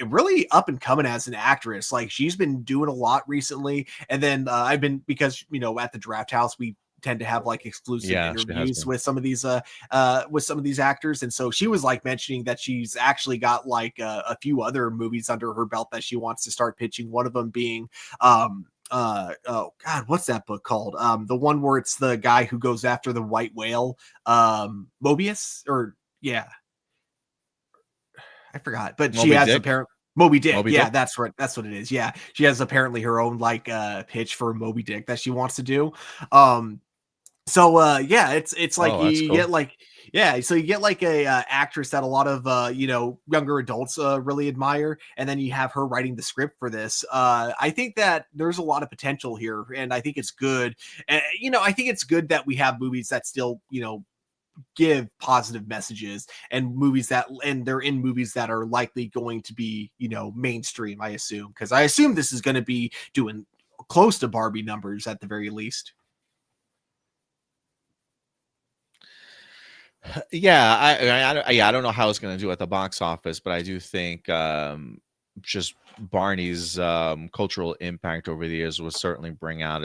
really up and coming as an actress. Like, she's been doing a lot recently. And then I've been, because at the Draft House we tend to have like exclusive interviews with some of these actors, and so she was like mentioning that she's actually got like a few other movies under her belt that she wants to start pitching. One of them being oh god, what's that book called? The one where it's the guy who goes after the white whale, Mobius, or yeah, I forgot, but Moby she has apparently Moby Dick. Yeah, that's right. That's what it is. Yeah. She has apparently her own like pitch for Moby Dick that she wants to do. So yeah, it's like you get like, yeah, so you get like a actress that a lot of younger adults really admire, and then you have her writing the script for this. I think that there's a lot of potential here, and I think it's good. And I think it's good that we have movies that still give positive messages, and they're in movies that are likely going to be, mainstream, I assume, because I assume this is going to be doing close to Barbie numbers at the very least. Yeah, I don't know how it's going to do at the box office, but I do think just Barney's cultural impact over the years will certainly bring out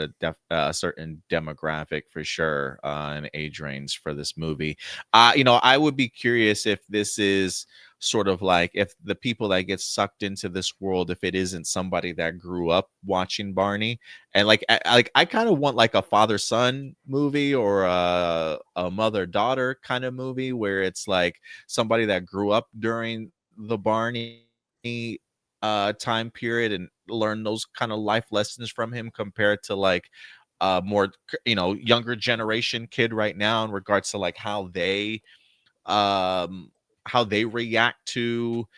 a certain demographic for sure, and age range for this movie. I would be curious if this is sort of like, if the people that get sucked into this world, if it isn't somebody that grew up watching Barney, and I kind of want like a father-son movie or a mother-daughter kind of movie, where it's like somebody that grew up during the Barney time period and learn those kind of life lessons from him, compared to like more younger generation kid right now, in regards to like how they react to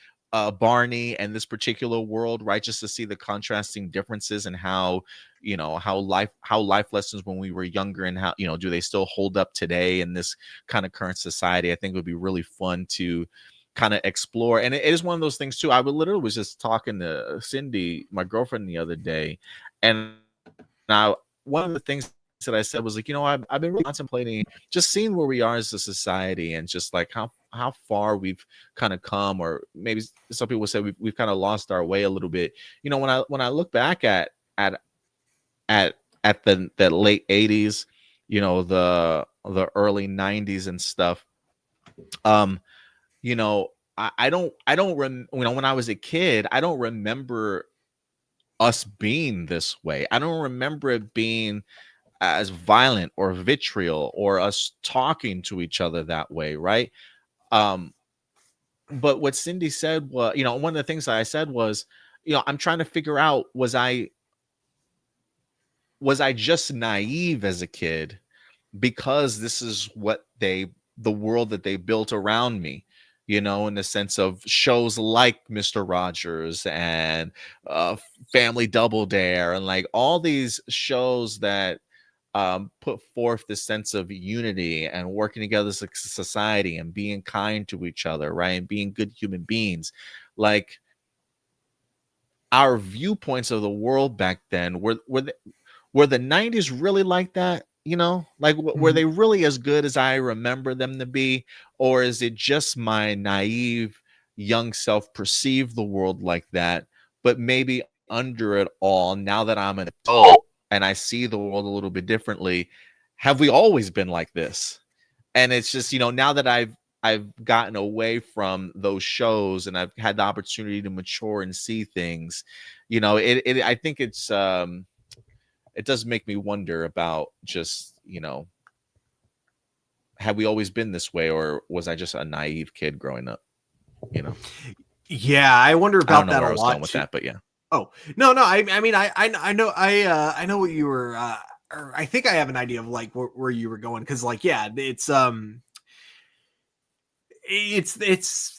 Barney and this particular world, right? Just to see the contrasting differences, and how life lessons when we were younger, and how do they still hold up today in this kind of current society. I think it would be really fun to kind of explore. And it is one of those things too. I literally was just talking to Cindy, my girlfriend, the other day, and now one of the things that I said was like, I've been really contemplating just seeing where we are as a society, and just like how far we've kind of come, or maybe some people say we've kind of lost our way a little bit. When I look back at the late 80s, the early 90s and stuff, I don't when I was a kid, I don't remember us being this way. I don't remember it being as violent or vitriol, or us talking to each other that way, right? But what Cindy said was, one of the things that I said was, I'm trying to figure out, was I just naive as a kid, because this is the world that they built around me, in the sense of shows like Mr. Rogers and Family Double Dare, and like all these shows that put forth this sense of unity and working together as a society and being kind to each other, right? And being good human beings. Like, our viewpoints of the world back then, were the 90s really like that? Were they really as good as I remember them to be? Or is it just my naive young self perceived the world like that? But maybe under it all, now that I'm an adult and I see the world a little bit differently, have we always been like this? And it's just, now that I've gotten away from those shows and I've had the opportunity to mature and see things, I think it does make me wonder about just, have we always been this way, or was I just a naive kid growing up? Yeah, I wonder about that a lot. I was going with that, but yeah. Oh, no. I mean, I know what you were, or I think I have an idea of like where you were going. Cause like, yeah, it's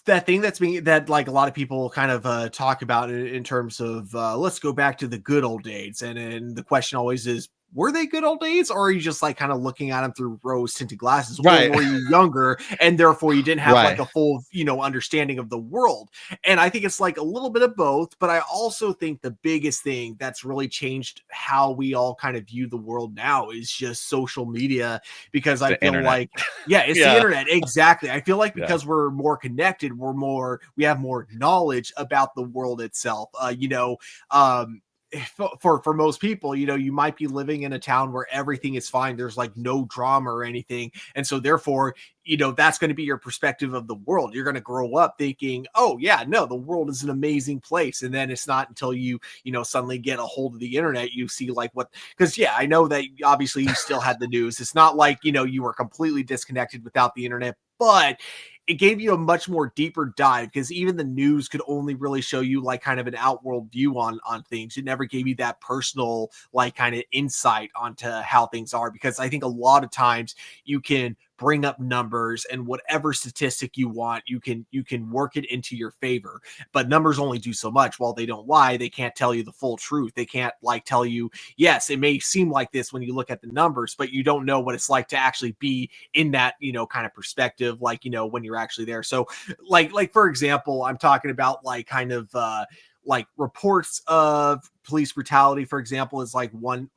that thing that like a lot of people kind of talk about in terms of let's go back to the good old days. And the question always is, were they good old days, or are you just like kind of looking at them through rose tinted glasses? Right. Or were you younger and therefore you didn't have like a full, understanding of the world? And I think it's like a little bit of both, but I also think the biggest thing that's really changed how we all kind of view the world now is just social media, because I feel like, it's the internet. Exactly. I feel like because we're more connected, we have more knowledge about the world itself. For most people, you might be living in a town where everything is fine. There's like no drama or anything. And so therefore, that's going to be your perspective of the world. You're going to grow up thinking, oh yeah, no, the world is an amazing place. And then it's not until you suddenly get a hold of the internet, you see like because I know that obviously you still had the news. It's not like, you were completely disconnected without the internet, but it gave you a much more deeper dive, because even the news could only really show you like kind of an outworld view on things. It never gave you that personal like kind of insight onto how things are, because I think a lot of times you can bring up numbers, and whatever statistic you want, you can work it into your favor. But numbers only do so much. While they don't lie, they can't tell you the full truth. They can't like tell you, yes, it may seem like this when you look at the numbers, but you don't know what it's like to actually be in that, kind of perspective, like, when you're actually there. So like for example, I'm talking about like kind of like reports of police brutality, for example, is like one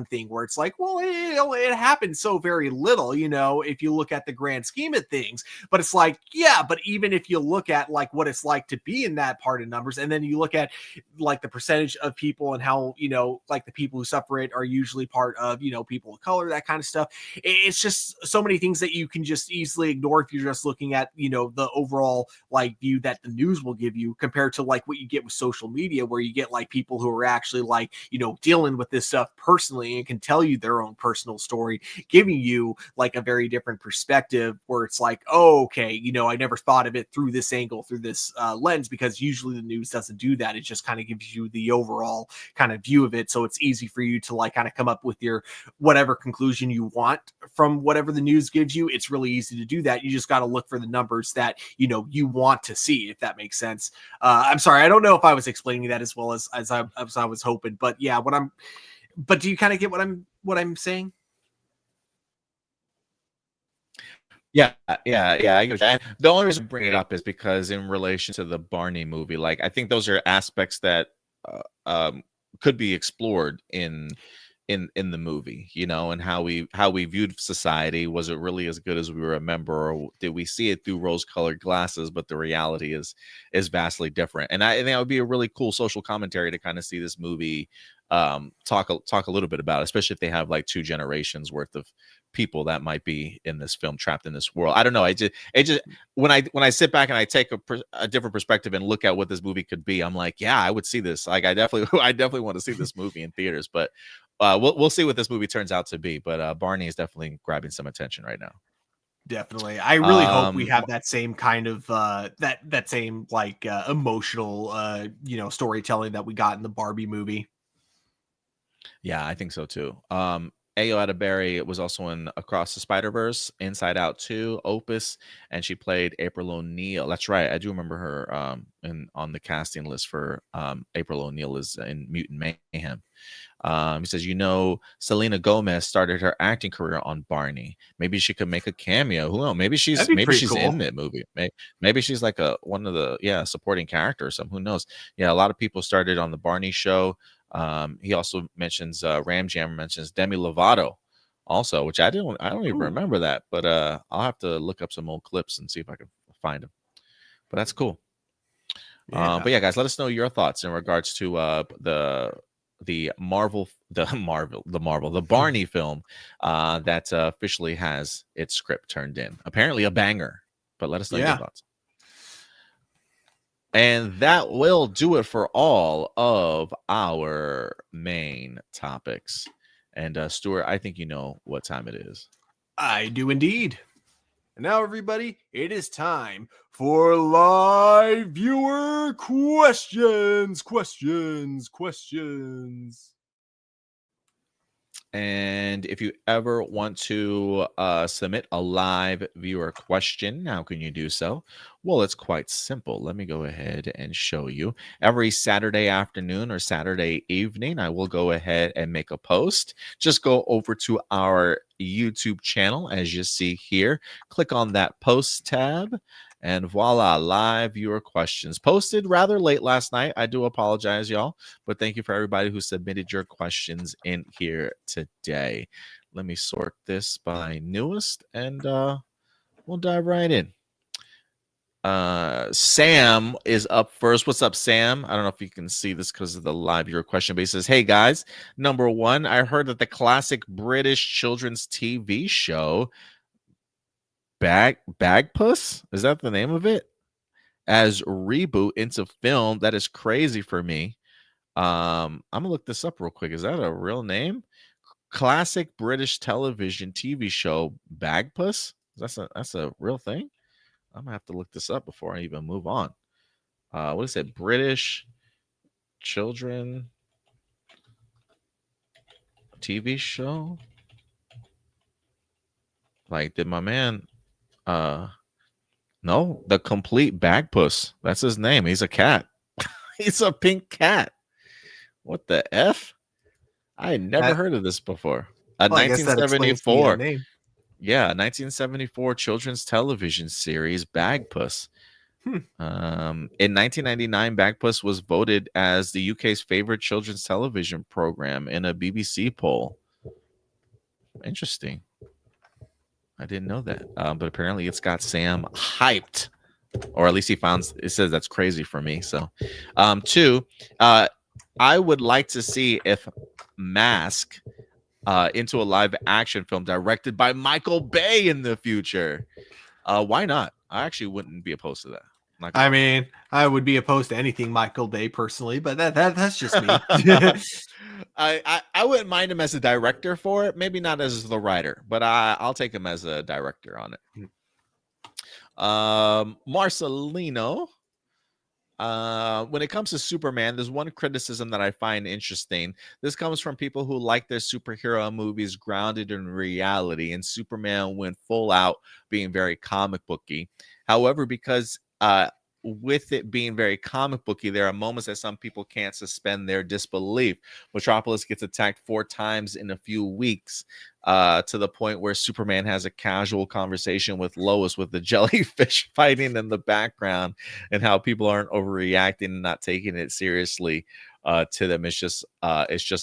thing where it's like, well, it happens so very little, if you look at the grand scheme of things. But it's like, yeah, but even if you look at like what it's like to be in that part of numbers, and then you look at like the percentage of people and how, like the people who suffer it are usually part of, people of color, that kind of stuff. It's just so many things that you can just easily ignore if you're just looking at, the overall like view that the news will give you, compared to like what you get with social media, where you get like people who are actually like, dealing with this stuff personally and can tell you their own personal story, giving you like a very different perspective, where it's like, oh, okay, I never thought of it through this angle, through this lens, because usually the news doesn't do that. It just kind of gives you the overall kind of view of it. So it's easy for you to like kind of come up with your whatever conclusion you want from whatever the news gives you. It's really easy to do that. You just got to look for the numbers that, you want to see, if that makes sense. I'm sorry, I don't know if I was explaining that as well as I was hoping, but yeah, but do you kind of get what I'm saying? Yeah. I get that. The only reason I bring it up is because in relation to the Barney movie, like I think those are aspects that could be explored in the movie, and how we viewed society. Was it really as good as we remember, or did we see it through rose-colored glasses? But the reality is vastly different. And I think that would be a really cool social commentary to kind of see this movie talk a little bit about, especially if they have like 2 generations worth of people that might be in this film, trapped in this world. I don't know. It just when I sit back and I take a different perspective and look at what this movie could be, I'm like, yeah, I would see this. Like, I definitely want to see this movie in theaters. But we'll see what this movie turns out to be. But Barney is definitely grabbing some attention right now. Definitely. I really hope we have that same kind of that same like emotional storytelling that we got in the Barbie movie. Yeah, I think so too. Ayo Adaberry was also in Across the Spider-Verse, Inside Out 2, Opus, and she played April O'Neil. That's right. I do remember her on the casting list for April O'Neil is in Mutant Mayhem. He says, Selena Gomez started her acting career on Barney. Maybe she could make a cameo. Who knows? Maybe she's cool in that movie. Maybe she's like one of the supporting characters or something. Who knows? Yeah, a lot of people started on the Barney show. He also mentions Ram Jam mentions Demi Lovato also, which I don't even remember that, but I'll have to look up some old clips and see if I can find them. But that's cool. But yeah, guys, let us know your thoughts in regards to the Barney film that officially has its script turned in. Apparently a banger, but let us know your thoughts. And that will do it for all of our main topics. And Stuart, I think you know what time it is. I do indeed. And now, everybody, it is time for live viewer questions. And if you ever want to submit a live viewer question, how can you do so? Well, it's quite simple. Let me go ahead and show you. Every Saturday afternoon or Saturday evening, I will go ahead and make a post. Just go over to our YouTube channel, as you see here. Click on that post tab. And voila, live viewer questions. Posted rather late last night. I do apologize, y'all. But thank you for everybody who submitted your questions in here today. Let me sort this by newest, and we'll dive right in. Sam is up first. What's up, Sam? I don't know if you can see this because of the live viewer question, but he says, hey, guys. Number one, I heard that the classic British children's TV show Bagpuss, is that the name of it, as reboot into film? That is crazy for me. I'm gonna look this up real quick. Is that a real name? Classic British television TV show Bagpuss. That's a real thing. I'm gonna have to look this up before I even move on. What is it? British children TV show. Like, did my man no, the complete bag puss. That's his name. He's a cat. He's a pink cat. What the F? I had never heard of this before. Well, I guess that explains the 1974. name. Yeah, 1974 children's television series Bagpuss. In 1999, Bagpuss was voted as the UK's favorite children's television program in a BBC poll. Interesting. I didn't know that. But apparently it's got Sam hyped. Or at least he found it says that's crazy for me. So two, I would like to see if Mask into a live action film directed by Michael Bay in the future. Why not? I actually wouldn't be opposed to that. I mean, I would be opposed to anything Michael Bay personally, but that's just me. I wouldn't mind him as a director for it. Maybe not as the writer, but I'll take him as a director on it. Marcelino. When it comes to Superman, there's one criticism that I find interesting. This comes from people who like their superhero movies grounded in reality, and Superman went full out being very comic booky. However, because with it being very comic booky, there are moments that some people can't suspend their disbelief. Metropolis gets attacked 4 times in a few weeks, to the point where Superman has a casual conversation with Lois with the jellyfish fighting in the background, and how people aren't overreacting and not taking it seriously to them. It's just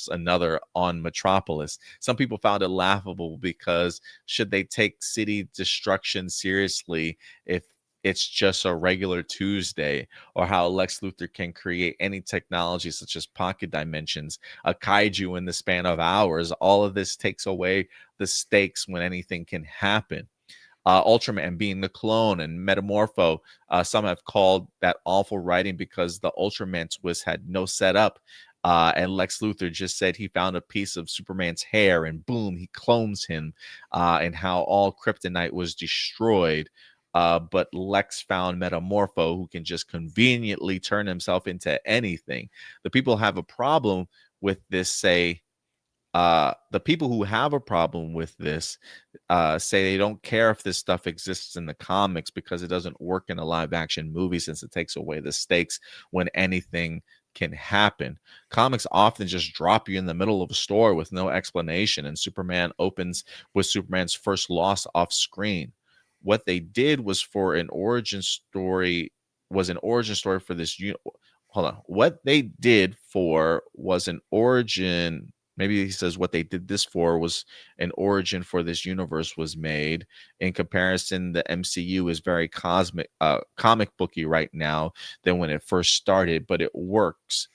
another on Metropolis. Some people found it laughable because should they take city destruction seriously if it's just a regular Tuesday, or how Lex Luthor can create any technology such as pocket dimensions, a kaiju in the span of hours. All of this takes away the stakes when anything can happen. Ultraman being the clone and Metamorpho, some have called that awful writing because the Ultraman twist had no setup. And Lex Luthor just said he found a piece of Superman's hair and boom, he clones him, and how all kryptonite was destroyed. But Lex found Metamorpho, who can just conveniently turn himself into anything. The people have a problem with this say, the people who have a problem with this say they don't care if this stuff exists in the comics because it doesn't work in a live action movie, since it takes away the stakes when anything can happen. Comics often just drop you in the middle of a story with no explanation, and Superman opens with Superman's first loss off screen. What they did was for an origin story for this. Hold on. What they did for was an origin. Maybe he says what they did this for was an origin for this universe was made. In comparison, the MCU is very comic booky right now than when it first started, but it works.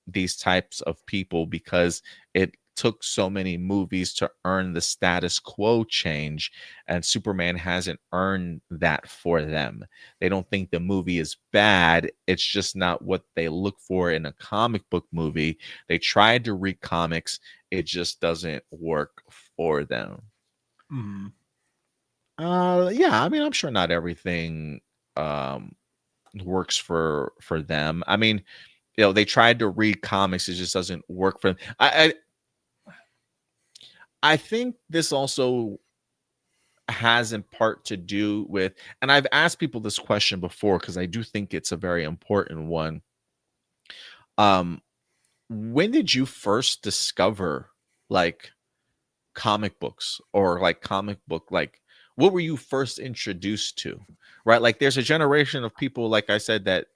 These types of people, because it took so many movies to earn the status quo change, and Superman hasn't earned that for them. They don't think the movie is bad. It's just not what they look for in a comic book movie. They tried to read comics. It just doesn't work for them. Yeah, I mean, I'm sure not everything works for them. I mean, they tried to read comics. It just doesn't work for them. I think this also has in part to do with, and I've asked people this question before because I do think it's a very important one. When did you first discover like comic books, or like comic book, like what were you first introduced to? Right? Like there's a generation of people, like I said, that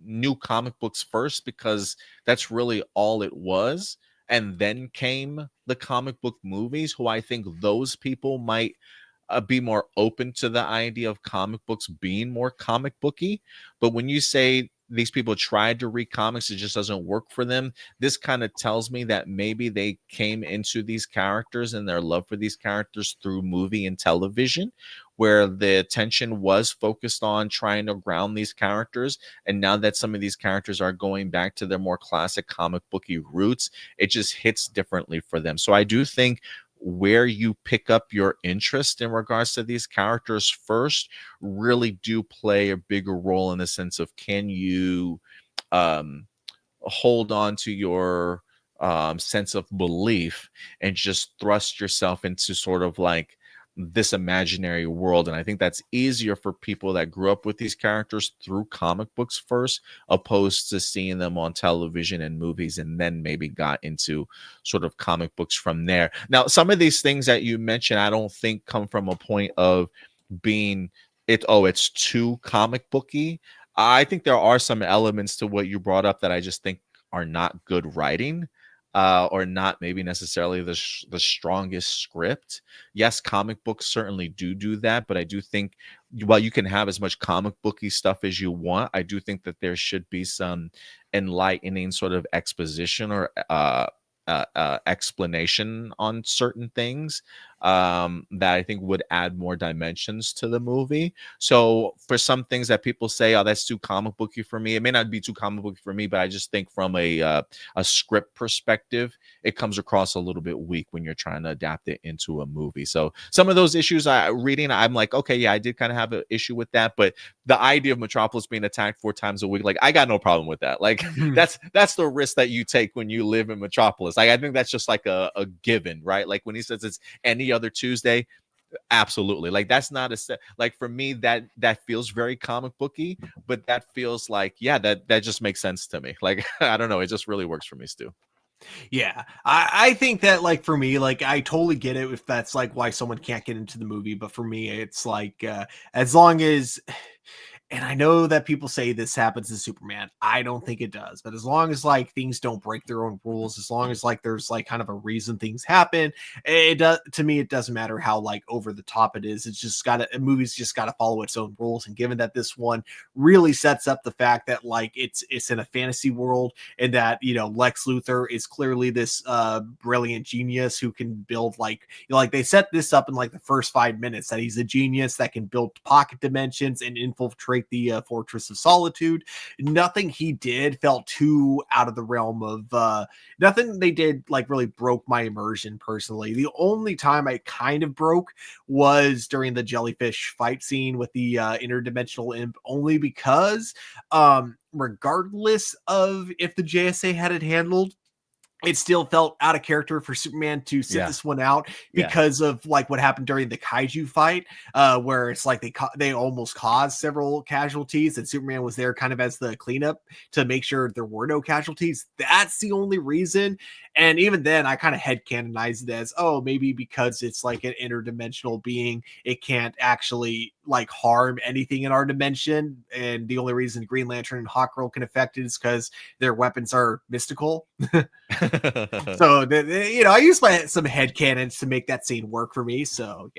knew comic books first because that's really all it was. And then came the comic book movies, who I think those people might be more open to the idea of comic books being more comic booky. But when you say these people tried to read comics, it just doesn't work for them, this kind of tells me that maybe they came into these characters and their love for these characters through movie and television, where the attention was focused on trying to ground these characters. And now that some of these characters are going back to their more classic comic booky roots, it just hits differently for them. So I do think where you pick up your interest in regards to these characters first really do play a bigger role, in the sense of, can you hold on to your sense of belief and just thrust yourself into sort of like this imaginary world. And I think that's easier for people that grew up with these characters through comic books first, opposed to seeing them on television and movies and then maybe got into sort of comic books from there. Now, some of these things that you mentioned, I don't think come from a point of being it's too comic booky. I think there are some elements to what you brought up that I just think are not good writing. Or not maybe necessarily the strongest script. Yes, comic books certainly do that, but I do think while you can have as much comic booky stuff as you want, I do think that there should be some enlightening sort of exposition or explanation on certain things that I think would add more dimensions to the movie. So for some things that people say, oh, that's too comic booky for me, it may not be too comic booky for me, but I just think from a script perspective, it comes across a little bit weak when you're trying to adapt it into a movie. So some of those issues I'm like, okay, yeah, I did kind of have an issue with that, but the idea of Metropolis being attacked 4 times a week, like I got no problem with that. Like that's the risk that you take when you live in Metropolis. Like I think that's just like a given, right? Like when he says it's any other Tuesday, absolutely. Like that's not like for me that feels very comic booky, but that feels like that just makes sense to me. Like I don't know, it just really works for me, Stu. Yeah, I think that like for me, like I totally get it if that's like why someone can't get into the movie, but for me it's like as long as, and I know that people say this happens in Superman. I don't think it does, but as long as like things don't break their own rules, as long as like there's like kind of a reason things happen, it does, to me it doesn't matter how like over the top it is. It's just a movie's just got to follow its own rules. And given that this one really sets up the fact that like it's in a fantasy world, and that Lex Luthor is clearly this brilliant genius who can build like they set this up in like the first 5 minutes that he's a genius that can build pocket dimensions and infiltrate the Fortress of Solitude. Nothing he did felt too out of the realm of nothing they did like really broke my immersion personally. The only time I kind of broke was during the jellyfish fight scene with the interdimensional imp, only because regardless of if the JSA had it handled, it still felt out of character for Superman to sit this one out because of like what happened during the kaiju fight, where it's like they almost caused several casualties, and Superman was there kind of as the cleanup to make sure there were no casualties. That's the only reason. And even then I kind of headcanonized it as, oh, maybe because it's like an interdimensional being, it can't actually like harm anything in our dimension. And the only reason Green Lantern and Hawkgirl can affect it is because their weapons are mystical. So I used some headcanons to make that scene work for me. So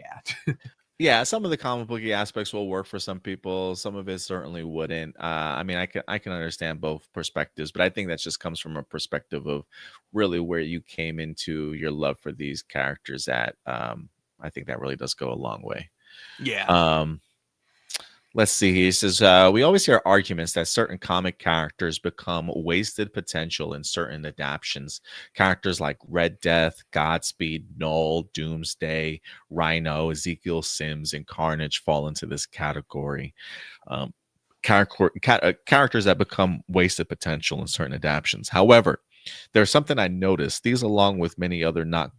yeah, some of the comic booky aspects will work for some people. Some of it certainly wouldn't. I mean, I can understand both perspectives, but I think that just comes from a perspective of really where you came into your love for these characters at. I think that really does go a long way. Yeah. Let's see. He says, we always hear arguments that certain comic characters become wasted potential in certain adaptations. Characters like Red Death, Godspeed, Null, Doomsday, Rhino, Ezekiel Sims, and Carnage fall into this category. Characters that become wasted potential in certain adaptations. However, there's something I noticed. These along with many other not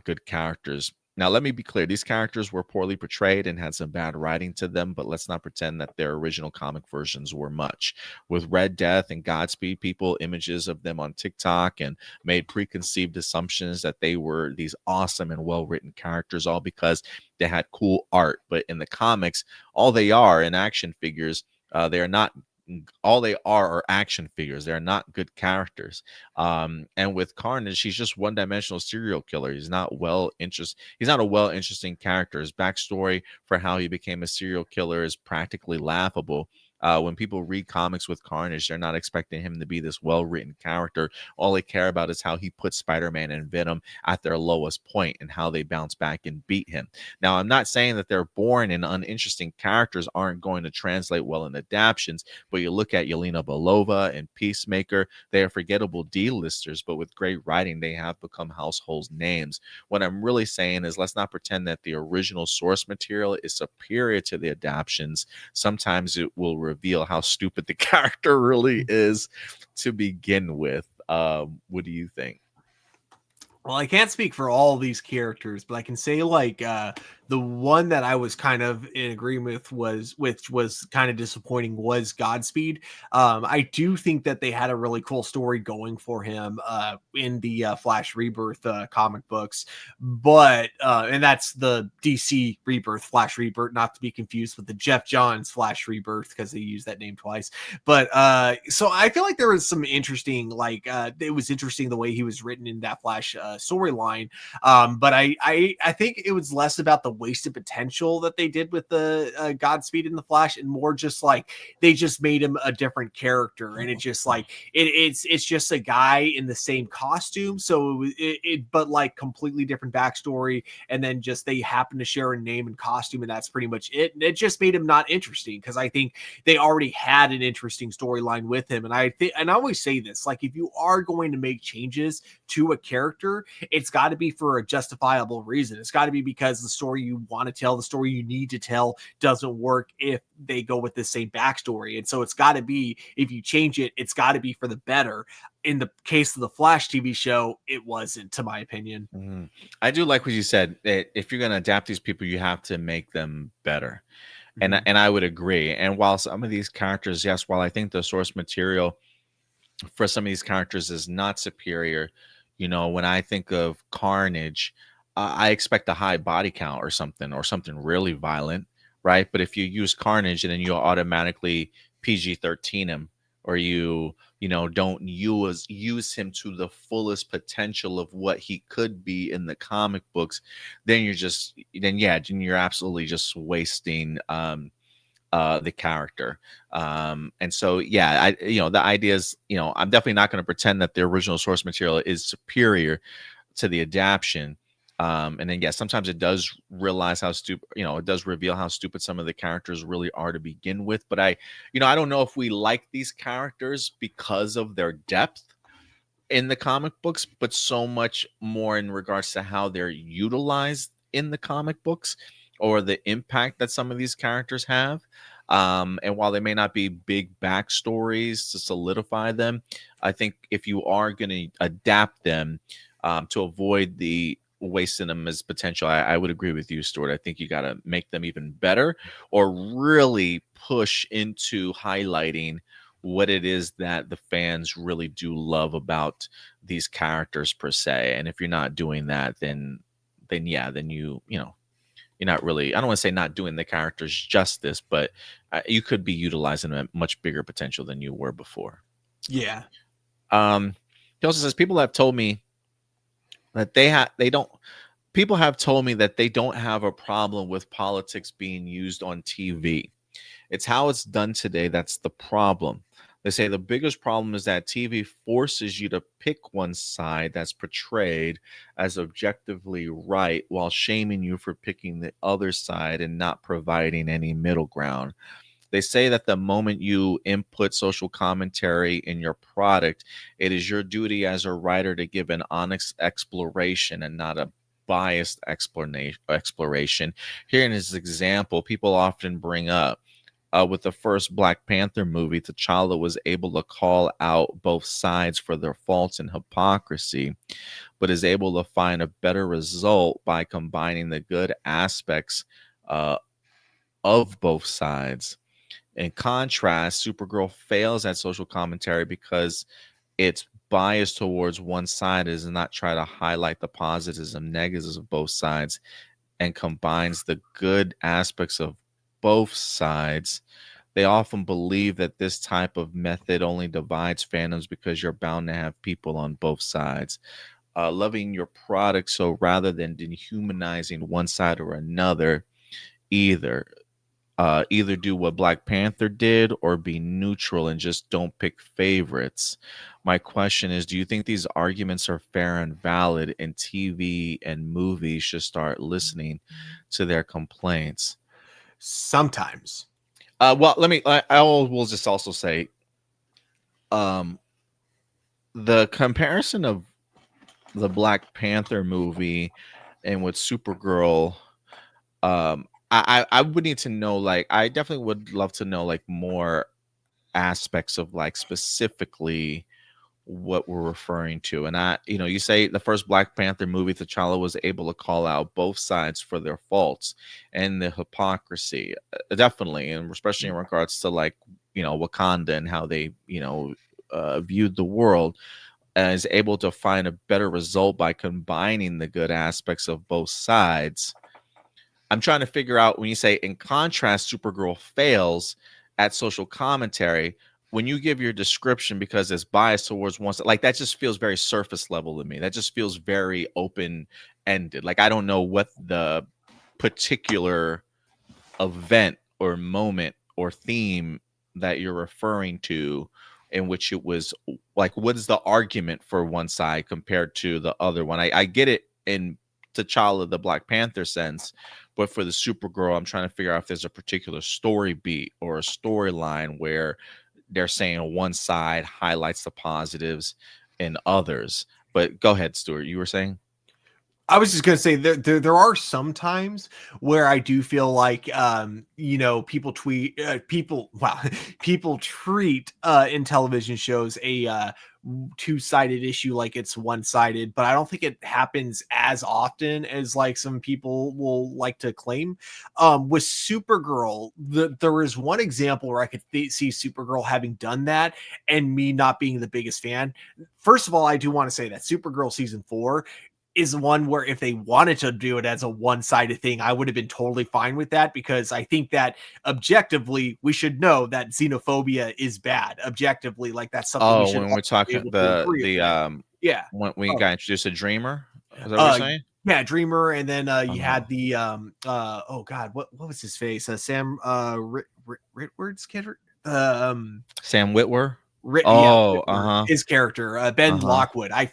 good characters. Now, let me be clear. These characters were poorly portrayed and had some bad writing to them, but let's not pretend that their original comic versions were much. With Red Death and Godspeed, people images of them on TikTok and made preconceived assumptions that they were these awesome and well-written characters, all because they had cool art. But in the comics, all they are in action figures. They are not. All they are action figures. They're not good characters. And with Carnage, he's just one-dimensional serial killer. He's not a interesting character. His backstory for how he became a serial killer is practically laughable. When people read comics with Carnage, they're not expecting him to be this well-written character. All they care about is how he put Spider-Man and Venom at their lowest point and how they bounce back and beat him. Now, I'm not saying that they're boring and uninteresting characters aren't going to translate well in adaptions, but you look at Yelena Belova and Peacemaker, they are forgettable D-listers, but with great writing, they have become household names. What I'm really saying is let's not pretend that the original source material is superior to the adaptions. Sometimes it will reveal how stupid the character really is to begin with. What do you think? Well, I can't speak for all these characters, but I can say like the one that I was kind of in agreement with was, which was kind of disappointing, was Godspeed. I do think that they had a really cool story going for him in the Flash Rebirth comic books, but and that's the DC Rebirth, Flash Rebirth, not to be confused with the Jeff Johns Flash Rebirth, because they used that name twice. But so I feel like there was some interesting, like it was interesting the way he was written in that Flash storyline. But I think it was less about the wasted potential that they did with the Godspeed in the Flash, and more just like they just made him a different character, and it's just like it's just a guy in the same costume, so but like completely different backstory, and then just they happen to share a name and costume, and that's pretty much it. And it just made him not interesting, because I think they already had an interesting storyline with him. And I think, and I always say this, like if you are going to make changes to a character, it's got to be for a justifiable reason. It's got to be because the story you want to tell, the story you need to tell, doesn't work if they go with the same backstory. And so it's got to be, if you change it, it's got to be for the better. In the case of the Flash TV show, it wasn't, to my opinion. Mm-hmm. I do like what you said, that if you're going to adapt these people, you have to make them better. Mm-hmm. And I would agree. And while some of these characters, yes, while I think the source material for some of these characters is not superior, you know, when I think of Carnage, I expect a high body count or something really violent, right? But if you use Carnage and then you automatically PG-13 him, or you don't use him to the fullest potential of what he could be in the comic books, then you're absolutely just wasting the character. And so the idea is, I'm definitely not going to pretend that the original source material is superior to the adaptation. And then sometimes it does realize how stupid, it does reveal how stupid some of the characters really are to begin with. But I don't know if we like these characters because of their depth in the comic books, but so much more in regards to how they're utilized in the comic books, or the impact that some of these characters have. And while they may not be big backstories to solidify them, I think if you are going to adapt them to avoid the wasting them as potential, I would agree with you, Stuart. I think you got to make them even better, or really push into highlighting what it is that the fans really do love about these characters per se. And if you're not doing that, then you're not really, I don't want to say not doing the characters justice, but you could be utilizing them at much bigger potential than you were before. Yeah. He also says people have told me that people have told me that they don't have a problem with politics being used on TV. It's how it's done today that's the problem. They say the biggest problem is that TV forces you to pick one side that's portrayed as objectively right, while shaming you for picking the other side and not providing any middle ground. They say that the moment you input social commentary in your product, it is your duty as a writer to give an honest exploration and not a biased exploration. Here in his example, people often bring up, with the first Black Panther movie, T'Challa was able to call out both sides for their faults and hypocrisy, but is able to find a better result by combining the good aspects of both sides. In contrast, Supergirl fails at social commentary because its bias towards one side is not try to highlight the positives and negatives of both sides, and combines the good aspects of both sides. They often believe that this type of method only divides fandoms because you're bound to have people on both sides. Loving your product, so rather than dehumanizing one side or another, either do what Black Panther did, or be neutral and just don't pick favorites. My question is, do you think these arguments are fair and valid, and TV and movies should start listening to their complaints? Sometimes. Well, we'll just also say, the comparison of the Black Panther movie and with Supergirl, I would need to know, like, I definitely would love to know, like, more aspects of, like, specifically what we're referring to. And you say the first Black Panther movie, T'Challa was able to call out both sides for their faults and the hypocrisy, definitely, and especially in regards to like, Wakanda and how they, viewed the world, is able to find a better result by combining the good aspects of both sides. I'm trying to figure out, when you say in contrast, Supergirl fails at social commentary, when you give your description because it's biased towards one side, like that just feels very surface level to me. That just feels very open ended. Like I don't know what the particular event or moment or theme that you're referring to, in which it was like, what is the argument for one side compared to the other one? I get it in T'Challa, the Black Panther sense, but for the Supergirl, I'm trying to figure out if there's a particular story beat or a storyline where they're saying one side highlights the positives in others. But go ahead, Stuart. You were saying? I was just going to say there are some times where I do feel like, people people treat in television shows a two-sided issue like it's one-sided, but I don't think it happens as often as like some people will like to claim. With Supergirl, there is one example where I could see Supergirl having done that and me not being the biggest fan. First of all, I do want to say that Supergirl season 4 is one where if they wanted to do it as a one-sided thing, I would have been totally fine with that, because I think that objectively we should know that xenophobia is bad. Objectively, like that's something we should. When we're talking when we got introduced to Dreamer, is that what you're saying? Yeah, Dreamer, and then you had the oh god, what was his face? Sam Ritward's character, Sam Witwer. His character, Ben Lockwood. Right.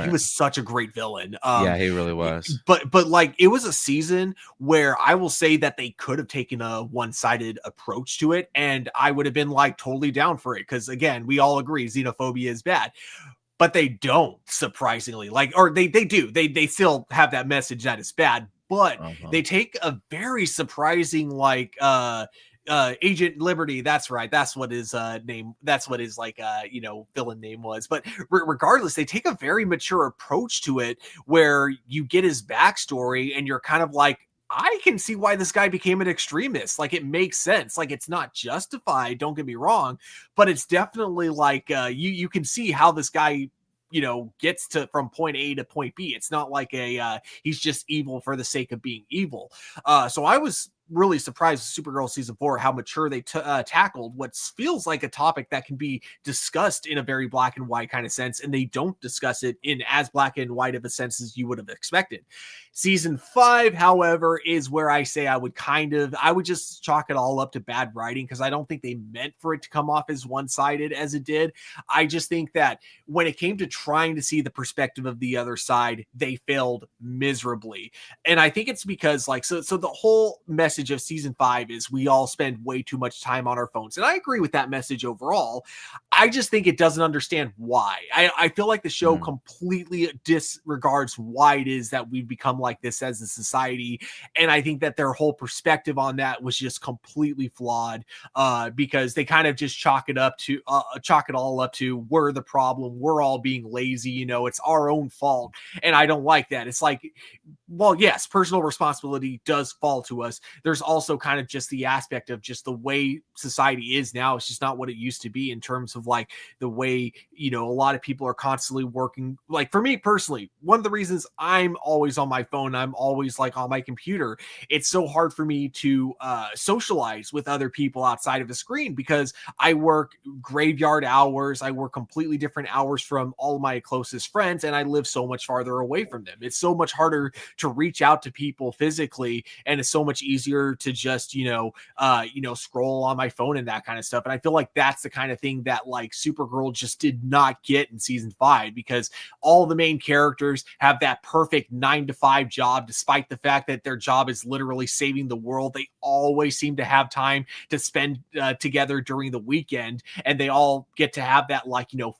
He was such a great villain. Yeah, he really was. But like it was a season where I will say that they could have taken a one-sided approach to it, and I would have been like totally down for it, because again, we all agree xenophobia is bad. But they don't, surprisingly, or they do. They still have that message that it's bad, but they take a very surprising Agent Liberty. That's right. That's what his name. That's what his villain name was. But regardless, they take a very mature approach to it, where you get his backstory, and you're kind of like, I can see why this guy became an extremist. Like, it makes sense. Like, it's not justified, don't get me wrong, but it's definitely like you can see how this guy gets from point A to point B. It's not like he's just evil for the sake of being evil. So I was really surprised with Supergirl season 4 how mature they tackled what feels like a topic that can be discussed in a very black and white kind of sense, and they don't discuss it in as black and white of a sense as you would have expected. Season 5, however, is where I say I would just chalk it all up to bad writing, because I don't think they meant for it to come off as one-sided as it did. I just think that when it came to trying to see the perspective of the other side, they failed miserably. And I think it's because so the whole message of season 5 is we all spend way too much time on our phones. And I agree with that message overall. I just think it doesn't understand why. I feel like the show completely disregards why it is that we've become like this as a society. And I think that their whole perspective on that was just completely flawed, because they kind of just chalk it all up to we're the problem. We're all being lazy. It's our own fault. And I don't like that. It's like, well, yes, personal responsibility does fall to us. There's also kind of just the aspect of just the way society is now. It's just not what it used to be in terms of like the way, a lot of people are constantly working. Like for me personally, one of the reasons I'm always on my phone, I'm always like on my computer, it's so hard for me to socialize with other people outside of a screen, because I work graveyard hours. I work completely different hours from all of my closest friends, and I live so much farther away from them. It's so much harder to reach out to people physically, and it's so much easier to just scroll on my phone and that kind of stuff. And I feel like that's the kind of thing that like Supergirl just did not get in season 5, because all the main characters have that perfect 9-to-5 job, despite the fact that their job is literally saving the world. They always seem to have time to spend together during the weekend, and they all get to have that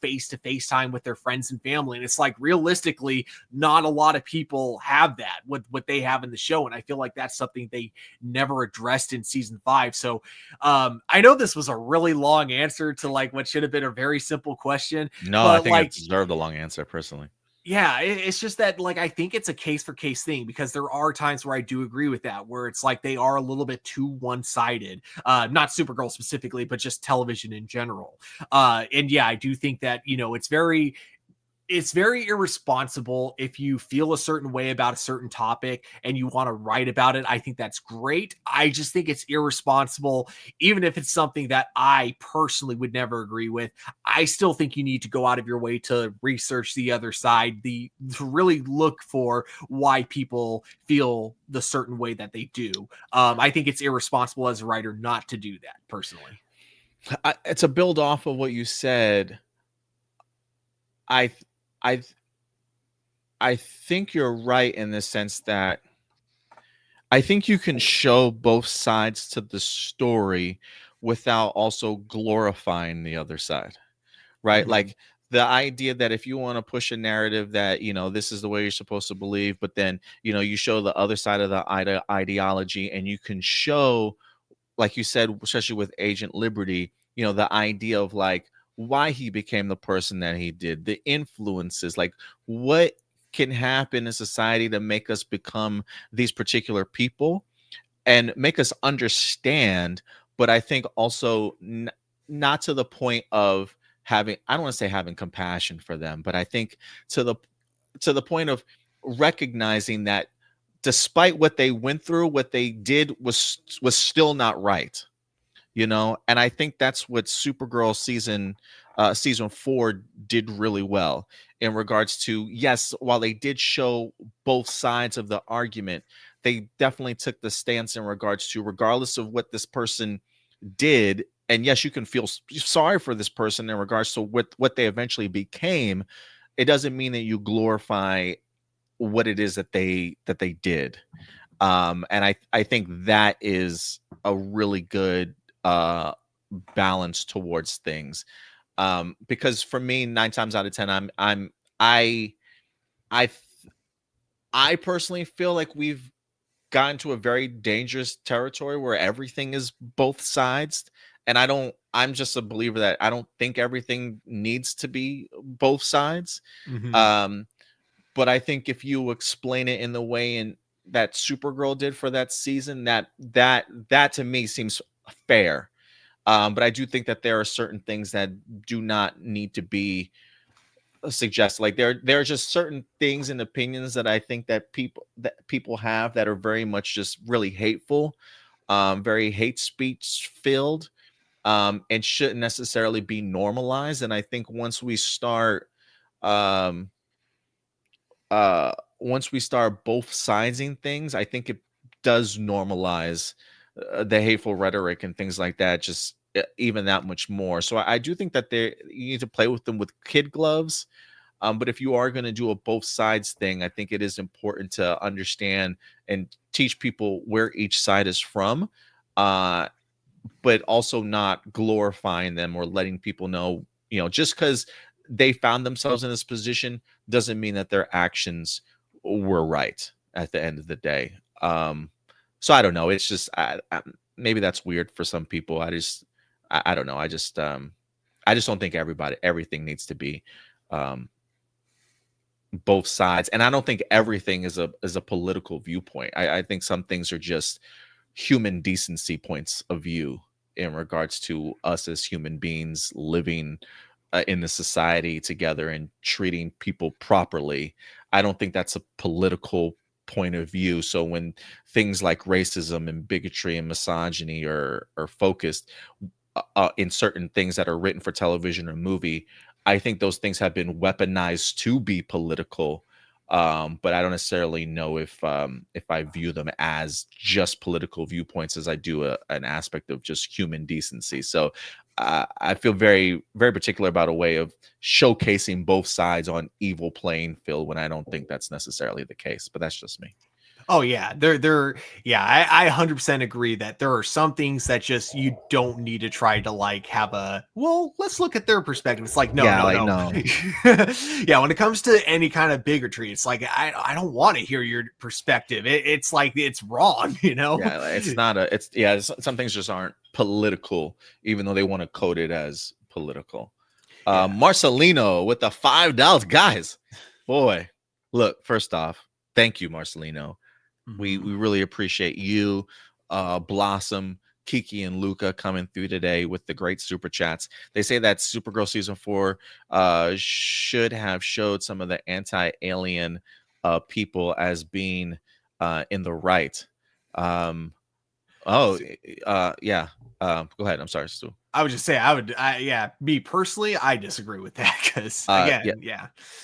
face-to-face time with their friends and family. And it's like, realistically, not a lot of people have that with what they have in the show. And I feel like that's something they never addressed in season 5. So I know this was a really long answer to like what should have been a very simple question. No, but I think it deserved a long answer personally. Yeah, it's just that, like, I think it's a case for case thing, because there are times where I do agree with that, where it's like they are a little bit too one-sided. Not Supergirl specifically, but just television in general. And yeah, I do think that, it's very irresponsible if you feel a certain way about a certain topic and you want to write about it. I think that's great. I just think it's irresponsible, even if it's something that I personally would never agree with. I still think you need to go out of your way to research the other side, to really look for why people feel the certain way that they do. I think it's irresponsible as a writer not to do that personally. It's a build off of what you said. I think you're right in the sense that I think you can show both sides to the story without also glorifying the other side, right? Mhm. Like the idea that if you want to push a narrative that, this is the way you're supposed to believe, but then, you show the other side of the ideology, and you can show, like you said, especially with Agent Liberty, the idea of like why he became the person that he did, the influences, like what can happen in society to make us become these particular people and make us understand. But I think also not to the point of having, I don't want to say having compassion for them, but I think to the point of recognizing that despite what they went through, what they did was still not right. And I think that's what Supergirl season 4 did really well in regards to, yes, while they did show both sides of the argument, they definitely took the stance in regards to, regardless of what this person did, and yes, you can feel sorry for this person in regards to what they eventually became, it doesn't mean that you glorify what it is that they did. And I think that is a really good balance towards things, because for me, 9 times out of 10, I personally feel like we've gotten to a very dangerous territory where everything is both sides, and I'm just a believer that I don't think everything needs to be both sides. Mhm. But I think if you explain it in the way that Supergirl did for that season, that to me seems fair. But I do think that there are certain things that do not need to be suggested. Like there are just certain things and opinions that I think that people have that are very much just really hateful, very hate speech filled, and shouldn't necessarily be normalized. And I think um, once we start both siding things, I think it does normalize the hateful rhetoric and things like that, just even that much more. So I do think that you need to play with them with kid gloves. But if you are going to do a both sides thing, I think it is important to understand and teach people where each side is from, but also not glorifying them or letting people know, just because they found themselves in this position doesn't mean that their actions were right at the end of the day. So I don't know. It's just maybe that's weird for some people. I don't know. I just don't think everything needs to be both sides, and I don't think everything is a political viewpoint. I think some things are just human decency points of view in regards to us as human beings living in the society together and treating people properly. I don't think that's a political point of view. So when things like racism and bigotry and misogyny are focused in certain things that are written for television or movie, I think those things have been weaponized to be political. But I don't necessarily know if I view them as just political viewpoints as I do an aspect of just human decency. So I feel very, very particular about a way of showcasing both sides on evil playing field when I don't think that's necessarily the case. But that's just me. Oh yeah, I 100% agree that there are some things that just you don't need to try to like have a let's look at their perspective. It's like no. Yeah, when it comes to any kind of bigotry, it's like I don't want to hear your perspective. It's like it's wrong, you know. Yeah, some things just aren't political, even though they want to code it as political. Marcelino with the $5, guys. Boy, look, first off, thank you, Marcelino. We really appreciate you, Blossom, Kiki, and Luca coming through today with the great super chats. They say that Supergirl season 4 should have showed some of the anti-alien people as being in the right. Yeah. Go ahead. I'm sorry, Stu. I would just say me personally, I disagree with that because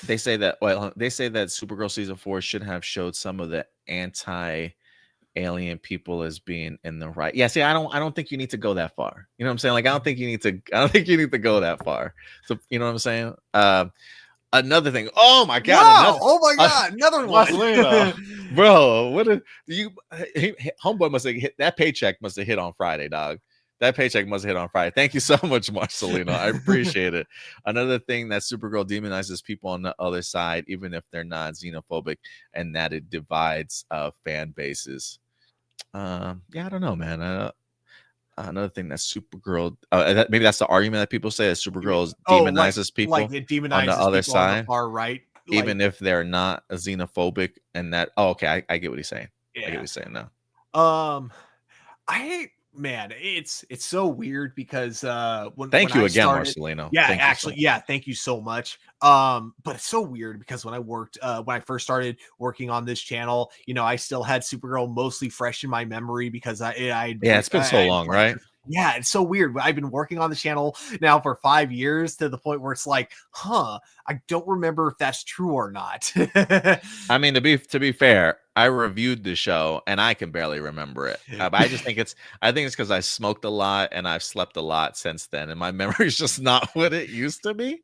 They say that Supergirl season 4 should have showed some of the anti-alien people as being in the right. Yeah, see, I don't think you need to go that far. You know what I'm saying? Like I don't think you need to go that far. So you know what I'm saying? Another thing. Oh my god! Another one. Bro, what are you? Homeboy must have hit that paycheck. Must have hit on Friday, dog. That paycheck must have hit on Friday. Thank you so much, Marcelino. I appreciate it. Another thing that Supergirl demonizes people on the other side, even if they're not xenophobic, and that it divides fan bases. I don't know, man. Another thing that Supergirl, maybe that's the argument that people say that Supergirl demonizes people like it demonizes on the other people side, on the far right, even if they're not xenophobic. And that, I get what he's saying. Yeah. I get what he's saying now. It's so weird because thank you again, Marcelino. Thank you so much. But it's so weird because when I first started working on this channel, you know, I still had Supergirl mostly fresh in my memory because it's been so long, right? Yeah, it's so weird. I've been working on the channel now for 5 years to the point where it's like, I don't remember if that's true or not. I mean, to be fair, I reviewed the show and I can barely remember it. But I think it's because I smoked a lot and I've slept a lot since then, and my memory is just not what it used to be.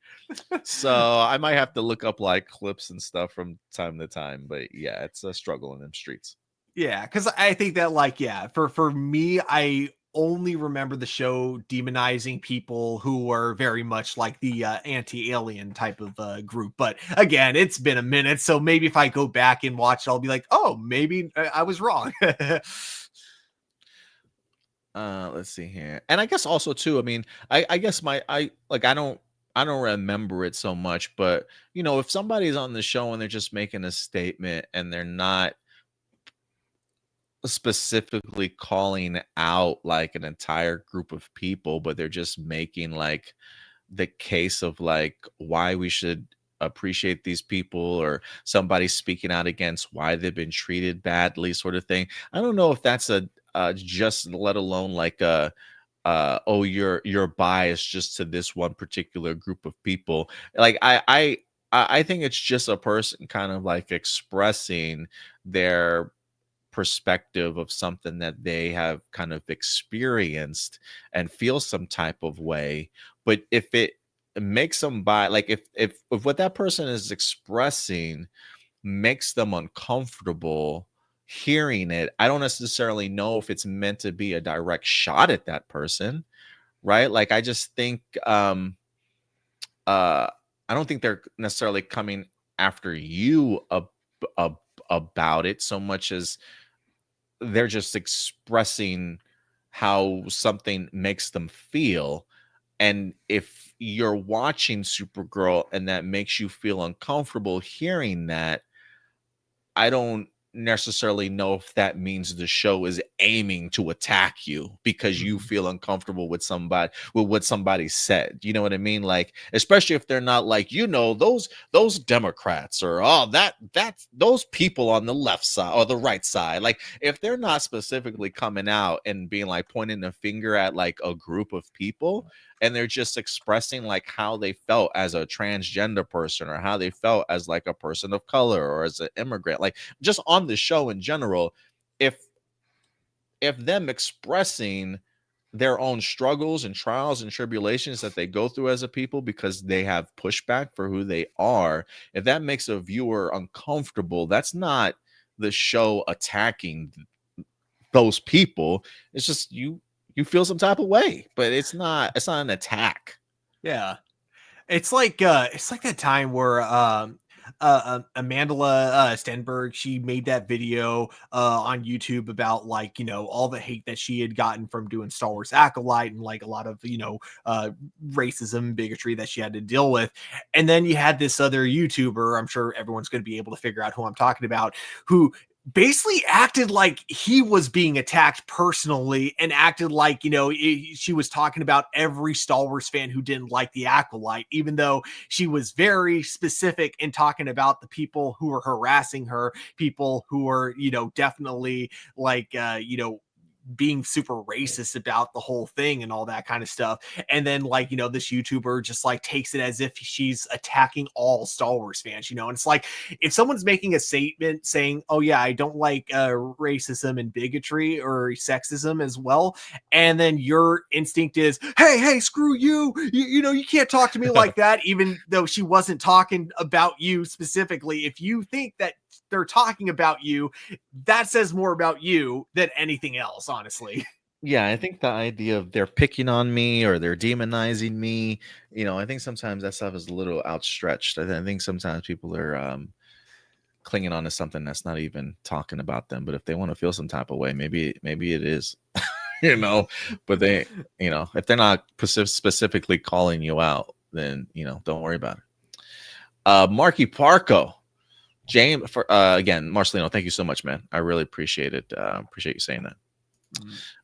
So I might have to look up like clips and stuff from time to time. But yeah, it's a struggle in them streets. Yeah, because I think that for me, I only remember the show demonizing people who were very much like the anti-alien type of group. But again, it's been a minute, so maybe if I go back and watch it, I'll be like, oh, maybe I was wrong. Let's see here. And I guess also too, I mean, I guess I don't remember it so much, but you know, if somebody's on the show and they're just making a statement and they're not specifically calling out like an entire group of people, but they're just making like the case of like why we should appreciate these people, or somebody speaking out against why they've been treated badly, sort of thing. I don't know if that's just, let alone like you're biased just to this one particular group of people. Like I think it's just a person kind of like expressing their perspective of something that they have kind of experienced and feel some type of way. But if it makes them if what that person is expressing makes them uncomfortable hearing it, I don't necessarily know if it's meant to be a direct shot at that person, right? Like I just think I don't think they're necessarily coming after you about it so much as they're just expressing how something makes them feel. And if you're watching Supergirl and that makes you feel uncomfortable hearing that, I don't necessarily know if that means the show is aiming to attack you because you feel uncomfortable with what somebody said. You know what I mean? Like, especially if they're not like, you know, those Democrats or that's those people on the left side or the right side. Like, if they're not specifically coming out and being like pointing the finger at like a group of people, and they're just expressing like how they felt as a transgender person, or how they felt as like a person of color, or as an immigrant, like just on the show in general, if them expressing their own struggles and trials and tribulations that they go through as a people because they have pushback for who they are, if that makes a viewer uncomfortable, that's not the show attacking those people. It's just you feel some type of way, but it's not an attack. Yeah. It's like that time where Amanda Stenberg, she made that video on YouTube about like, you know, all the hate that she had gotten from doing Star Wars Acolyte and like a lot of, you know, racism, bigotry that she had to deal with. And then you had this other YouTuber, I'm sure everyone's going to be able to figure out who I'm talking about, who basically acted like he was being attacked personally and acted like, you know, she was talking about every Star Wars fan who didn't like the Acolyte, even though she was very specific in talking about the people who were harassing her, people who were, you know, definitely like, you know, being super racist about the whole thing and all that kind of stuff. And then like, you know, this YouTuber just like takes it as if she's attacking all Star Wars fans, you know. And it's like, if someone's making a statement saying, oh yeah, I don't like racism and bigotry or sexism as well, and then your instinct is, hey, screw you, you know, you can't talk to me like that, even though she wasn't talking about you specifically. If you think that they're talking about you, that says more about you than anything else, honestly. Yeah, I think the idea of they're picking on me or they're demonizing me, you know, I think sometimes that stuff is a little outstretched. I think sometimes people are clinging on to something that's not even talking about them. But if they want to feel some type of way, maybe it is, you know. But they, you know, if they're not specifically calling you out, then, you know, don't worry about it. Marky Parco. James, for again, Marcelino, thank you so much, man. I really appreciate it. Appreciate you saying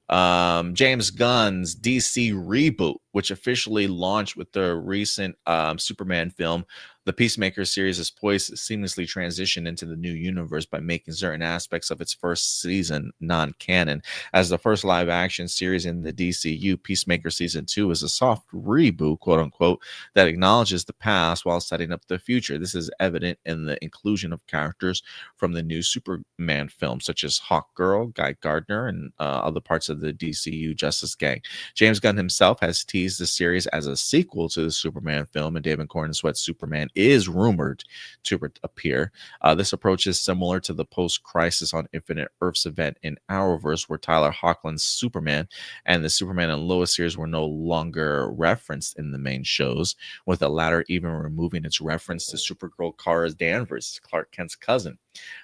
that. James Gunn's DC reboot, which officially launched with the recent Superman film. The Peacemaker series is poised to seamlessly transition into the new universe by making certain aspects of its first season non-canon. As the first live-action series in the DCU, Peacemaker Season 2 is a soft reboot, quote-unquote, that acknowledges the past while setting up the future. This is evident in the inclusion of characters from the new Superman film, such as Hawkgirl, Guy Gardner, and other parts of the DCU Justice Gang. James Gunn himself has teased the series as a sequel to the Superman film, and David Corenswet's Superman is rumored to appear. This approach is similar to the post-Crisis on Infinite Earths event in Arrowverse, where Tyler Hoechlin's Superman and the Superman and Lois series were no longer referenced in the main shows, with the latter even removing its reference to Supergirl Kara Danvers, Clark Kent's cousin.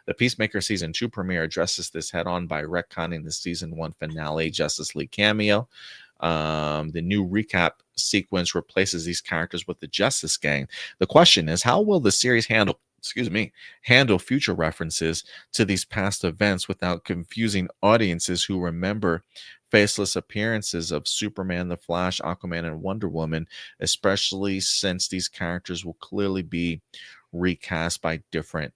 The Peacemaker Season 2 premiere addresses this head-on by retconning the Season 1 finale Justice League cameo. The new recap sequence replaces these characters with the Justice Gang. The question is, how will the series handle future references to these past events without confusing audiences who remember faceless appearances of Superman, the Flash, Aquaman, and Wonder Woman, especially since these characters will clearly be recast by different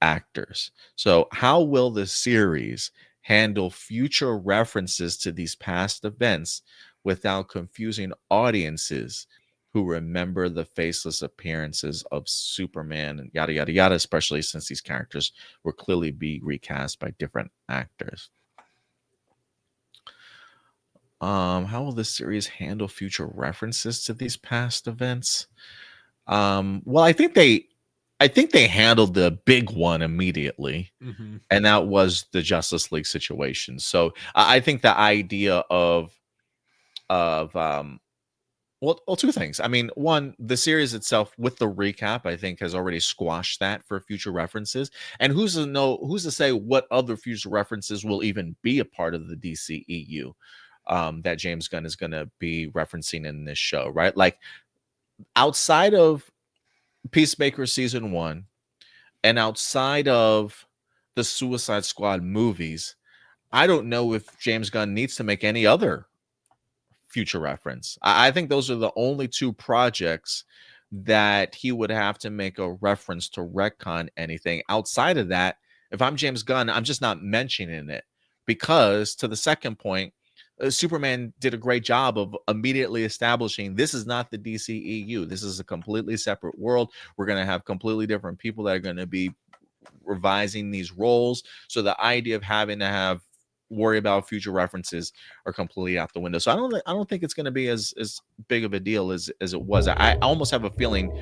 actors? So how will the series handle future references to these past events without confusing audiences who remember the faceless appearances of Superman and yada, yada, yada, especially since these characters will clearly be recast by different actors? How will this series handle future references to these past events? Well, I think they handled the big one immediately, and that was the Justice League situation. So I think the idea of well, two things. I mean, one, the series itself with the recap, I think, has already squashed that for future references. And who's to say what other future references will even be a part of the DCEU that James Gunn is going to be referencing in this show, right? Like outside of Peacemaker Season 1 and outside of the Suicide Squad movies, I don't know if James Gunn needs to make any other future reference. I think those are the only two projects that he would have to make a reference to retcon anything. Outside of that, if I'm James Gunn, I'm just not mentioning it, because to the second point, Superman did a great job of immediately establishing this is not the DCEU. This is a completely separate world. We're going to have completely different people that are going to be revising these roles. So the idea of having to worry about future references are completely out the window. So I don't think it's going to be as big of a deal as it was. I almost have a feeling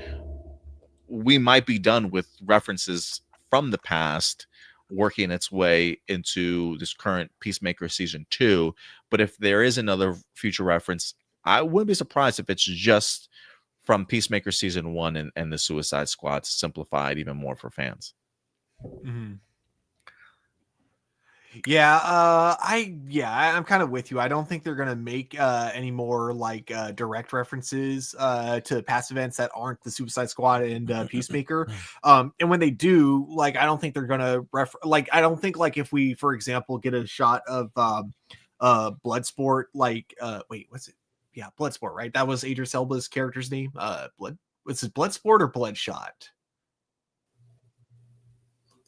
we might be done with references from the past working its way into this current Peacemaker season 2. But if there is another future reference, I wouldn't be surprised if it's just from Peacemaker season 1 and the Suicide Squad to simplify it even more for fans. Mm-hmm. Yeah, I'm kind of with you. I don't think they're gonna make any more like direct references to past events that aren't the Suicide Squad and Peacemaker. And when they do, like, I don't think they're gonna I don't think, like, if we, for example, get a shot of Bloodsport, like wait, what's it? Yeah, Bloodsport, right? That was Idris Elba's character's name. Was it Bloodsport or Bloodshot?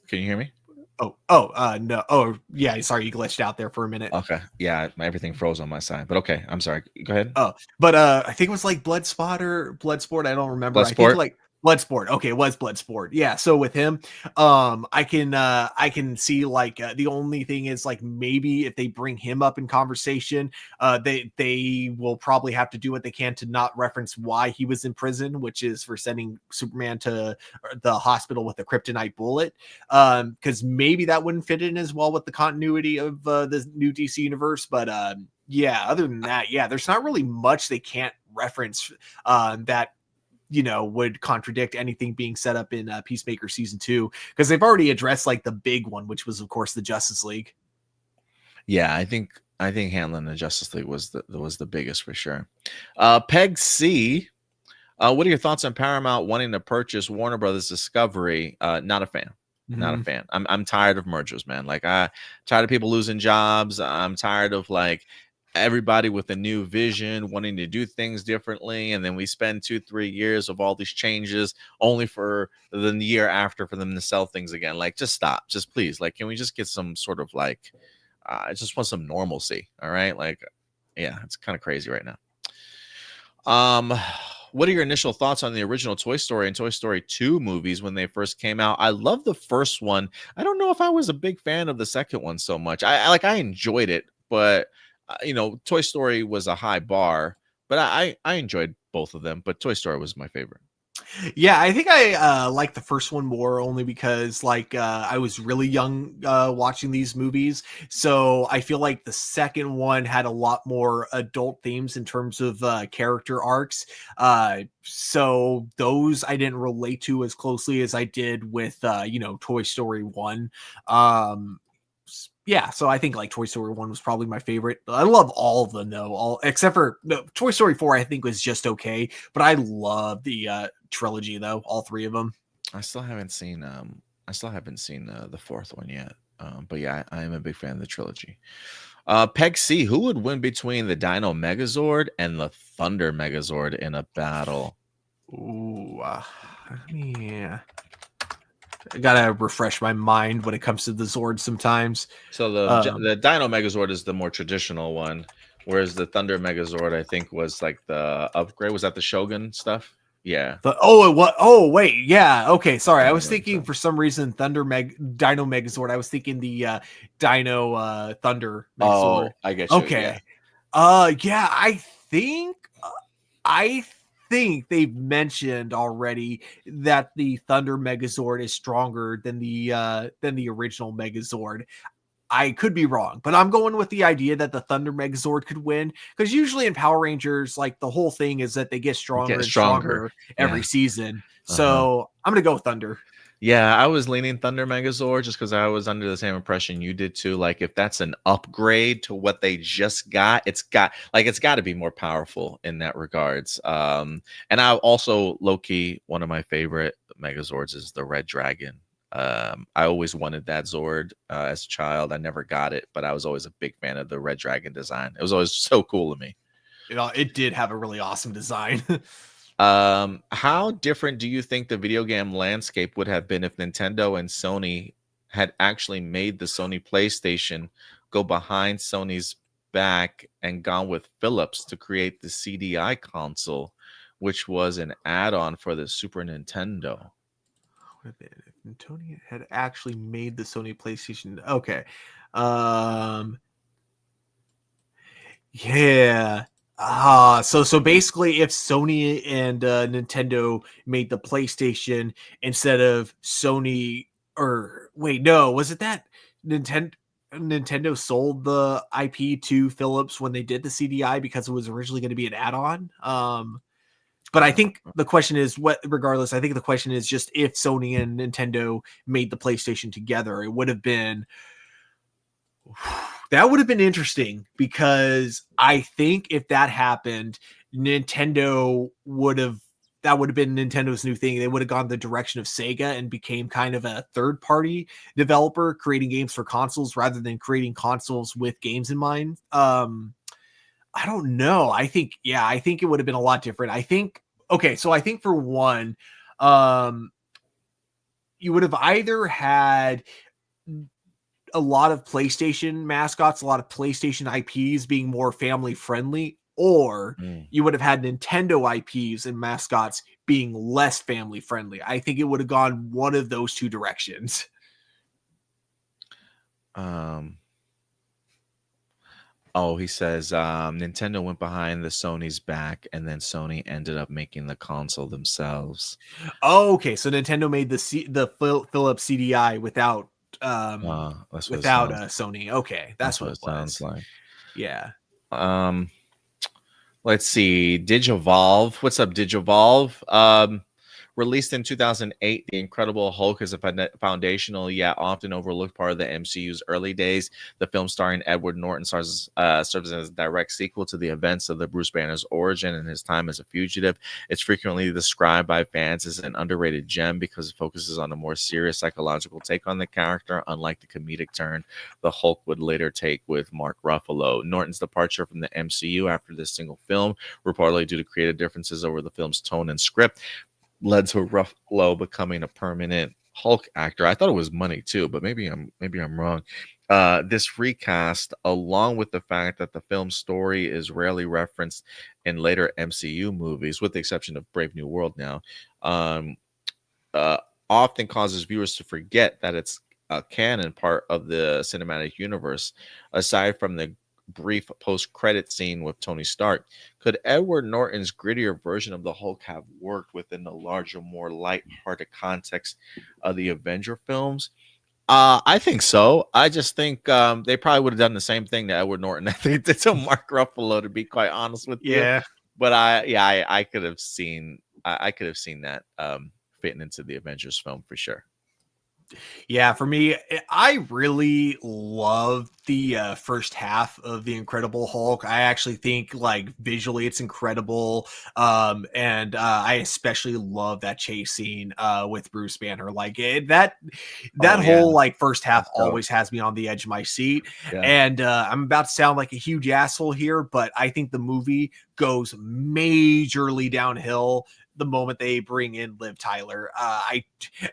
Can you hear me? No. Oh, yeah. Sorry, you glitched out there for a minute. Okay. Yeah, everything froze on my side. But okay, I'm sorry. Go ahead. Oh, but I think it was like Bloodspot or Bloodsport. I don't remember. Bloodsport? I think like Bloodsport. Okay, it was Bloodsport. Yeah. So with him, I can see like the only thing is, like, maybe if they bring him up in conversation, they will probably have to do what they can to not reference why he was in prison, which is for sending Superman to the hospital with a kryptonite bullet. Because maybe that wouldn't fit in as well with the continuity of the new DC universe. But yeah, other than that, yeah, there's not really much they can't reference that would contradict anything being set up in Peacemaker season 2, because they've already addressed like the big one, which was of course the Justice League. Yeah, I think handling the Justice League was the biggest for sure. Peg C, what are your thoughts on Paramount wanting to purchase Warner Brothers Discovery? Not a fan. Not a fan. I'm tired of mergers, man. Like, I'm tired of people losing jobs. I'm tired of like everybody with a new vision wanting to do things differently, and then we spend 2-3 years of all these changes only for the year after for them to sell things again. Like, just stop. Just please, like, can we just get some sort of like I just want some normalcy. All right, like, yeah, it's kind of crazy right now. What are your initial thoughts on the original Toy Story and Toy Story 2 movies when they first came out? I love the first one. I don't know if I was a big fan of the second one so much. I enjoyed it, but Toy Story was a high bar, but I enjoyed both of them, but Toy Story was my favorite. Yeah, I think I like the first one more, only because like I was really young watching these movies, so I feel like the second one had a lot more adult themes in terms of character arcs. So those I didn't relate to as closely as I did with Toy Story 1. Yeah, so I think like Toy Story 1 was probably my favorite. I love all of them though, all except for Toy Story 4 I think was just okay, but I love the trilogy though, all three of them. I still haven't seen the fourth one yet. But yeah, I am a big fan of the trilogy. Peg C, who would win between the Dino Megazord and the Thunder Megazord in a battle? Ooh, yeah. I gotta refresh my mind when it comes to the Zord sometimes. So the Dino Megazord is the more traditional one, whereas the Thunder Megazord, I think, was like the upgrade. Was that the Shogun stuff? Yeah. Wait, yeah. Okay, sorry. I was thinking for some reason Dino Megazord. I was thinking the Dino Thunder Megazord. Oh, I get you. Okay. Yeah. I think they've mentioned already that the Thunder Megazord is stronger than the original Megazord. I could be wrong, but I'm going with the idea that the Thunder Megazord could win, because usually in Power Rangers, like, the whole thing is that they get stronger and stronger every season. So I'm gonna go with Thunder. Yeah, I was leaning Thunder Megazord just because I was under the same impression you did too. Like, if that's an upgrade to what they just got, it's got to be more powerful in that regards. And I also, low-key, one of my favorite Megazords is the Red Dragon. I always wanted that Zord as a child. I never got it, but I was always a big fan of the Red Dragon design. It was always so cool to me. It did have a really awesome design. How different do you think the video game landscape would have been if Nintendo and Sony had actually made the Sony PlayStation go behind Sony's back and gone with Philips to create the CDI console, which was an add-on for the Super Nintendo? If Nintendo had actually made the Sony PlayStation. Okay. Yeah. So basically, if Sony and Nintendo made the PlayStation instead of Sony, or wait, no, was it that Nintendo sold the IP to Philips when they did the CDI because it was originally going to be an add-on? But I think the question is regardless, I think the question is just if Sony and Nintendo made the PlayStation together, it would have been interesting, because I think if that happened, that would have been Nintendo's new thing. They would have gone the direction of Sega and became kind of a third-party developer creating games for consoles rather than creating consoles with games in mind. I don't know. I think it would have been a lot different. I think for one, you would have either had a lot of PlayStation mascots, a lot of PlayStation IPs being more family friendly, or you would have had Nintendo IPs and mascots being less family friendly. I think it would have gone one of those two directions. He says Nintendo went behind the Sony's back, and then Sony ended up making the console themselves. Oh, okay. So Nintendo made the Philips CDI without Sony. Okay, that's what it sounds like. Yeah. Let's see. Digivolve. What's up, Digivolve? Released in 2008, The Incredible Hulk is a foundational yet often overlooked part of the MCU's early days. The film starring Edward Norton serves as a direct sequel to the events of the Bruce Banner's origin and his time as a fugitive. It's frequently described by fans as an underrated gem because it focuses on a more serious psychological take on the character, unlike the comedic turn the Hulk would later take with Mark Ruffalo. Norton's departure from the MCU after this single film, reportedly due to creative differences over the film's tone and script, led to Ruffalo becoming a permanent Hulk actor. I thought it was money too, but maybe I'm wrong. This recast, along with the fact that the film's story is rarely referenced in later MCU movies, with the exception of Brave New World now, often causes viewers to forget that it's a canon part of the cinematic universe. Aside from the brief post-credit scene with Tony Stark, could Edward Norton's grittier version of the Hulk have worked within the larger, more light-hearted context of the Avenger films? I think so. I just think they probably would have done the same thing to Edward Norton that they did to Mark Ruffalo, to be quite honest with you. Yeah. But I could have seen that fitting into the Avengers film for sure. Yeah, for me, I really love the first half of The Incredible Hulk. I actually think, like, visually it's incredible. And I especially love that chase scene with Bruce Banner. Like, that whole like first half always has me on the edge of my seat. Yeah. And I'm about to sound like a huge asshole here, but I think the movie goes majorly downhill the moment they bring in Liv Tyler.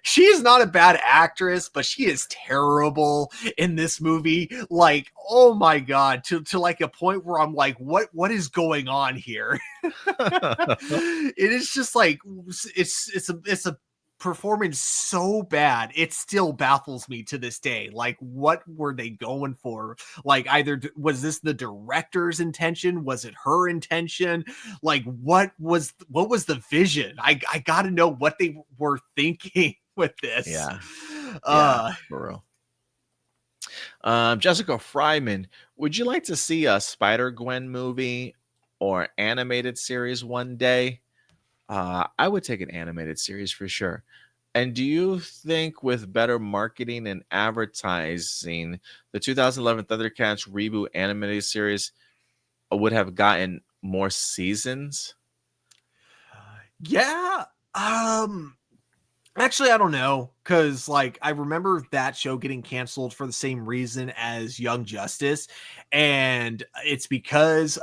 She is not a bad actress, but she is terrible in this movie. Like, oh my God, to like a point where I'm like, what is going on here? It is just like, it's a performance so bad, it still baffles me to this day. Like, what were they going for? Like, either was this the director's intention? Was it her intention? Like, what was the vision? I gotta know what they were thinking with this. Yeah, for real. Jessica Fryman, would you like to see a Spider-Gwen movie or animated series one day? I would take an animated series for sure. And do you think with better marketing and advertising, the 2011 Thundercats reboot animated series would have gotten more seasons? Yeah. Actually, I don't know, because like I remember that show getting canceled for the same reason as Young Justice, and it's because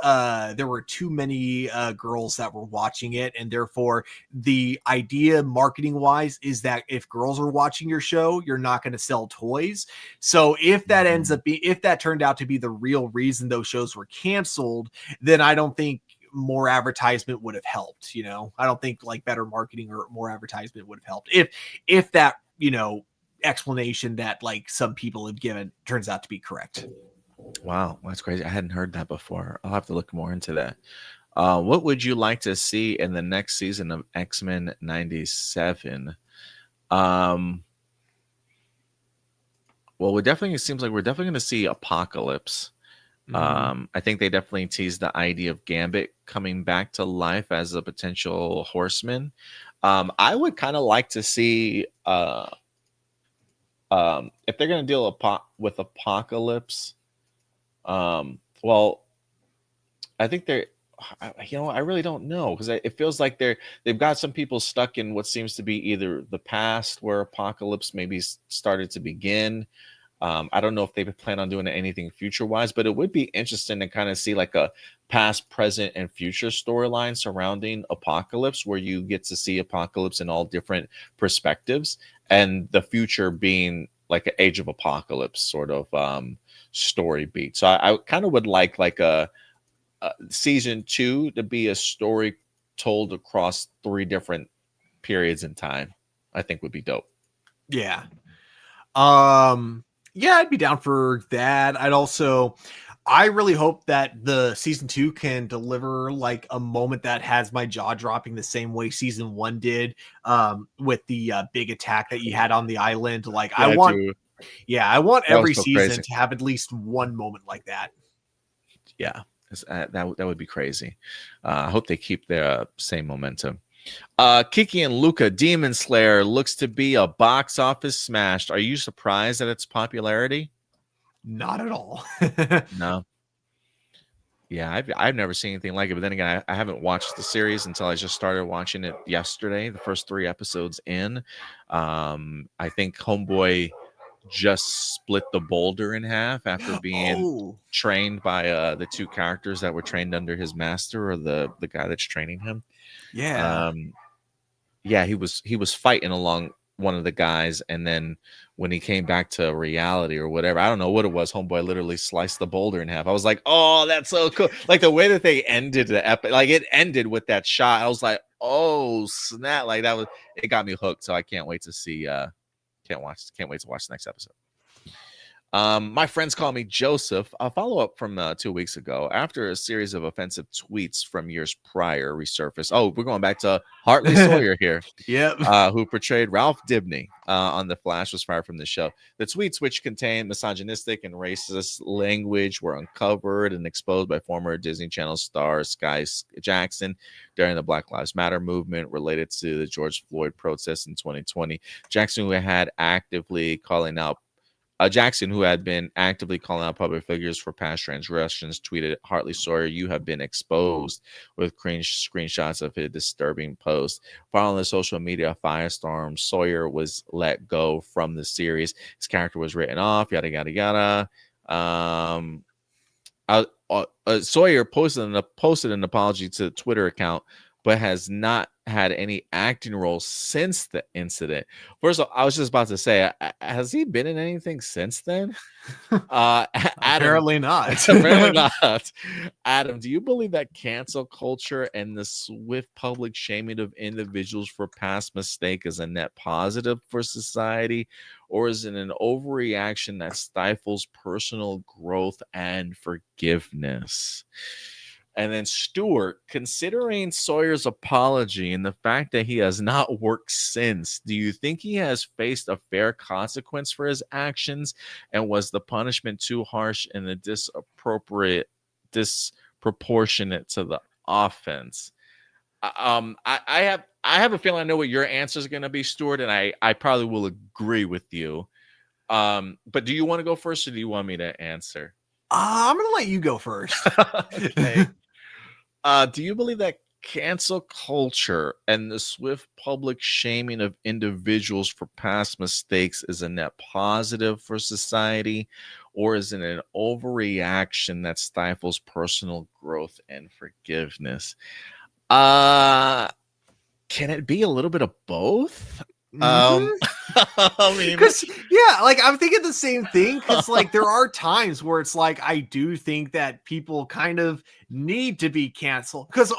there were too many girls that were watching it, and therefore the idea marketing wise is that if girls are watching your show, you're not going to sell toys. So if that ends up if that turned out to be the real reason those shows were canceled, then I don't think more advertisement would have helped. I don't think like better marketing or more advertisement would have helped if that explanation that like some people have given turns out to be correct. Wow, that's crazy. I hadn't heard that before. I'll have to look more into that. What would you like to see in the next season of X-Men 97? Well, it seems like we're definitely going to see Apocalypse. I think they definitely teased the idea of Gambit coming back to life as a potential horseman. I would kind of like to see if they're going to deal with Apocalypse. Well, I think I really don't know, because it feels like they've got some people stuck in what seems to be either the past where Apocalypse maybe started to begin. I don't know if they plan on doing anything future wise, but it would be interesting to kind of see like a past, present, and future storyline surrounding Apocalypse, where you get to see Apocalypse in all different perspectives, and the future being like an Age of Apocalypse sort of story beat. So I kind of would like a season 2 to be a story told across 3 different periods in time. I think would be dope. Yeah. Yeah, I'd be down for that. I really hope that the season 2 can deliver like a moment that has my jaw dropping the same way season 1 did, with the big attack that you had on the island. Like I want every season to have at least one moment like that. Yeah, that would be crazy. I hope they keep their same momentum. Kiki and Luca, Demon Slayer looks to be a box office smash. Are you surprised at its popularity? Not at all. No. Yeah, I've never seen anything like it. But then again, I haven't watched the series until I just started watching it yesterday. The first 3 episodes in. I think Homeboy just split the boulder in half after being trained by the 2 characters that were trained under his master, or the guy that's training him. Yeah. He was fighting along one of the guys, and then when he came back to reality or whatever, I don't know what it was, Homeboy literally sliced the boulder in half. I was like, oh, that's so cool. Like the way that they ended the epic, like it ended with that shot. I was like, oh snap. Like it got me hooked. So I can't wait to see can't wait to watch the next episode. My friends call me Joseph. A follow-up from 2 weeks ago. After a series of offensive tweets from years prior resurfaced. Oh, we're going back to Hartley Sawyer here. Yep. Who portrayed Ralph Dibny on The Flash, was fired from the show. The tweets, which contained misogynistic and racist language, were uncovered and exposed by former Disney Channel star Sky Jackson during the Black Lives Matter movement related to the George Floyd protests in 2020. Jackson, who had been actively calling out public figures for past transgressions, tweeted, Hartley Sawyer, you have been exposed, with screenshots of his disturbing post. Following the social media firestorm, Sawyer was let go from the series. His character was written off, yada, yada, yada. Sawyer posted an apology to the Twitter account, but has not had any acting roles since the incident. First of all, I was just about to say, has he been in anything since then? Apparently not. Apparently not. Adam, do you believe that cancel culture and the swift public shaming of individuals for past mistake is a net positive for society, or is it an overreaction that stifles personal growth and forgiveness? And then Stuart, considering Sawyer's apology and the fact that he has not worked since, do you think he has faced a fair consequence for his actions? And was the punishment too harsh and disproportionate to the offense? I have a feeling I know what your answer is going to be, Stuart, and I probably will agree with you. But do you want to go first, or do you want me to answer? I'm going to let you go first. Okay. Do you believe that cancel culture and the swift public shaming of individuals for past mistakes is a net positive for society, or is it an overreaction that stifles personal growth and forgiveness? Can it be a little bit of both? I mean, because like I'm thinking the same thing, because like there are times where it's like I do think that people kind of need to be canceled, because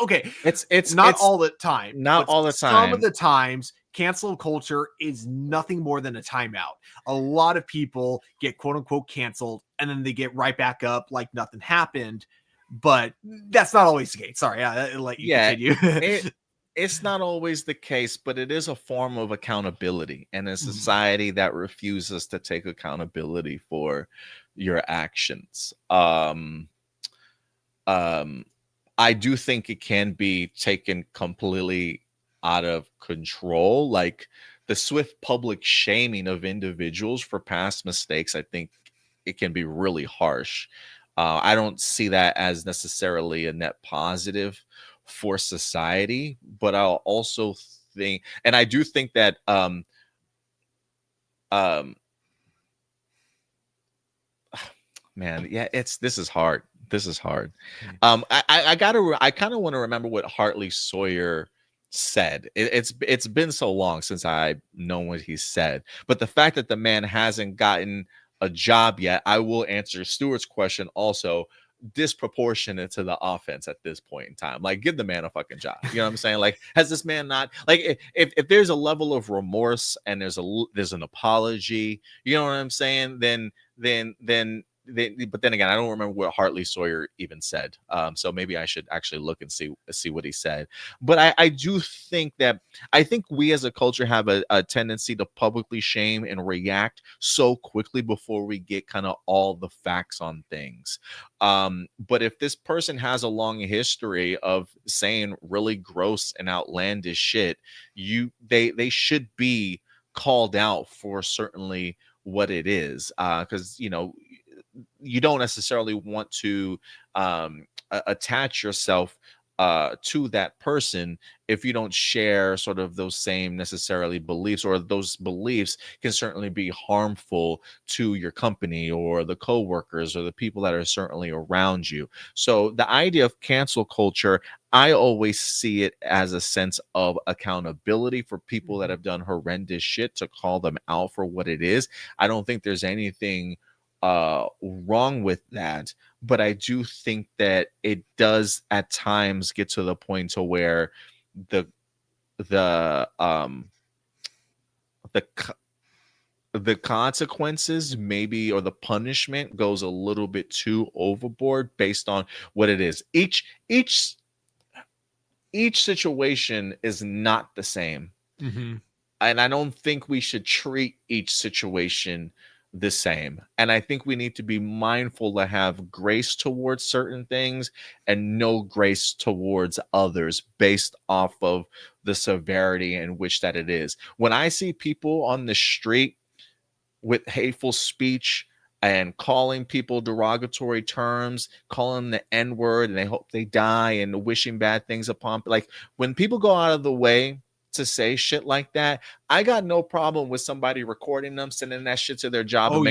it's not all the time, some of the times cancel culture is nothing more than a timeout. A lot of people get quote unquote canceled and then they get right back up like nothing happened, but that's not always the case. Sorry, I'll let you continue. It's not always the case, but it is a form of accountability, and a society that refuses to take accountability for your actions. I do think it can be taken completely out of control, like the swift public shaming of individuals for past mistakes. I think it can be really harsh. I don't see that as necessarily a net positive for society, but I'll also think, and I do think that um man, yeah, this is hard. This is hard. I kind of want to remember what Hartley Sawyer said. It's been so long since I know what he said, but the fact that the man hasn't gotten a job yet, I will answer Stuart's question also, disproportionate to the offense at this point in time. Like, give the man a fucking job. You know what I'm saying? Like, has this man not, like, if there's a level of remorse and there's an apology, you know what I'm saying? But then again, I don't remember what Hartley Sawyer even said. So maybe I should actually look and see what he said. But I do think that we as a culture have a tendency to publicly shame and react so quickly before we get kind of all the facts on things. But if this person has a long history of saying really gross and outlandish shit, they should be called out for certainly what it is. Because you don't necessarily want to attach yourself to that person if you don't share sort of those same necessarily beliefs, or those beliefs can certainly be harmful to your company or the coworkers or the people that are certainly around you. So the idea of cancel culture, I always see it as a sense of accountability for people that have done horrendous shit, to call them out for what it is. I don't think there's anything wrong with that, but I do think that it does at times get to the point to where the consequences maybe, or the punishment goes a little bit too overboard based on what it is. Each situation is not the same. And I don't think we should treat each situation the same. And I think we need to be mindful to have grace towards certain things and no grace towards others based off of the severity in which that it is. When I see people on the street with hateful speech and calling people derogatory terms, calling the N-word, and they hope they die, and wishing bad things upon, like, when people go out of the way to say shit like that, I got no problem with somebody recording them, sending that shit to their job, and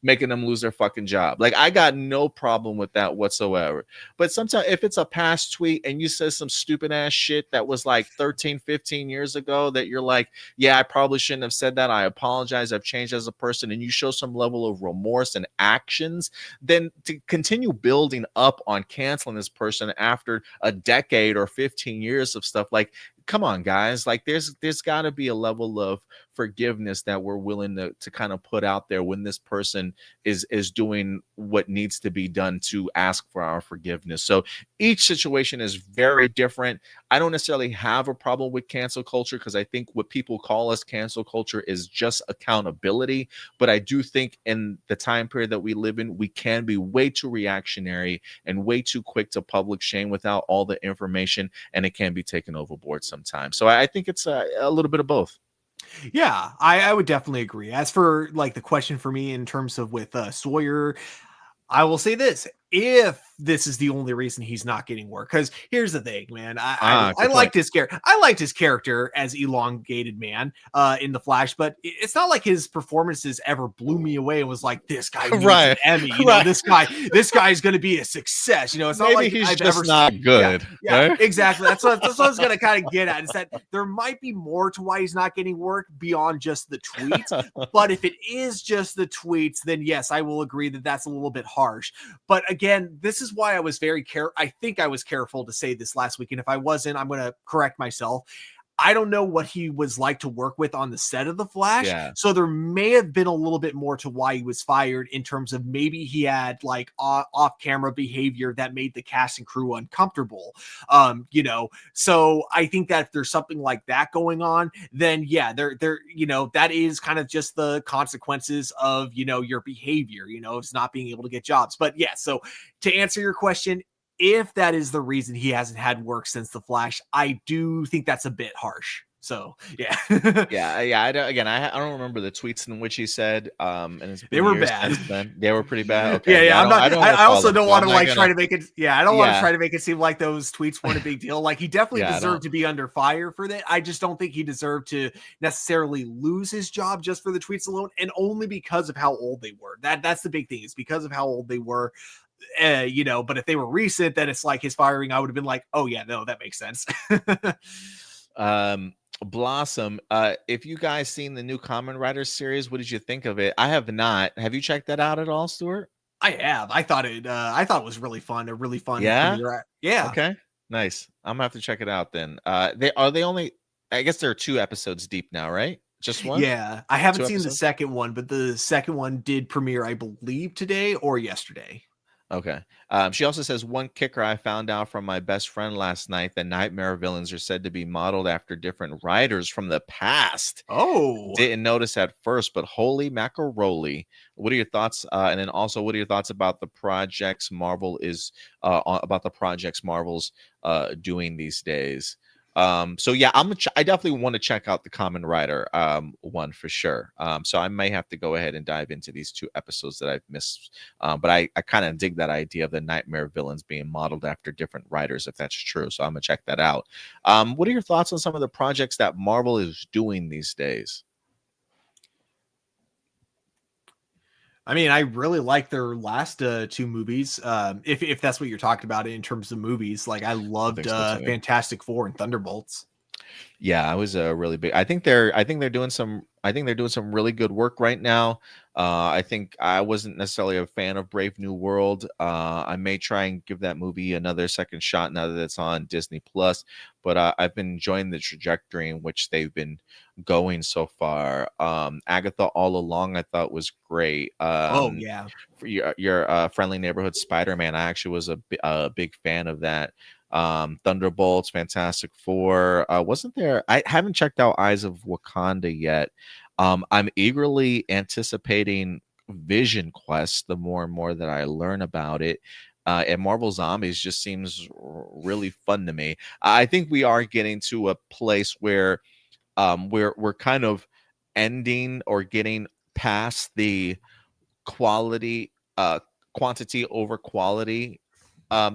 making them lose their fucking job. Like, I got no problem with that whatsoever. But sometimes if it's a past tweet and you say some stupid ass shit that was like 13, 15 years ago, that you're like, yeah, I probably shouldn't have said that, I apologize, I've changed as a person, and you show some level of remorse and actions, then to continue building up on canceling this person after a decade or 15 years of stuff, like, come on, guys. Like, there's got to be a level of forgiveness that we're willing to kind of put out there when this person is doing what needs to be done to ask for our forgiveness. So each situation is very different. I don't necessarily have a problem with cancel culture, because I think what people call us cancel culture is just accountability. But I do think in the time period that we live in, we can be way too reactionary and way too quick to public shame without all the information, and it can be taken overboard sometimes. So I think it's a little bit of both. Yeah, I would definitely agree. As for like the question for me in terms of with Sawyer, I will say this: if this is the only reason he's not getting work, because here's the thing, man, I liked his character. I liked his character as elongated man in the Flash, but it's not like his performances ever blew me away and was like, this guy needs an Emmy. You know, this guy is going to be a success. You know, it's not like he's I've just ever not good. Yeah, right? Exactly. That's what I was going to kind of get at, is that there might be more to why he's not getting work beyond just the tweets. But if it is just the tweets, then yes, I will agree that that's a little bit harsh. But again, this is why I was very I think I was careful to say this last week. And if I wasn't, I'm going to correct myself. I don't know what he was like to work with on the set of The Flash. Yeah. So there may have been a little bit more to why he was fired in terms of maybe he had like off-camera behavior that made the cast and crew uncomfortable. You know, so I think that if there's something like that going on, then yeah, they're you know, that is kind of just the consequences of, you know, your behavior, you know, it's not being able to get jobs. But yeah, so to answer your question, if that is the reason he hasn't had work since The Flash, I do think that's a bit harsh. So yeah, yeah. I don't remember the tweets in which he said, and it's been they were years bad. since then. They were pretty bad. Okay, Yeah. I also don't want to like gonna... try to make it. Yeah, I don't want to try to make it seem like those tweets weren't a big deal. Like he definitely deserved to be under fire for that. I just don't think he deserved to necessarily lose his job just for the tweets alone, and only because of how old they were. That's the big thing. It's because of how old they were. You know, but if they were recent, then it's like his firing. I would have been like, oh yeah, no, that makes sense. Blossom, if you guys seen the new Kamen Rider series, what did you think of it? I have not. Have you checked that out at all, Stuart? I have. I thought it was really fun. A really fun. Yeah. Yeah. Okay. Nice. I'm gonna have to check it out then. They only. I guess there are 2 episodes deep now, right? Just one. Yeah. I haven't 2 seen episodes? the second one, but the second one did premiere, I believe, today or yesterday. Okay. She also says, one kicker I found out from my best friend last night that nightmare villains are said to be modeled after different writers from the past. Oh, didn't notice at first, but holy macaroni. What are your thoughts? And then also, what are your thoughts about the projects Marvel's doing these days? So yeah, I definitely want to check out the Kamen Rider one for sure. So I may have to go ahead and dive into these 2 episodes that I've missed. But I kind of dig that idea of the nightmare villains being modeled after different writers, if that's true. So I'm gonna check that out. What are your thoughts on some of the projects that Marvel is doing these days? I mean, I really like their last 2 movies. If that's what you're talking about in terms of movies, like I loved Fantastic Four and Thunderbolts. Yeah, I was a really big. I think they're doing some really good work right now. I think I wasn't necessarily a fan of Brave New World. I may try and give that movie another second shot now that it's on Disney Plus. But I've been enjoying the trajectory in which they've been going so far. Agatha All Along, I thought was great. Oh yeah, for your Friendly Neighborhood Spider-Man, I actually was a big fan of that. Thunderbolts, Fantastic Four. Wasn't there? I haven't checked out Eyes of Wakanda yet. I'm eagerly anticipating Vision Quest the more and more that I learn about it. And Marvel Zombies just seems really fun to me. I think we are getting to a place where we're kind of ending or getting past the quantity over quality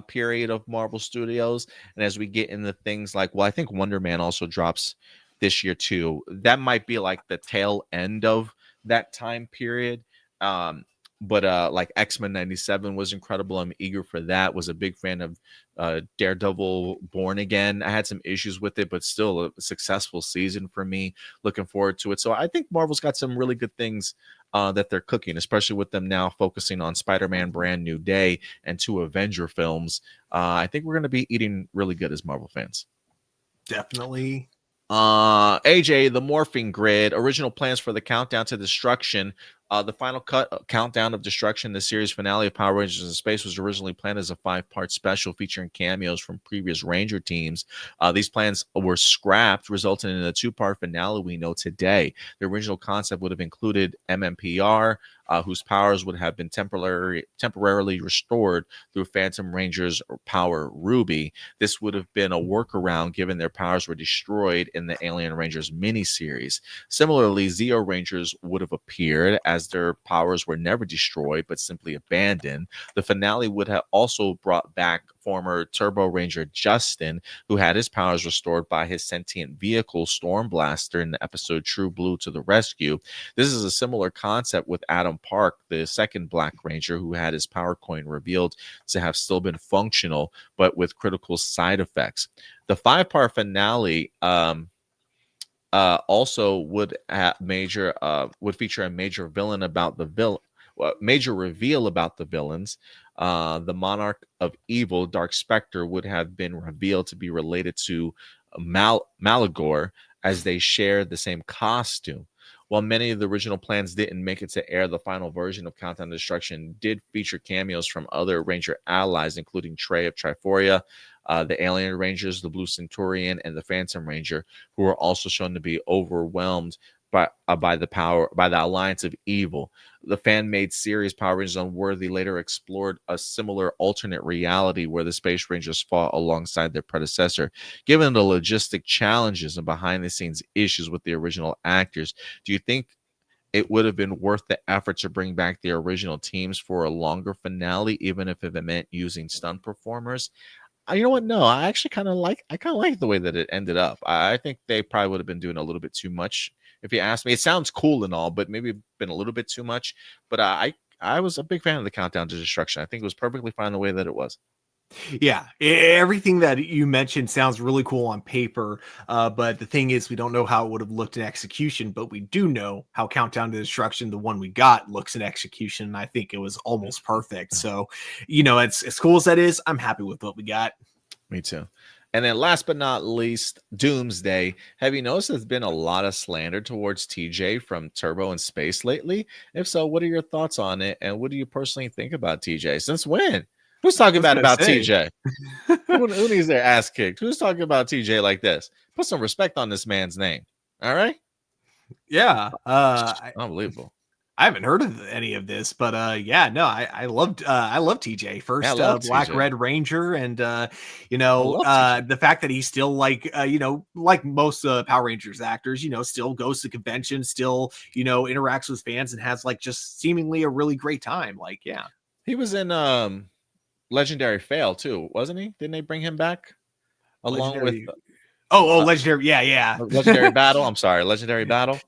period of Marvel Studios, and as we get into things like, well, I think Wonder Man also drops this year too. That might be like the tail end of that time period. But like X-Men 97 was incredible. I'm eager for that. Was a big fan of Daredevil Born Again. I had some issues with it, but still a successful season for me. Looking forward to it. So I think Marvel's got some really good things that they're cooking, especially with them now focusing on Spider-Man Brand New Day and 2 Avenger films. I think we're going to be eating really good as Marvel fans. Definitely. AJ, the Morphing Grid, original plans for the Countdown to Destruction. The final cut, Countdown of Destruction, the series finale of Power Rangers in Space, was originally planned as a 5-part special featuring cameos from previous Ranger teams. These plans were scrapped, resulting in a 2-part finale we know today. The original concept would have included MMPR, whose powers would have been temporarily restored through Phantom Ranger's Power Ruby. This would have been a workaround given their powers were destroyed in the Alien Rangers miniseries. Similarly, Zeo Rangers would have appeared as their powers were never destroyed but simply abandoned. The finale would have also brought back former Turbo Ranger Justin, who had his powers restored by his sentient vehicle Storm Blaster in the episode True Blue to the Rescue. This is a similar concept with Adam Park, the second Black Ranger, who had his power coin revealed to have still been functional, but with critical side effects. The 5-part finale also would feature a major villain about the major reveal about the villains. The Monarch of Evil, Dark Spectre, would have been revealed to be related to Malagor, as they shared the same costume. While many of the original plans didn't make it to air, the final version of Countdown to Destruction did feature cameos from other Ranger allies, including Trey of Triforia, the Alien Rangers, the Blue Centurion, and the Phantom Ranger, who were also shown to be overwhelmed by the Alliance of Evil. The fan-made series Power Rangers Unworthy later explored a similar alternate reality where the Space Rangers fought alongside their predecessor. Given the logistic challenges and behind-the-scenes issues with the original actors, do you think it would have been worth the effort to bring back the original teams for a longer finale, even if it meant using stunt performers? You know what? No, I actually kind of like the way that it ended up. I think they probably would have been doing a little bit too much. If you ask me, it sounds cool and all, but maybe been a little bit too much. But I was a big fan of the Countdown to Destruction. I think it was perfectly fine the way that it was. Yeah, everything that you mentioned sounds really cool on paper, but the thing is, we don't know how it would have looked in execution, but we do know how Countdown to Destruction, the one we got, looks in execution, and I think it was almost perfect. So, it's as cool as that is, I'm happy with what we got. Me too. And then last but not least, Doomsday. Have you noticed there's been a lot of slander towards TJ from Turbo and Space lately? If so, what are your thoughts on it? And what do you personally think about TJ? Since when? Who's talking about TJ? Who needs their ass kicked? Who's talking about TJ like this? Put some respect on this man's name. All right? Yeah. Unbelievable. I haven't heard of any of this, but I loved TJ first, Black TJ. Red Ranger, and the fact that he's still like most Power Rangers actors, still goes to conventions, still interacts with fans, and has like just seemingly a really great time. Like, yeah, he was in Legendary Fail too, wasn't he? Didn't they bring him back along with Legendary? Yeah, Legendary Battle. I'm sorry, Legendary Battle.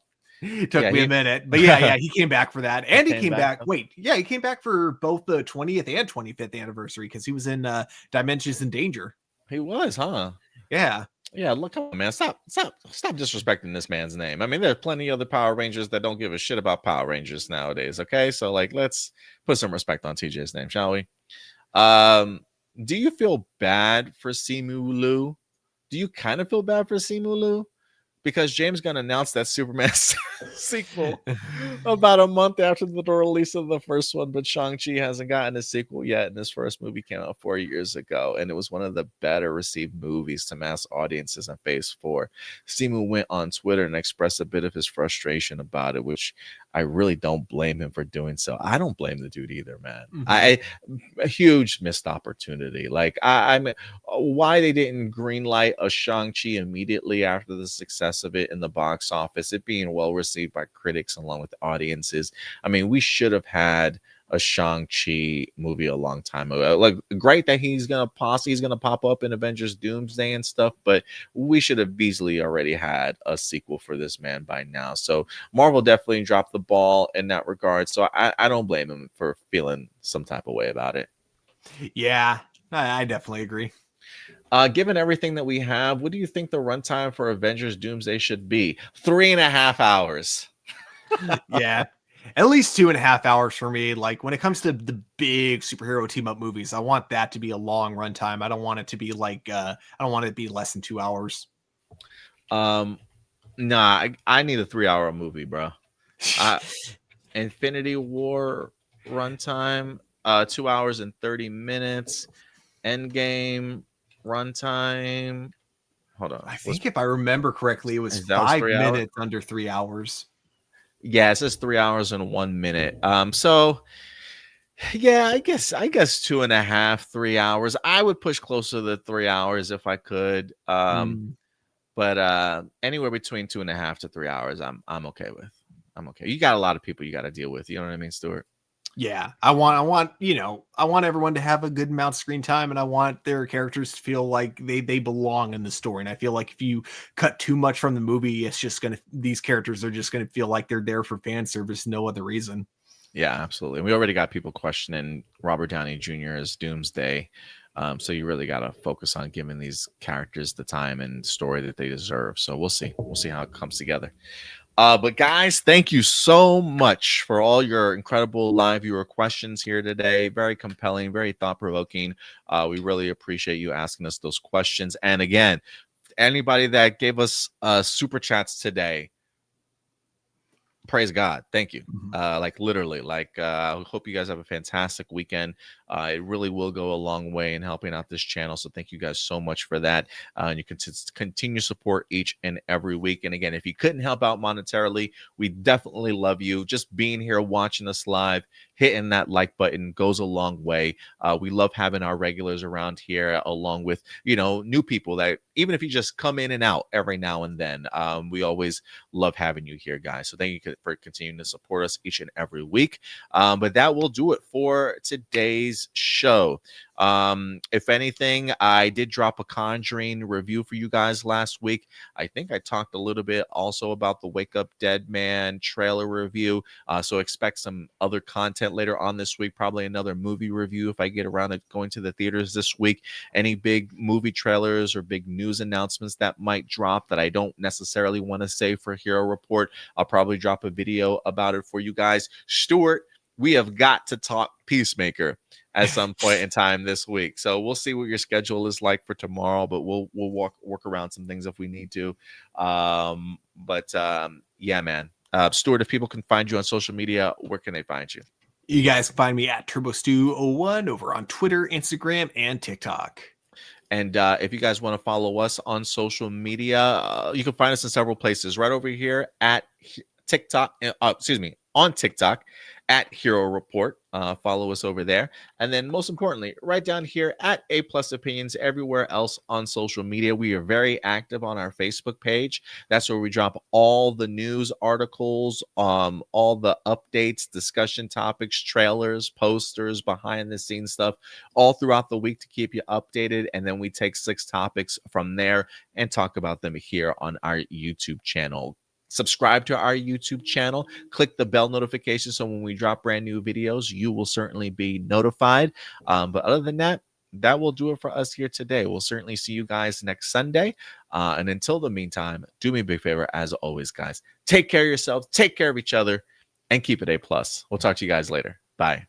Took me a minute, but he came back for that, and he came back. He came back for both the 20th and 25th anniversary because he was in Dimensions in Danger. He was, huh? Yeah. Look, come on, man, stop disrespecting this man's name. I mean, there's plenty of other Power Rangers that don't give a shit about Power Rangers nowadays. Okay, so let's put some respect on TJ's name, shall we? Do you feel bad for Simu Liu? Do you kind of feel bad for Simu Liu? Because James Gunn announced that Superman sequel about a month after the release of the first one, but Shang-Chi hasn't gotten a sequel yet, and this first movie came out 4 years ago, and it was one of the better received movies to mass audiences in Phase 4. Simu went on Twitter and expressed a bit of his frustration about it, which I really don't blame him for doing so. I don't blame the dude either, man. Mm-hmm. A huge missed opportunity. Like, I'm why they didn't greenlight a Shang-Chi immediately after the success of it in the box office, it being well received by critics along with audiences. I mean, we should have had a Shang-Chi movie a long time ago. Like, great that he's gonna pop up in Avengers Doomsday and stuff, but we should have easily already had a sequel for this man by now. So Marvel definitely dropped the ball in that regard. So I don't blame him for feeling some type of way about it. Yeah, I definitely agree. Given everything that we have, what do you think the runtime for Avengers Doomsday should be? 3.5 hours. Yeah. At least 2.5 hours for me. Like, when it comes to the big superhero team up movies, I want that to be a long runtime. I don't want it to be like I don't want it to be less than 2 hours. Nah, I need a 3-hour movie, bro. Infinity War runtime, 2 hours and 30 minutes. Endgame runtime. Hold on. I think if I remember correctly, it was 5 minutes under 3 hours. Yeah, it says 3 hours and 1 minute. So yeah, I guess 2.5, 3 hours. I would push closer to 3 hours if I could. But anywhere between 2.5 to 3 hours, I'm okay with. I'm okay. You got a lot of people you got to deal with. You know what I mean, Stuart? Yeah, I want everyone to have a good amount of screen time, and I want their characters to feel like they belong in the story. And I feel like if you cut too much from the movie, these characters are just gonna feel like they're there for fan service, no other reason. Yeah, absolutely. We already got people questioning Robert Downey Jr. as Doomsday. So you really got to focus on giving these characters the time and story that they deserve. So we'll see. We'll see how it comes together. But guys, thank you so much for all your incredible live viewer questions here today. Very compelling, very thought-provoking. We really appreciate you asking us those questions. And again, Anybody that gave us super chats today, praise God. Thank you. Like literally, I hope you guys have a fantastic weekend. It really will go a long way in helping out this channel. So thank you guys so much for that. And you can continue support each and every week. And again, if you couldn't help out monetarily, we definitely love you. Just being here, watching us live, hitting that like button goes a long way. We love having our regulars around here, along with, new people that even if you just come in and out every now and then, we always love having you here, guys. So thank you for continuing to support us each and every week. But that will do it for today's show. If anything, I did drop a Conjuring review for you guys last week. I think I talked a little bit also about the Wake Up Dead Man trailer review. So expect some other content later on this week, probably another movie review if I get around to going to the theaters this week. Any big movie trailers or big news announcements that might drop that I don't necessarily want to say for Hero Report, I'll probably drop a video about it for you guys. Stuart, we have got to talk Peacemaker at some point in time this week. So we'll see what your schedule is like for tomorrow, but we'll work around some things if we need to. Yeah, man. Stuart, if people can find you on social media, where can they find you? You guys can find me at TurboStew01 over on Twitter, Instagram, and TikTok. And if you guys want to follow us on social media, you can find us in several places. Right over here at TikTok, on TikTok at Hero Report. Follow us over there. And then most importantly, right down here at A+ Opinions, everywhere else on social media. We are very active on our Facebook page. That's where we drop all the news articles, all the updates, discussion topics, trailers, posters, behind the scenes stuff, all throughout the week to keep you updated. And then we take 6 topics from there and talk about them here on our YouTube channel. Subscribe to our YouTube channel, click the bell notification so when we drop brand new videos, you will certainly be notified. But other than that, that will do it for us here today. We'll certainly see you guys next Sunday. And until the meantime, do me a big favor, as always, guys. Take care of yourselves, take care of each other, and keep it A+. We'll talk to you guys later. Bye.